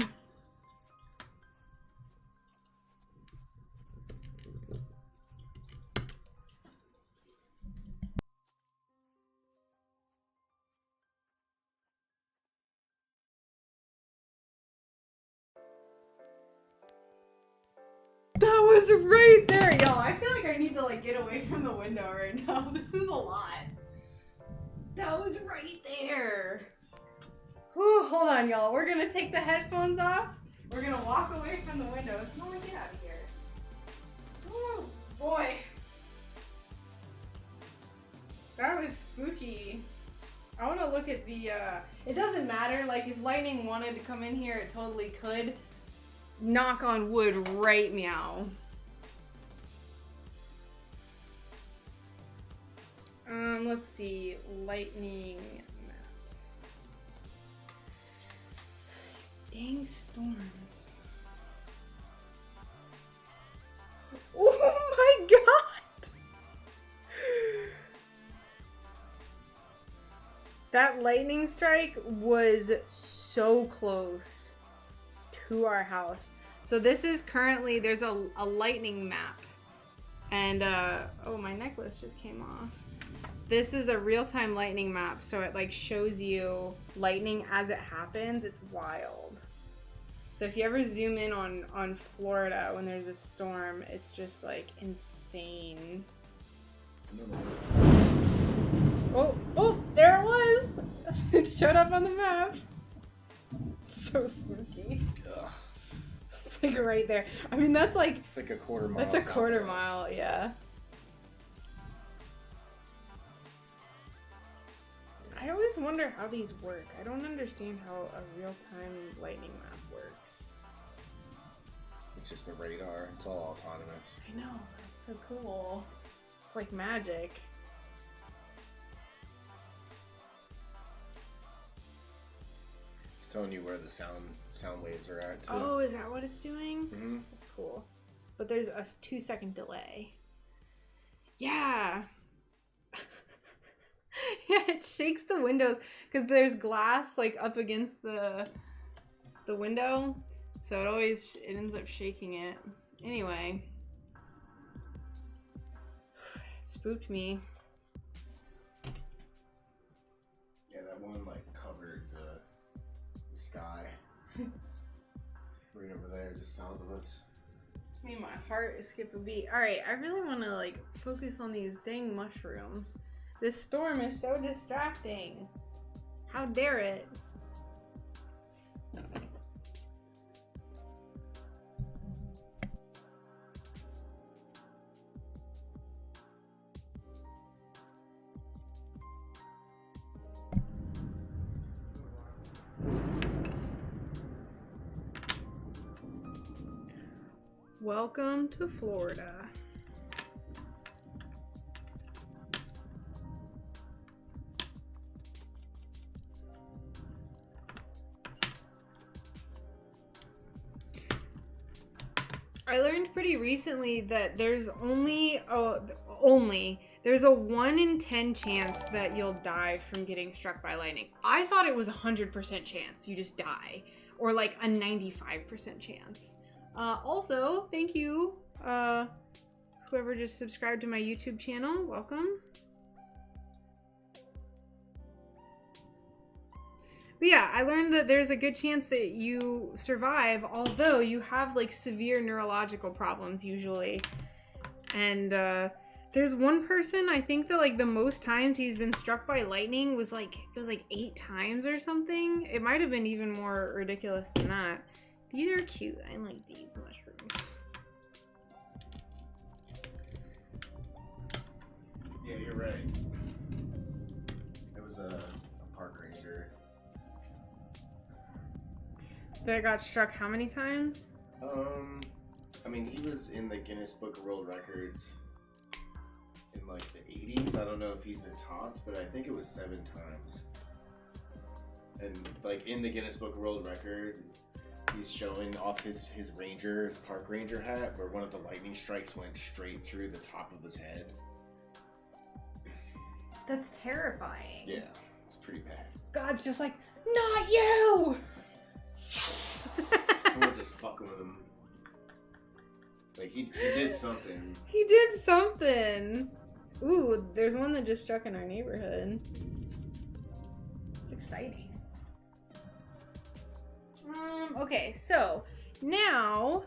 That was right there, y'all. I feel like I need to like get away from the window right now. This is a lot. That was right there. Whew, hold on, y'all. We're gonna take the headphones off. We're gonna walk away from the window. Come on, get out of here. Whew, boy. That was spooky. I want to look at the, it doesn't matter. Like, if lightning wanted to come in here, it totally could. Knock on wood, right meow. Let's see. Lightning maps. These dang storms. Oh my god! That lightning strike was so close to our house. So this is currently, there's a lightning map. And, oh, my necklace just came off. This is a real-time lightning map, so it like shows you lightning as it happens. It's wild. So if you ever zoom in on Florida when there's a storm, it's just like insane. Oh, there it was! It showed up on the map. So spooky. Ugh. It's like right there. I mean, that's like... It's like a quarter mile. That's a quarter southwest. mile, yeah. I always wonder how these work. I don't understand how a real-time lightning map works. It's just a radar. It's all autonomous. I know, that's so cool. It's like magic. It's telling you where the sound waves are at too. Oh, is that what it's doing? Mm-hmm. That's cool. But there's a 2-second delay. Yeah. Yeah, it shakes the windows because there's glass like up against the window, so it ends up shaking it. Anyway, it spooked me. Yeah, that one like covered the sky. Right over there, just south of us. Made my heart skip a beat. All right, I really want to like focus on these dang mushrooms. This storm is so distracting. How dare it? Welcome to Florida. I learned pretty recently that there's there's a 1 in 10 chance that you'll die from getting struck by lightning. I thought it was 100% chance you just die, or like a 95% chance. Also, thank you, whoever just subscribed to my YouTube channel. Welcome. But yeah, I learned that there's a good chance that you survive, although you have like severe neurological problems usually. And There's one person, I think that like the most times he's been struck by lightning was like, it was like 8 times or something. It might have been even more ridiculous than that. These are cute. I like these mushrooms. Yeah, you're right. It was a park ranger. That got struck how many times? I mean, he was in the Guinness Book of World Records in like the 80s. I don't know if he's been topped, but I think it was 7 times. And like in the Guinness Book of World Record, he's showing off his ranger, his park ranger hat, where one of the lightning strikes went straight through the top of his head. That's terrifying. Yeah, it's pretty bad. God's just like, not you! We're just fucking with him. Like, he did something. He did something. Ooh, there's one that just struck in our neighborhood. It's exciting. Okay, so now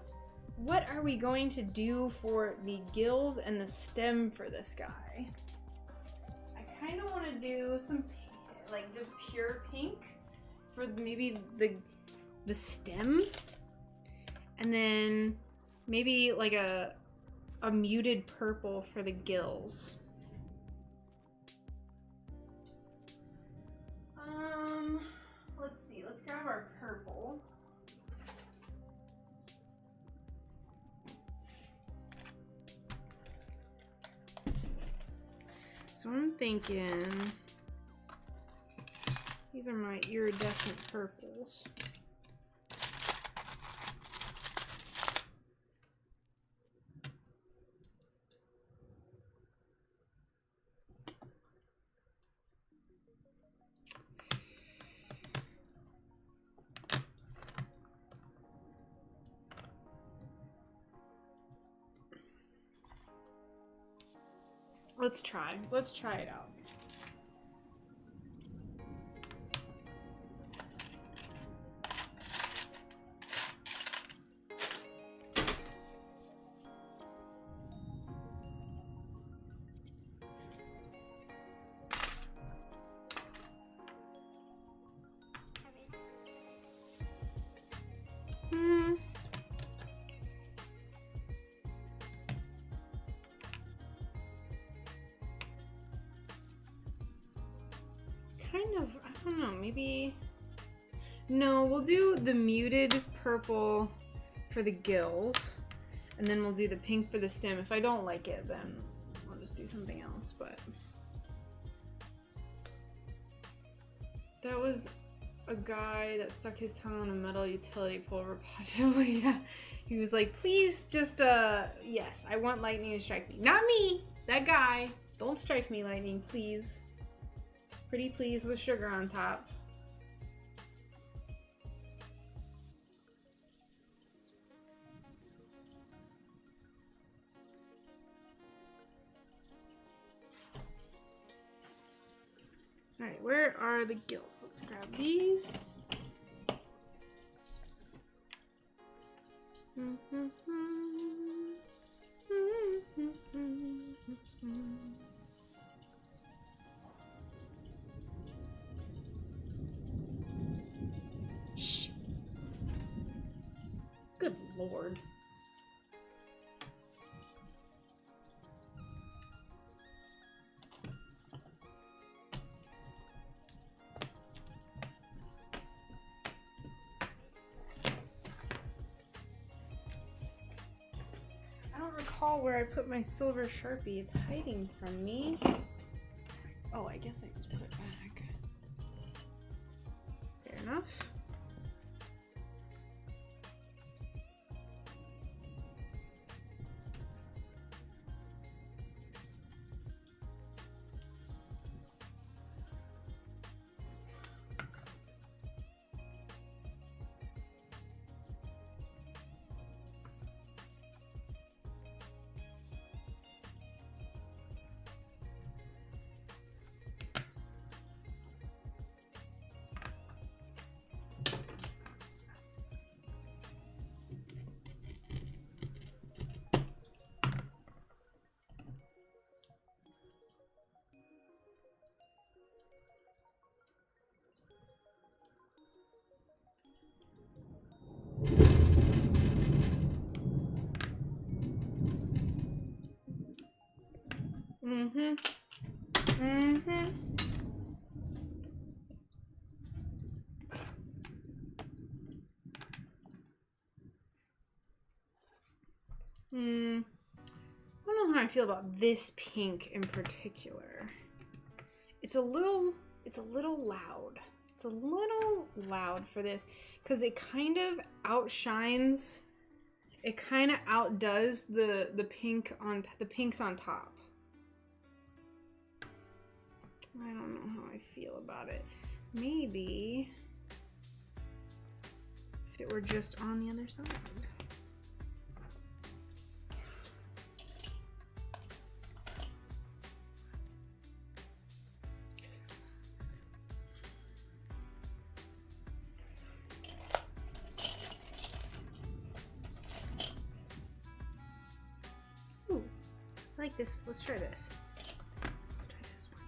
what are we going to do for the gills and the stem for this guy? I kind of want to do some like just pure pink for maybe the stem, and then maybe like a muted purple for the gills. Let's see. Let's grab our purple. So I'm thinking these are my iridescent purples. Let's try it out. Kind of, I don't know, maybe... No, we'll do the muted purple for the gills, and then we'll do the pink for the stem. If I don't like it, then I'll just do something else, but... That was a guy that stuck his tongue on a metal utility pole repetitively. Yeah. He was like, please just, yes, I want lightning to strike me. Not me! That guy! Don't strike me, lightning, please. Pretty please with sugar on top. Alright, where are the gills? Let's grab these. Shh. Good Lord. I don't recall where I put my silver Sharpie. It's hiding from me. Oh, I guess I just put it back. Fair enough. Mm-hmm. Mm-hmm. I don't know how I feel about this pink in particular. It's a little loud. It's a little loud for this because it kind of outshines, it kind of outdoes the pinks on top. I don't know how I feel about it. Maybe if it were just on the other side. Ooh, I like this. Let's try this. Let's try this one.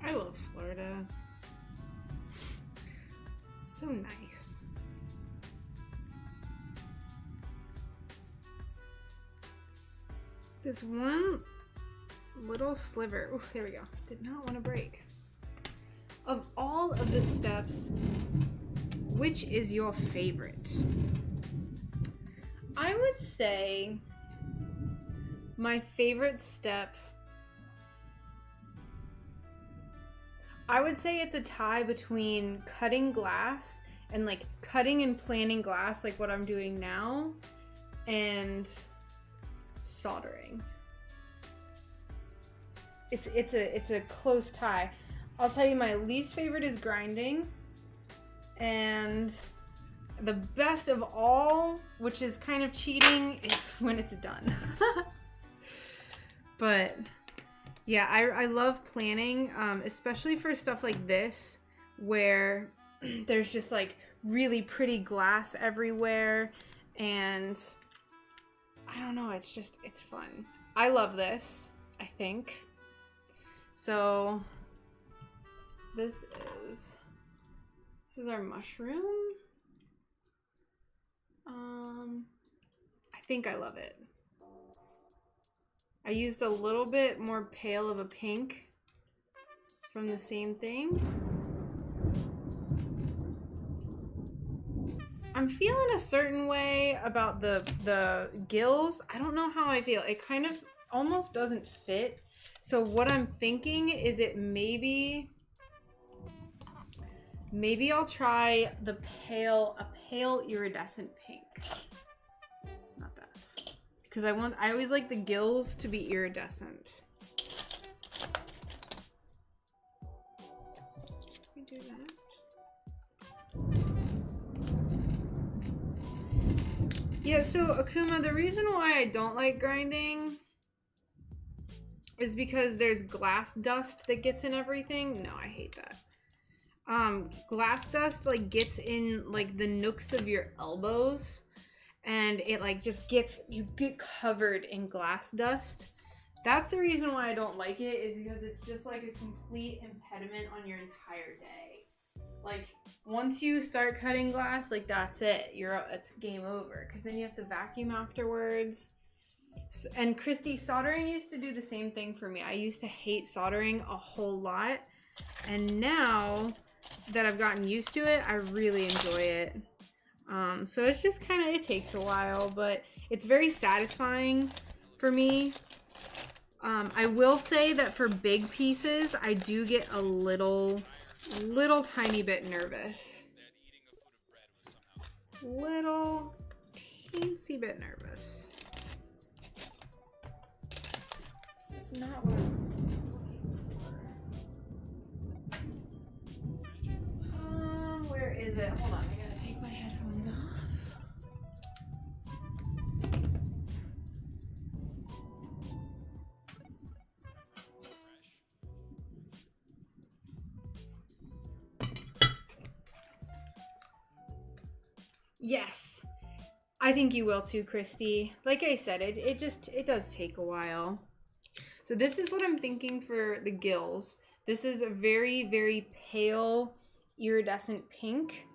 I love Florida. It's so nice. This one little sliver. Oh, there we go. Did not want to break. Of all of the steps, which is your favorite? I would say my favorite step, I would say it's a tie between cutting glass and like cutting and planing glass like what I'm doing now, and soldering. It's a close tie. I'll tell you, my least favorite is grinding, and the best of all, which is kind of cheating, is when it's done. But yeah, I love planning, especially for stuff like this where there's just like really pretty glass everywhere, and I don't know, it's fun. I love this, I think. So this is our mushroom. I think I love it. I used a little bit more pale of a pink from the same thing. I'm feeling a certain way about the gills. I don't know how I feel. It kind of almost doesn't fit. So what I'm thinking is maybe I'll try a pale iridescent pink. Not that. Because I always like the gills to be iridescent. Let me do that. Yeah, so Akuma, the reason why I don't like grinding is because there's glass dust that gets in everything. No, I hate that. Glass dust like gets in like the nooks of your elbows, and it like just you get covered in glass dust. That's the reason why I don't like it, is because it's just like a complete impediment on your entire day. Like once you start cutting glass, like that's it. It's game over, because then you have to vacuum afterwards. And Christy, soldering used to do the same thing for me. I used to hate soldering a whole lot, and now that I've gotten used to it, I really enjoy it. So it's just kind of, it takes a while, but it's very satisfying for me. I will say that for big pieces, I do get a little a little tiny bit nervous. Little teensy bit nervous. This is not what I'm looking for. Where is it? Hold on, I gotta take my headphones off. Yes, I think you will too, Christy. Like I said, it does take a while. So this is what I'm thinking for the gills. This is a very, very pale iridescent pink.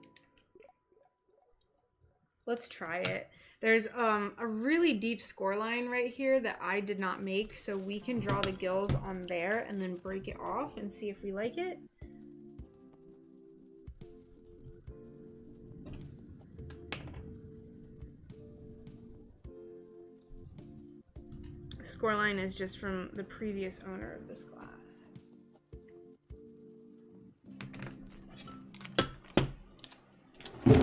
Let's try it. There's a really deep score line right here that I did not make, so we can draw the gills on there and then break it off and see if we like it. Scoreline is just from the previous owner of this glass. Oh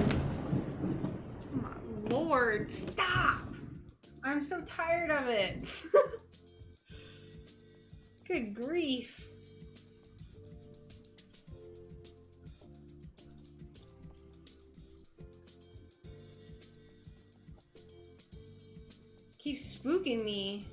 my lord, stop! I'm so tired of it. Good grief. Keeps spooking me.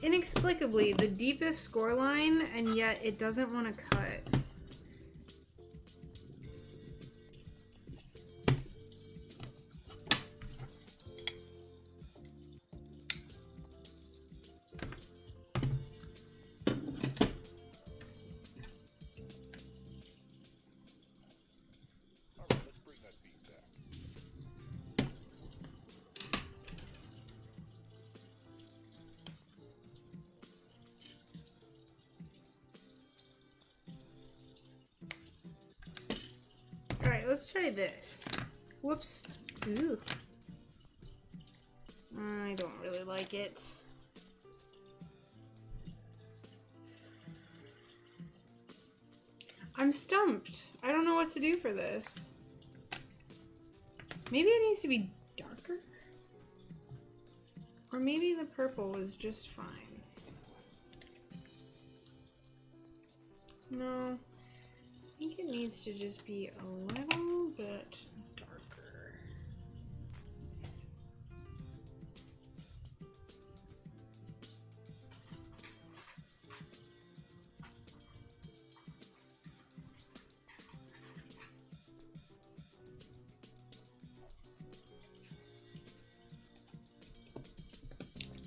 Inexplicably, the deepest score line, and yet it doesn't want to cut. Alright, let's try this. Whoops. Ooh. I don't really like it. I'm stumped. I don't know what to do for this. Maybe it needs to be darker? Or maybe the purple is just fine. No. I think it needs to just be a little bit darker.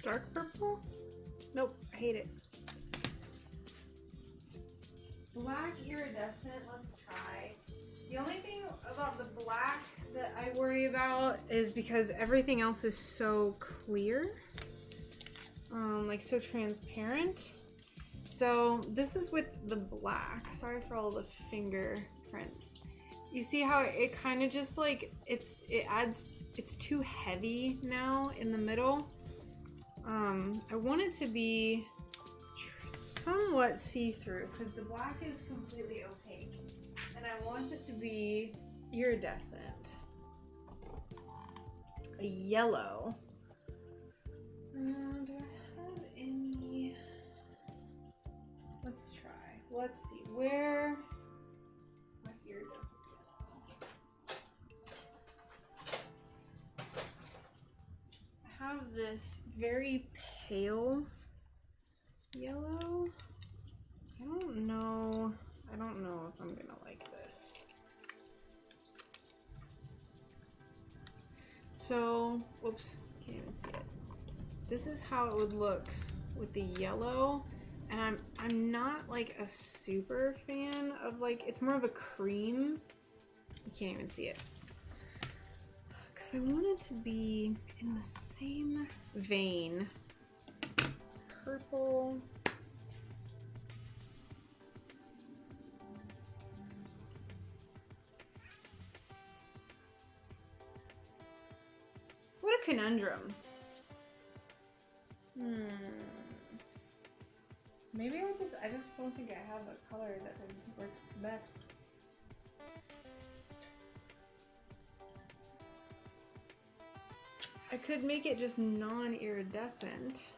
Dark purple? Nope, I hate it. Black iridescent, let's try. The only thing about the black that I worry about is because everything else is so clear. Like so transparent. So this is with the black. Sorry for all the fingerprints. You see how it kind of just like, it's too heavy now in the middle. I want it to be somewhat see-through because the black is completely opaque and I want it to be iridescent. A yellow. Do I have any? Let's try. Let's see. Where? My iridescent yellow. I have this very pale yellow. I don't know if I'm gonna like this. So, whoops, can't even see it. This is how it would look with the yellow, and I'm not like a super fan of like, it's more of a cream. You can't even see it. Because I want it to be in the same vein. Purple. conundrum. Maybe I just don't think I have a color that would work best. I could make it just non-iridescent.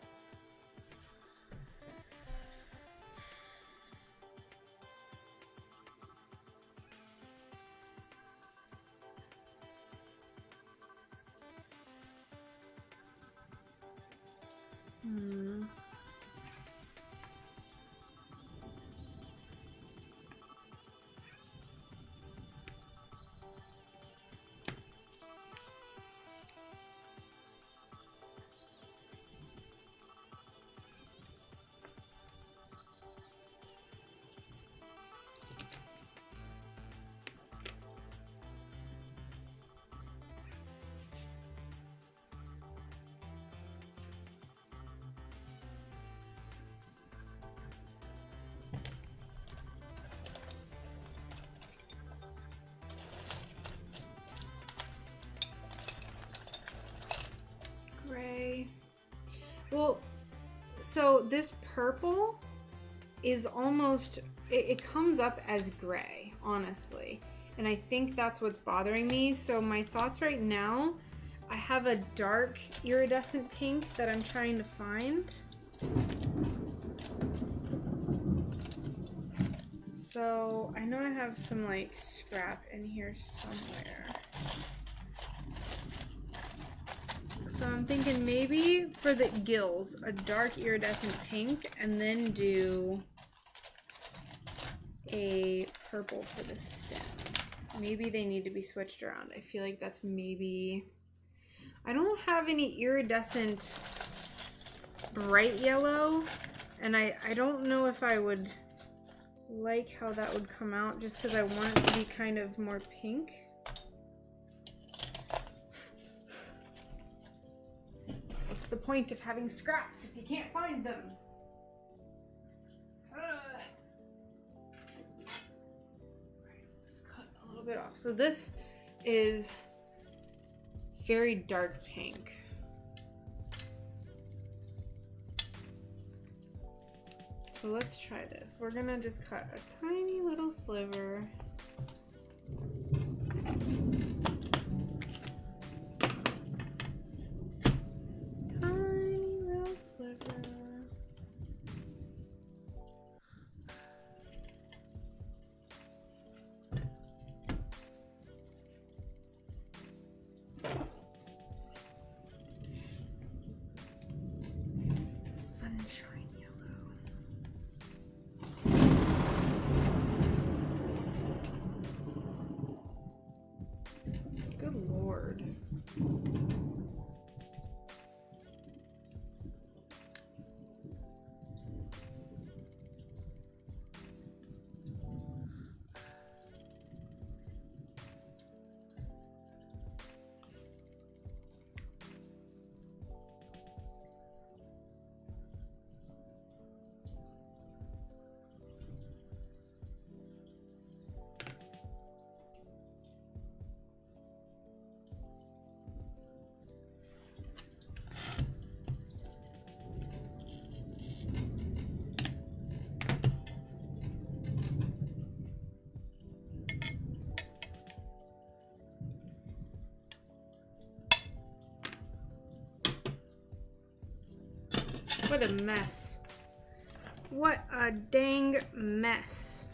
Gray. Well, so this purple is almost, it comes up as gray, honestly. And I think that's what's bothering me. So my thoughts right now, I have a dark iridescent pink that I'm trying to find. So I know I have some like scrap in here somewhere. So I'm thinking maybe for the gills, a dark iridescent pink, and then do a purple for the stem. Maybe they need to be switched around. I feel like that's maybe... I don't have any iridescent bright yellow, and I don't know if I would like how that would come out, just because I want it to be kind of more pink. What's the point of having scraps if you can't find them? Let's cut a little bit off. So this is very dark pink. So let's try this. We're gonna just cut a tiny little sliver. Tiny little sliver. Sunshine yellow. Good Lord. What a mess. What a dang mess.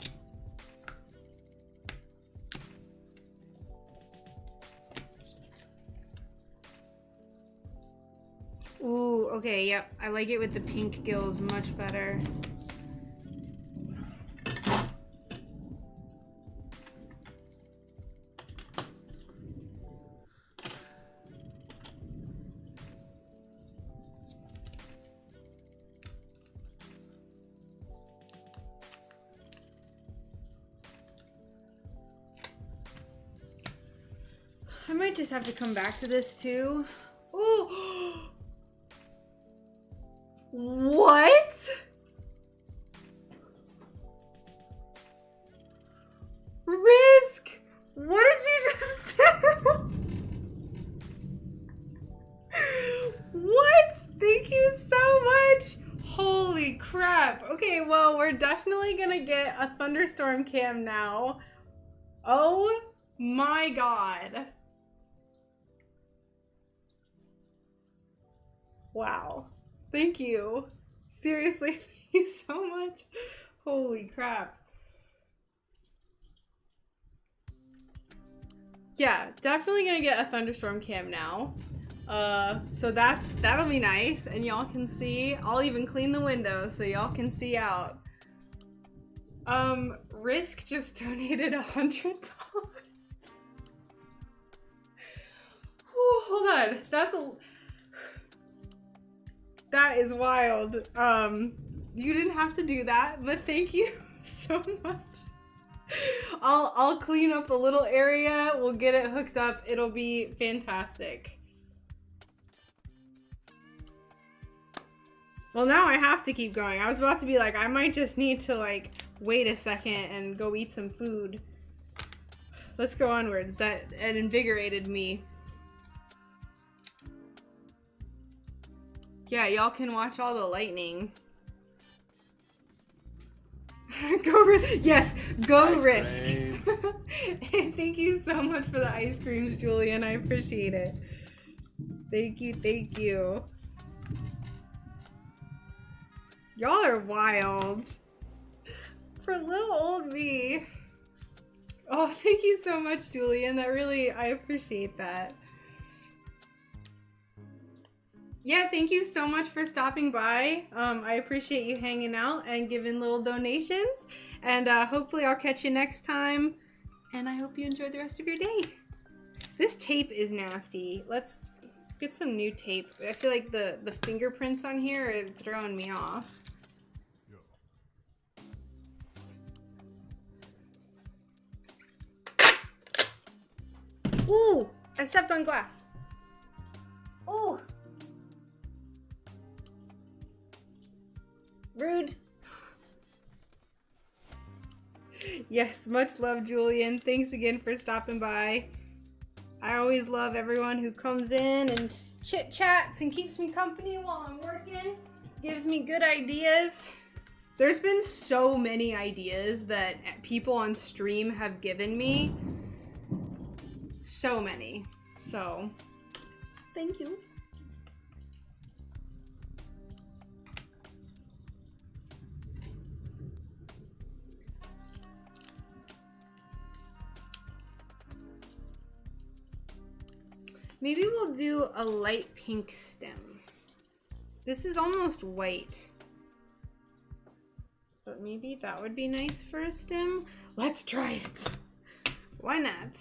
Ooh, okay, yep. I like it with the pink gills much better. I might just have to come back to this too. Oh! What? Risk! What did you just do? gonna get a thunderstorm cam now. Oh my god. Wow. Thank you. Seriously, thank you so much. Holy crap. Yeah, definitely gonna get a thunderstorm cam now. So that'll be nice, and y'all can see. I'll even clean the windows so y'all can see out. Risk just donated $100. Hold on, that is wild. You didn't have to do that, but thank you so much. I'll clean up a little area. We'll get it hooked up. It'll be fantastic. Well, now I have to keep going. I was about to be like, I might just need to like wait a second and go eat some food. Let's go onwards. It invigorated me. Yeah, y'all can watch all the lightning. Yes, go Risk. And thank you so much for the ice creams, Julian. I appreciate it. Thank you, thank you. Y'all are wild. For little old me. Oh, thank you so much, Julian. I appreciate that. Yeah, thank you so much for stopping by. I appreciate you hanging out and giving little donations. And hopefully I'll catch you next time. And I hope you enjoy the rest of your day. This tape is nasty. Let's get some new tape. I feel like the fingerprints on here are throwing me off. Ooh! I stepped on glass. Ooh! Rude. Yes, much love, Julian. Thanks again for stopping by. I always love everyone who comes in and chit-chats and keeps me company while I'm working. Gives me good ideas. There's been so many ideas that people on stream have given me. So many. So, thank you. Maybe we'll do a light pink stem. This is almost white. But maybe that would be nice for a stem. Let's try it. Why not?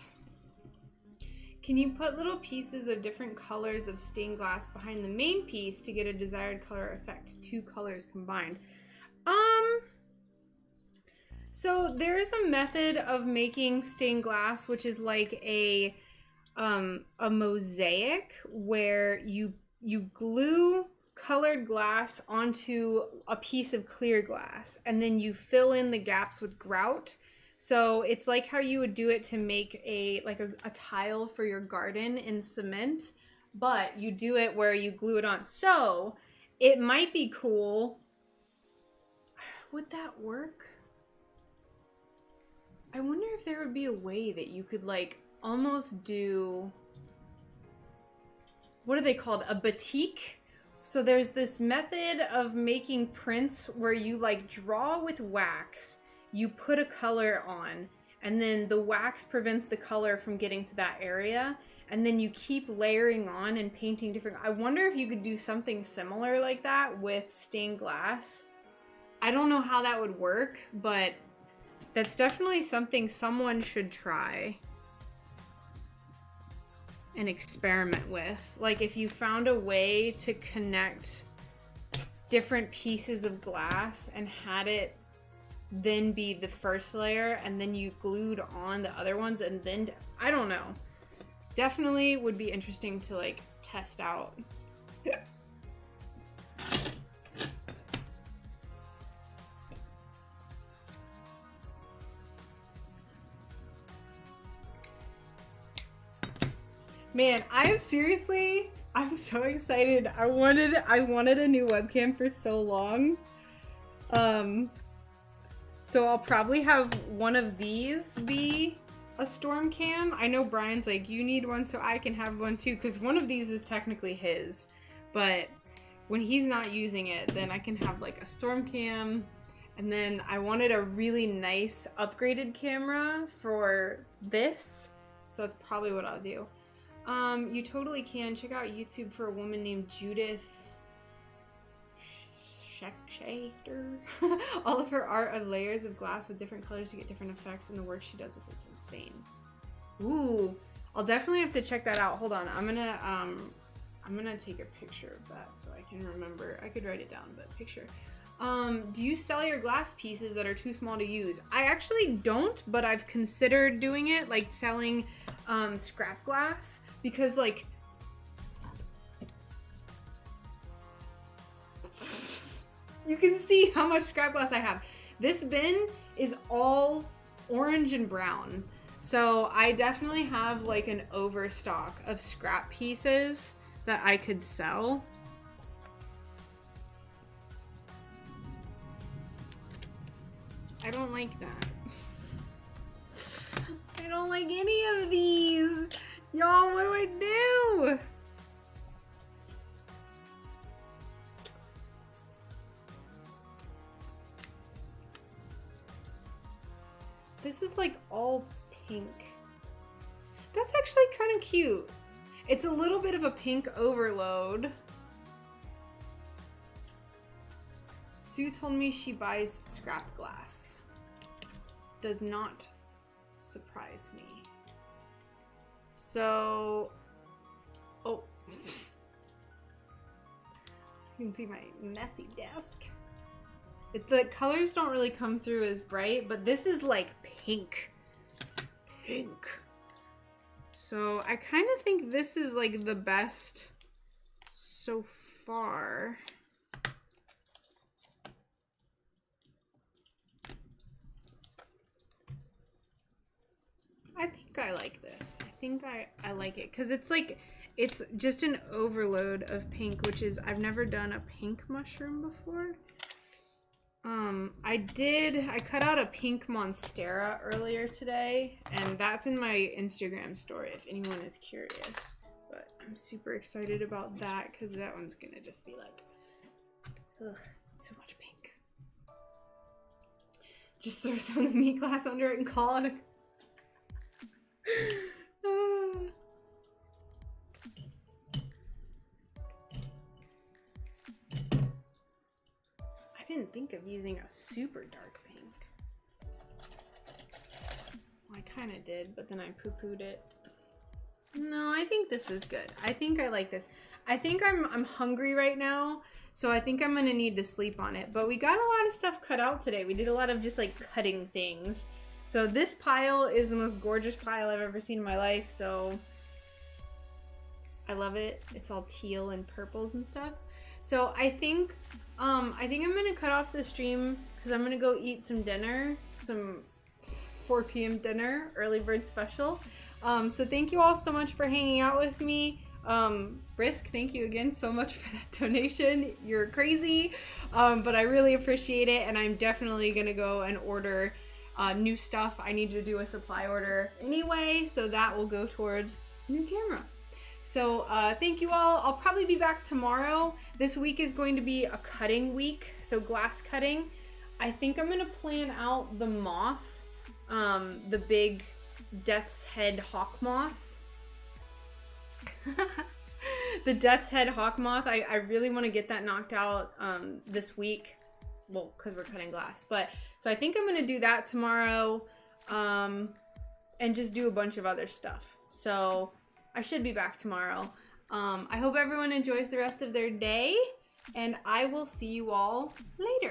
Can you put little pieces of different colors of stained glass behind the main piece to get a desired color effect? 2 colors combined. So there is a method of making stained glass, which is like a mosaic where you glue colored glass onto a piece of clear glass and then you fill in the gaps with grout. So it's like how you would do it to make a tile for your garden in cement, but you do it where you glue it on. So it might be cool. Would that work? I wonder if there would be a way that you could like almost do, what are they called? A batik? So there's this method of making prints where you like draw with wax, you put a color on, and then the wax prevents the color from getting to that area, and then you keep layering on and painting different. I wonder if you could do something similar like that with stained glass. I don't know how that would work, but that's definitely something someone should try and experiment with. Like if you found a way to connect different pieces of glass and had it then be the first layer and then you glued on the other ones, and then I don't know, definitely would be interesting to like test out. Man, I'm so excited. I wanted a new webcam for so long. So I'll probably have one of these be a storm cam. I know Brian's like, you need one so I can have one too, because one of these is technically his. But when he's not using it, then I can have like a storm cam. And then I wanted a really nice upgraded camera for this. So that's probably what I'll do. You totally can. Check out YouTube for a woman named Judith Schechter. All of her art are layers of glass with different colors to get different effects, and the work she does with it's insane. Ooh, I'll definitely have to check that out. Hold on, I'm gonna take a picture of that so I can remember. I could write it down, but picture. Do you sell your glass pieces that are too small to use? I actually don't, but I've considered doing it, like selling scrap glass, because like you can see how much scrap glass I have. This bin is all orange and brown. So I definitely have like an overstock of scrap pieces that I could sell. I don't like that. I don't like any of these. Y'all, what do I do? This is like all pink. That's actually kind of cute. It's a little bit of a pink overload. Sue told me she buys scrap glass. Does not surprise me. So, oh. You can see my messy desk. The colors don't really come through as bright, but this is like pink. Pink. So I kind of think this is like the best so far. I think I like this. I think I like it because it's like, it's just an overload of pink, which is, I've never done a pink mushroom before. I cut out a pink monstera earlier today, and that's in my Instagram story if anyone is curious. But I'm super excited about that because that one's gonna just be like, ugh, so much pink. Just throw some of the meat glass under it and call it. I didn't think of using a super dark pink. Well, I kind of did, but then I poo-pooed it. No, I think this is good. I think I like this. I think I'm hungry right now, so I think I'm gonna need to sleep on it. But we got a lot of stuff cut out today. We did a lot of just like cutting things. So this pile is the most gorgeous pile I've ever seen in my life, so I love it. It's all teal and purples and stuff. So I think I'm gonna cut off the stream because I'm gonna go eat some dinner, some 4 p.m. dinner, early bird special. So thank you all so much for hanging out with me. Brisk, thank you again so much for that donation. You're crazy, but I really appreciate it, and I'm definitely gonna go and order new stuff. I need to do a supply order anyway, so that will go towards new camera. So thank you all. I'll probably be back tomorrow. This week is going to be a cutting week, so glass cutting. I think I'm gonna plan out the moth, the big Death's Head hawk moth. The Death's Head hawk moth. I really want to get that knocked out this week. Well, because we're cutting glass, but so I think I'm gonna do that tomorrow, and just do a bunch of other stuff. So I should be back tomorrow. I hope everyone enjoys the rest of their day, and I will see you all later.